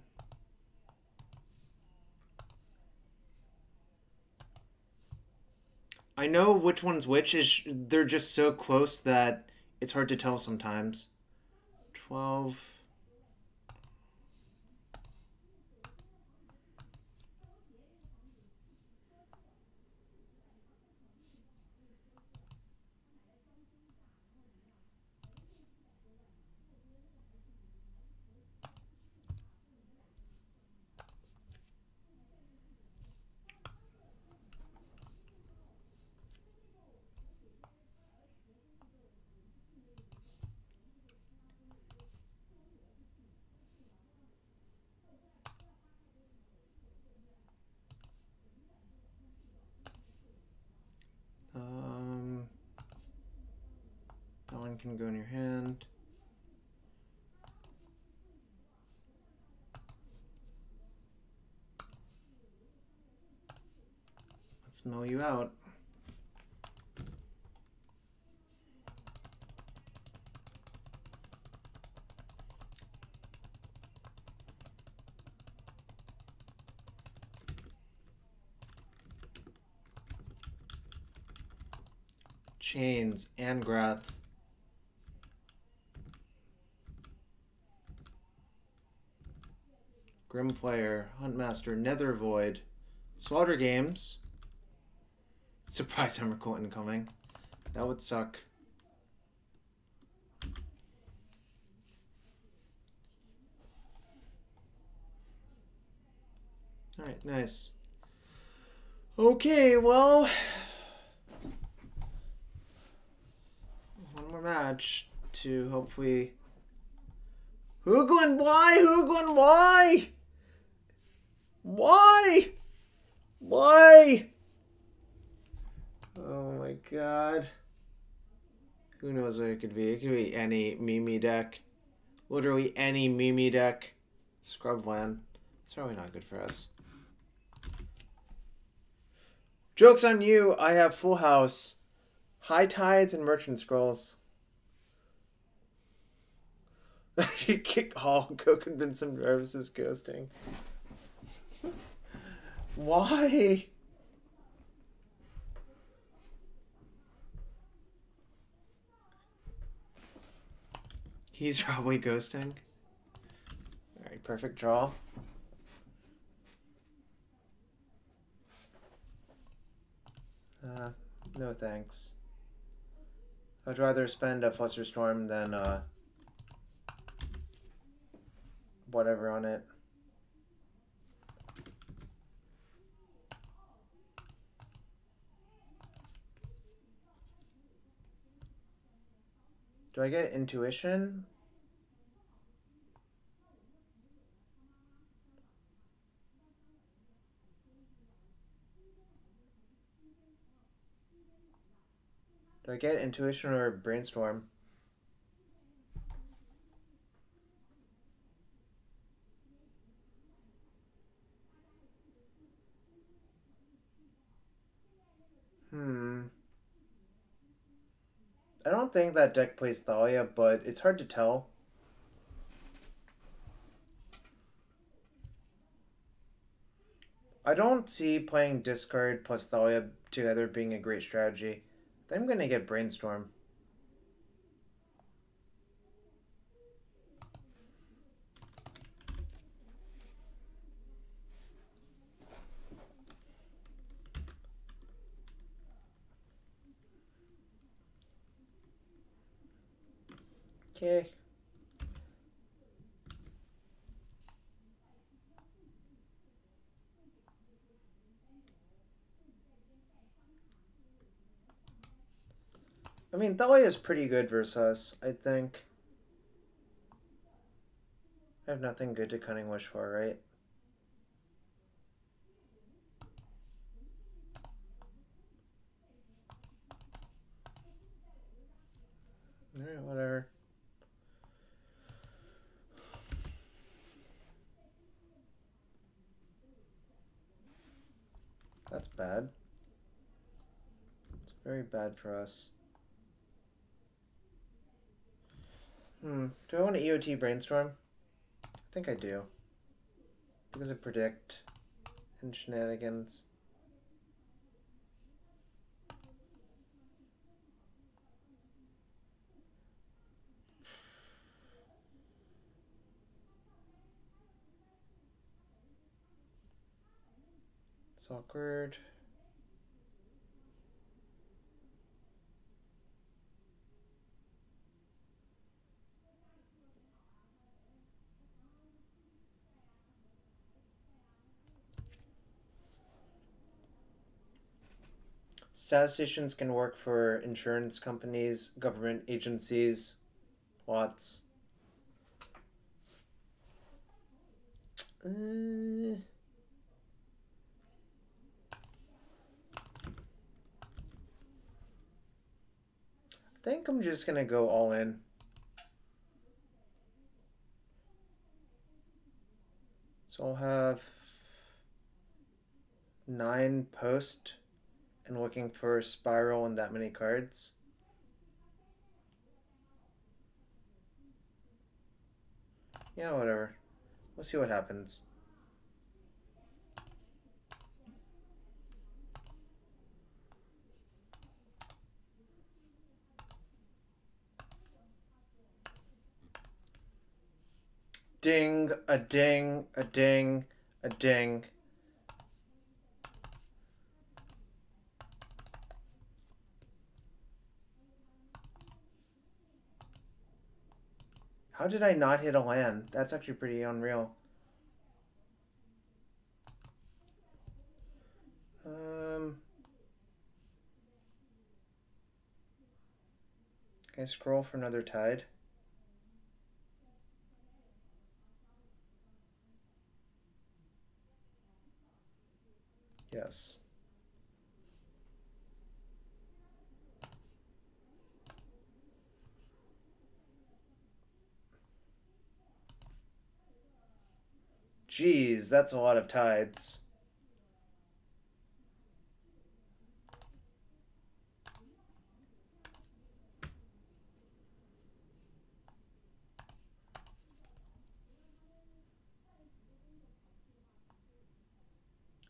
I know which one's which. They're just so close that it's hard to tell sometimes. 12. can go in your hand. Let's mill you out. Chains and Grath. Grimfire, Huntmaster, Nethervoid, Slaughter Games. Surprise Emrakul incoming. That would suck. Alright, nice. Okay, well, one more match to hopefully... Hooglin, why? Hooglin, why? Why? Why? Oh my god. Who knows what it could be? It could be any Mimi deck. Literally any Mimi deck. Scrubland. It's probably not good for us. Joke's on you, I have Full House, High Tides, and Merchant Scrolls. You kick all, go convince him Jarvis is ghosting. Why? He's probably ghosting. Alright, perfect draw. No thanks. I'd rather spend a Flusterstorm than whatever on it. Do I get Intuition? Do I get Intuition or Brainstorm? I don't think that deck plays Thalia, but it's hard to tell. I don't see playing Discard plus Thalia together being a great strategy. I'm gonna get Brainstorm. Okay. I mean, Thalia is pretty good versus us, I think. I have nothing good to Cunning Wish for, right? Alright, whatever. That's bad. It's very bad for us. Do I want to EOT Brainstorm? I think I do. Because of Predict and Shenanigans. It's awkward. Statisticians can work for insurance companies, government agencies, lots. think I'm just gonna go all in. So I'll have 9 post and looking for a spiral and that many cards. Yeah, whatever. We'll see what happens. Ding, a ding, a ding, a ding. How did I not hit a land? That's actually pretty unreal. Can I scroll for another tide? Yes. Jeez, that's a lot of tides.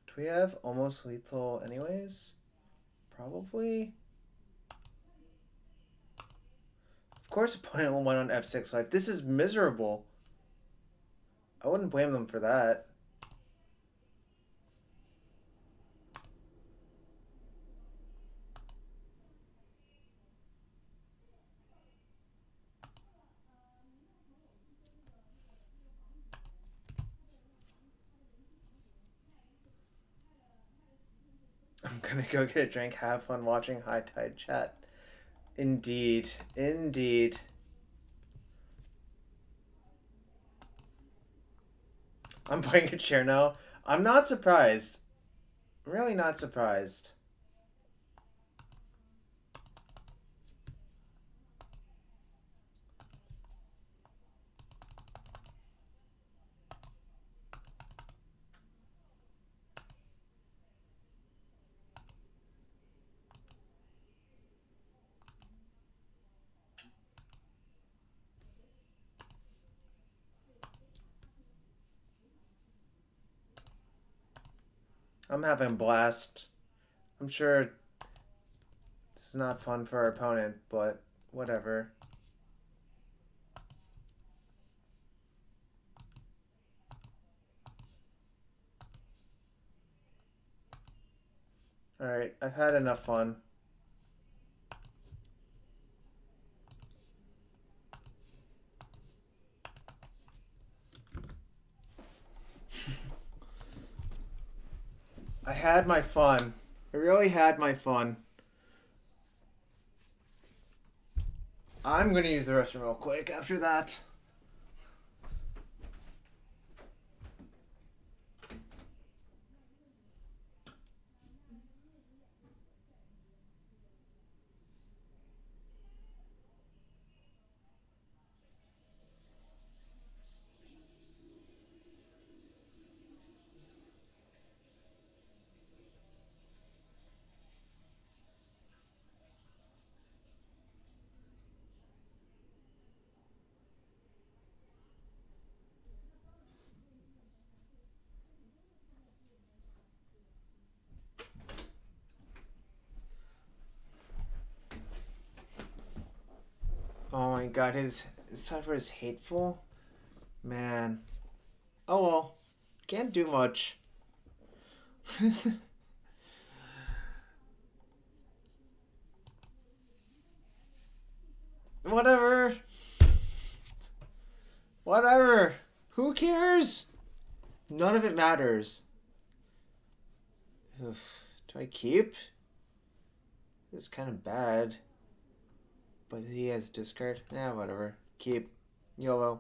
Do we have almost lethal anyways? Probably. Of course opponent went on f6 life. This is miserable. I wouldn't blame them for that. I'm gonna go get a drink, have fun watching High Tide chat. Indeed. Indeed. I'm buying a chair now. I'm not surprised. I'm really not surprised. I'm having a blast. I'm sure this is not fun for our opponent, but whatever. Alright, I've had enough fun. I had my fun. I really had my fun. I'm gonna use the restroom real quick after that. Oh my god, his cipher is hateful? Man. Oh well. Can't do much. Whatever. Whatever. Who cares? None of it matters. Oof. Do I keep? This is kind of bad. But he has discard. Yeah, whatever. Keep. YOLO.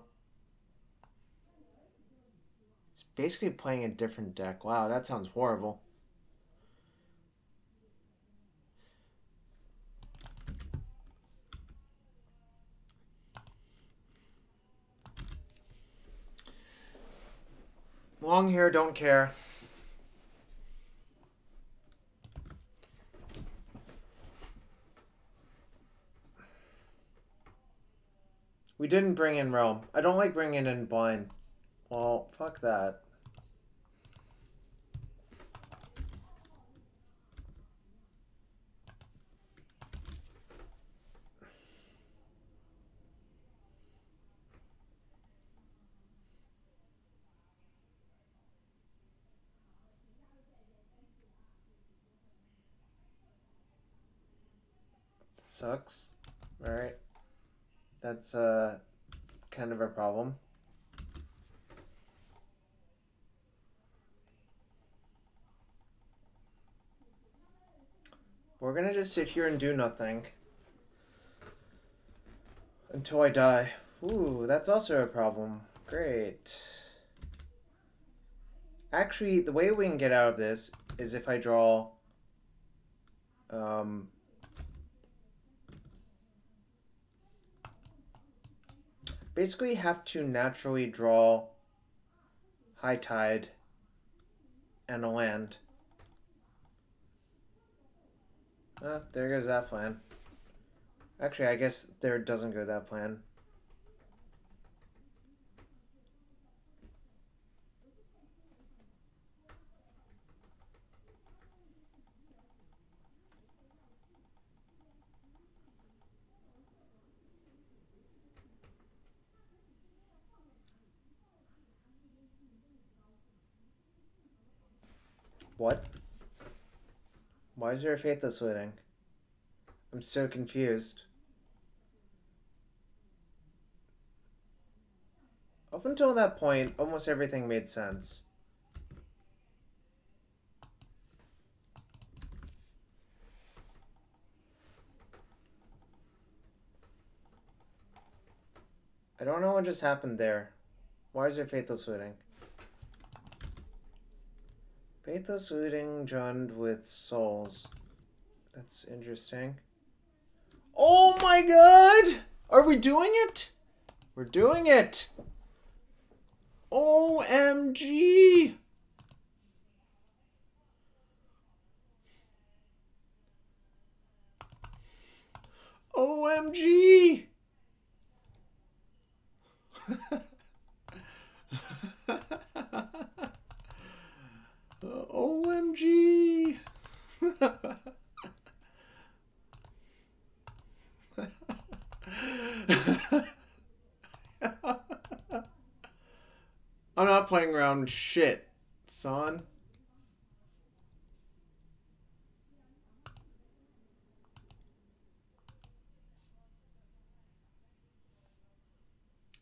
He's basically playing a different deck. Wow, that sounds horrible. Long hair, don't care. We didn't bring in Realm. I don't like bringing in blind. Well, fuck that. Sucks. Alright. That's kind of a problem. We're gonna just sit here and do nothing. Until I die. Ooh, that's also a problem. Great. Actually, the way we can get out of this is if I draw... basically have to naturally draw High Tide and a land. There goes that plan. Actually, I guess there doesn't go that plan. What? Why is there a Faithless Looting? I'm so confused. Up until that point, almost everything made sense. I don't know what just happened there. Why is there Faithless Looting? Faithless Looting joined with Souls. That's interesting. Oh my god! Are we doing it? We're doing it! OMG! OMG! OMG! I'm not playing around shit, son.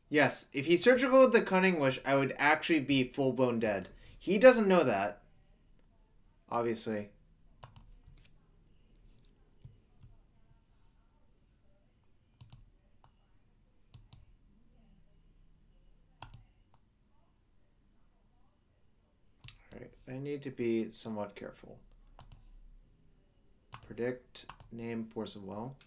Yes, if he surgical with the Cunning Wish, I would actually be full-blown dead. He doesn't know that. Obviously. Alright, I need to be somewhat careful. Predict, name, Force of Will.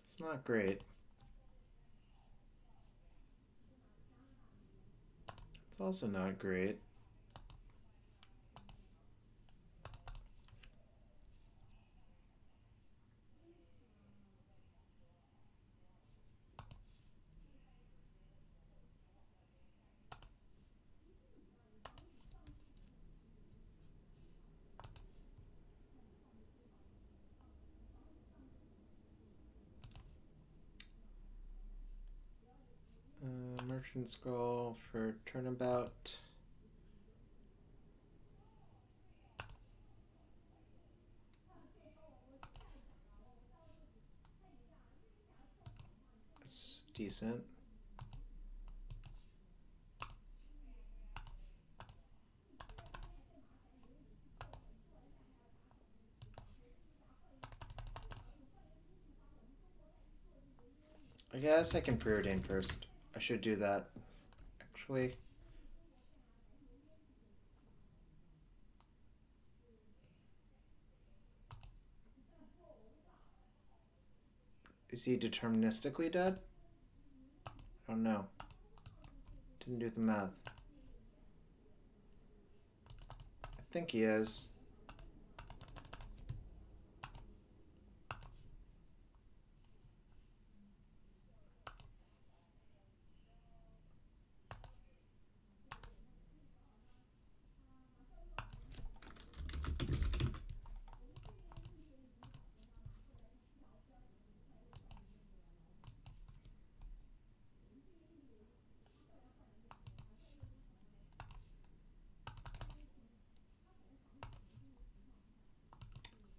It's not great. It's also not great. Merchant Scroll for Turnabout. That's decent. I guess I can preordain first. I should do that, actually. Is he deterministically dead? I don't know. Didn't do the math. I think he is.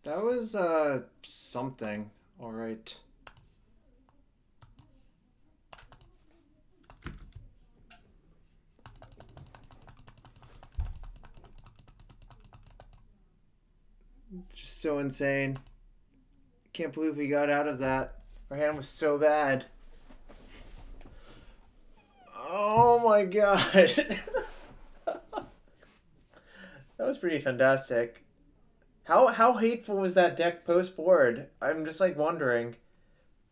That was, something. Alright. Just so insane. Can't believe we got out of that. Our hand was so bad. Oh my god. That was pretty fantastic. How hateful was that deck post board? I'm just like wondering.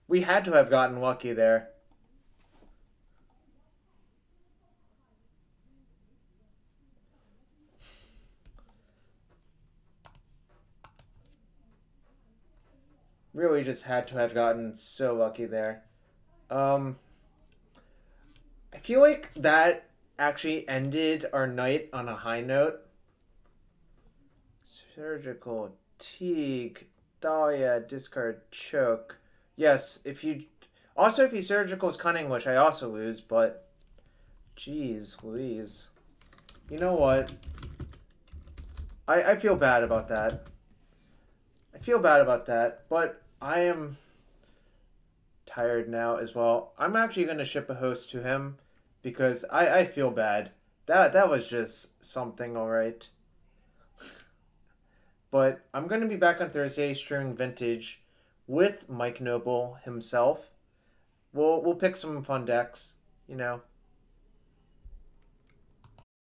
We had to have gotten lucky there. Really just had to have gotten so lucky there. Um, I feel like that actually ended our night on a high note. Surgical, Teague, Dahlia, discard, choke. Yes, if you... Also, if he surgicals Cunning, which I also lose, but... Jeez Louise. You know what? I feel bad about that. I feel bad about that, but I am tired now as well. I'm actually going to ship a host to him because I feel bad. That was just something, alright. But I'm going to be back on Thursday streaming Vintage with Mike Noble himself. We'll pick some fun decks, you know.